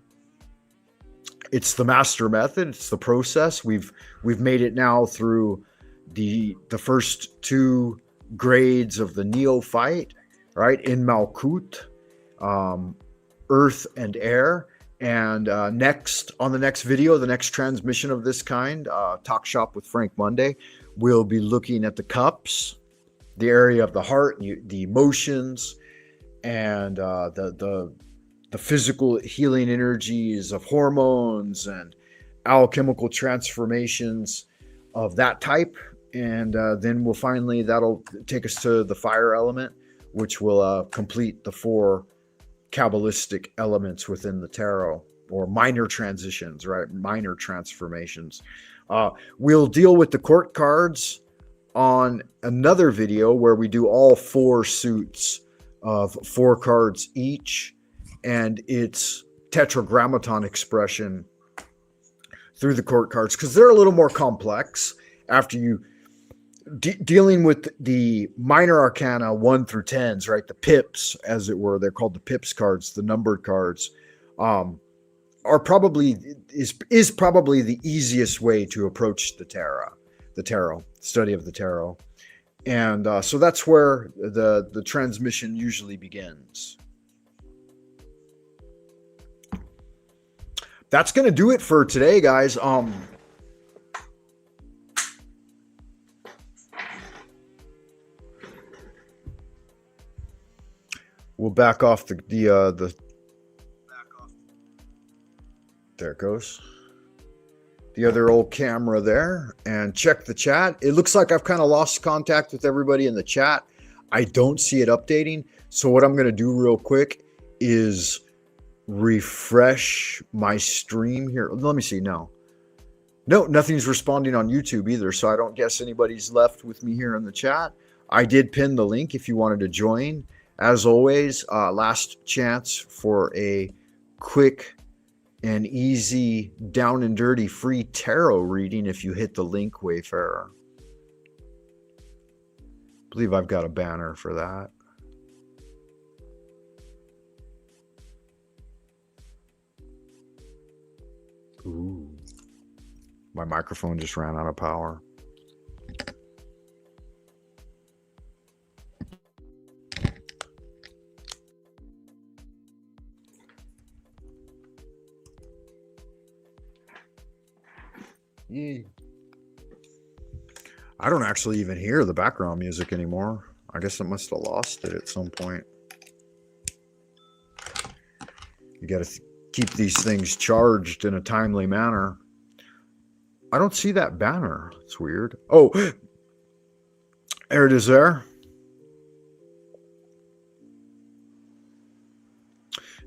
it's the master method. It's the process. We've made it now through the first two grades of the neophyte, right? In Malkut, earth and air. And next, on the next video, the next transmission of this kind, Talk Shop with Frank Monday, we'll be looking at the cups, the area of the heart, the emotions, and the physical healing energies of hormones and alchemical transformations of that type. And then that'll take us to the fire element, which will complete the 4 Kabbalistic elements within the tarot, or minor transitions, right? Minor transformations. We'll deal with the court cards on another video where we do all 4 suits of 4 cards each, and its tetragrammaton expression through the court cards, because they're a little more complex after you dealing with the minor arcana 1 through 10s, right? The pips, as it were, they're called the pips cards, the numbered cards, are probably is probably the easiest way to approach the tarot study of the tarot. And so that's where the transmission usually begins. That's going to do it for today, guys. We'll back off the there it goes. The other old camera there, and check the chat. It looks like I've kind of lost contact with everybody in the chat. I don't see it updating. So what I'm going to do real quick is refresh my stream here. Let me see. No, nothing's responding on YouTube either. So I don't guess anybody's left with me here in the chat. I did pin the link if you wanted to join. As always, last chance for a quick an easy, down and dirty, free tarot reading if you hit the link, Wayfarer. I believe I've got a banner for that. Ooh. My microphone just ran out of power. Yeah. I don't actually even hear the background music anymore. I guess I must have lost it at some point. You got to keep these things charged in a timely manner. I don't see that banner. It's weird. Oh, there it is there.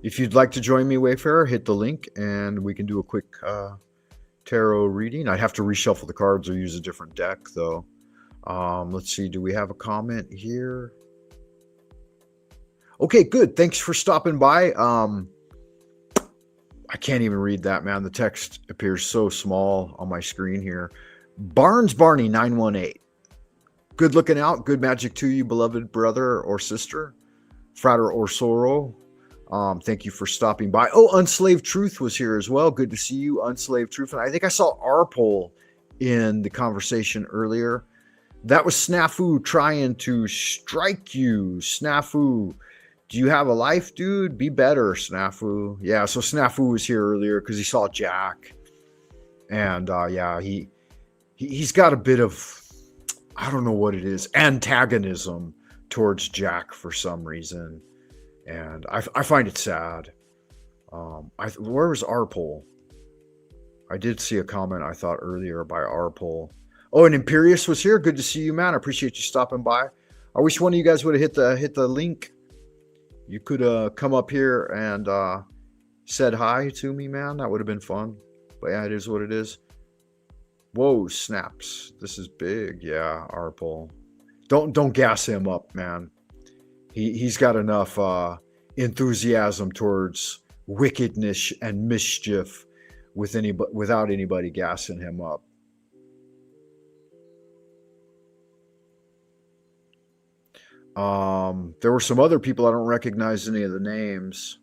If you'd like to join me, Wayfarer, hit the link and we can do a quick tarot reading. I'd have to reshuffle the cards or use a different deck, though. Let's see. Do we have a comment here? Okay, good. Thanks for stopping by. I can't even read that, man. The text appears so small on my screen here. Barnes Barney 918. Good looking out. Good magic to you, beloved brother or sister, frater or sorrow. Thank you for stopping by. Oh, Unslaved Truth was here as well. Good to see you, Unslaved Truth. And I think I saw Arpol in the conversation earlier. That was Snafu trying to strike you. Snafu, do you have a life, dude? Be better, Snafu. Yeah, so Snafu was here earlier because he saw Jack. And yeah, he's got a bit of, I don't know what it is, antagonism towards Jack for some reason. And I find it sad. Where was Arpol? I did see a comment I thought earlier by Arpol. Oh, and Imperious was here. Good to see you, man. I appreciate you stopping by. I wish one of you guys would have hit the link. You could come up here and said hi to me, man. That would have been fun. But yeah, it is what it is. Whoa, snaps. This is big. Yeah, Arpol. Don't gas him up, man. He's got enough enthusiasm towards wickedness and mischief without anybody gassing him up. There were some other people, I don't recognize any of the names,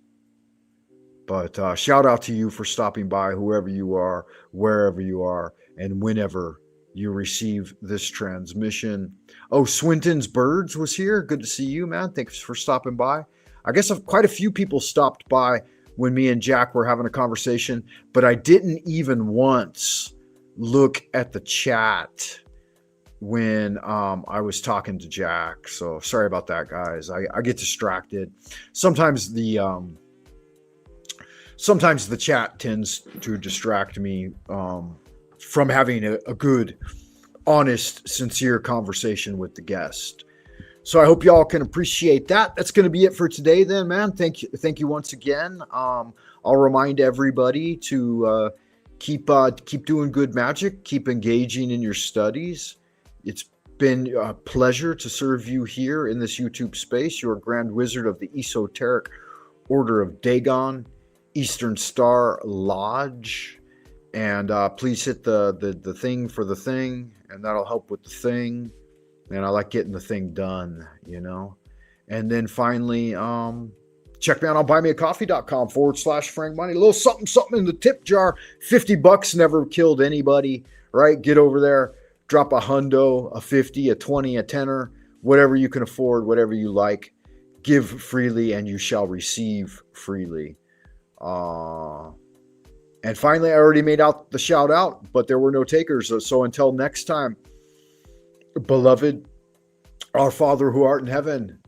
but shout out to you for stopping by, whoever you are, wherever you are, and whenever you receive this transmission. Oh, Swinton's Birds was here. Good to see you, man. Thanks for stopping by. I guess quite a few people stopped by when me and Jack were having a conversation, but I didn't even once look at the chat when I was talking to Jack. So sorry about that, guys. I get distracted. Sometimes the chat tends to distract me from having a good, honest, sincere conversation with the guest. So I hope y'all can appreciate that. That's going to be it for today then, man. Thank you once again. I'll remind everybody to keep doing good magic, keep engaging in your studies. It's been a pleasure to serve you here in this YouTube space. You're a Grand Wizard of the Esoteric Order of Dagon, Eastern Star Lodge. And please hit the thing for the thing, and that'll help with the thing. And I like getting the thing done, you know. And then finally, check me out on buymeacoffee.com/Frank Money. A little something in the tip jar. $50 never killed anybody, right? Get over there, drop a hundo, a 50, a 20, a tenner, whatever you can afford, whatever you like. Give freely and you shall receive freely. And finally, I already made out the shout out, but there were no takers. So until next time, beloved, our Father who art in heaven,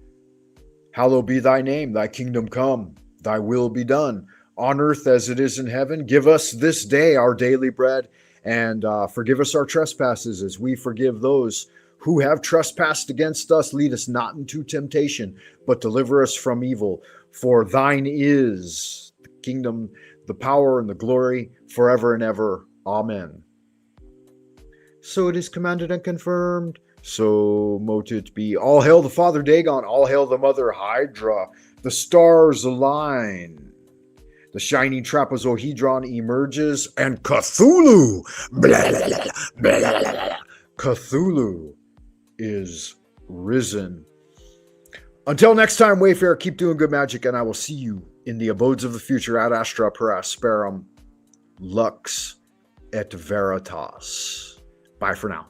hallowed be thy name, thy kingdom come, thy will be done on earth as it is in heaven. Give us this day our daily bread, and forgive us our trespasses as we forgive those who have trespassed against us. Lead us not into temptation, but deliver us from evil. For thine is the kingdom, the power, and the glory forever and ever. Amen. So it is commanded and confirmed. So mote it be. All hail the Father Dagon. All hail the Mother Hydra. The stars align. The shining trapezohedron emerges, and Cthulhu, blah, blah, blah, blah, blah, blah, Cthulhu is risen. Until next time, Wayfarer, keep doing good magic, and I will see you in the abodes of the future ad astra per asperum, lux et veritas. Bye for now.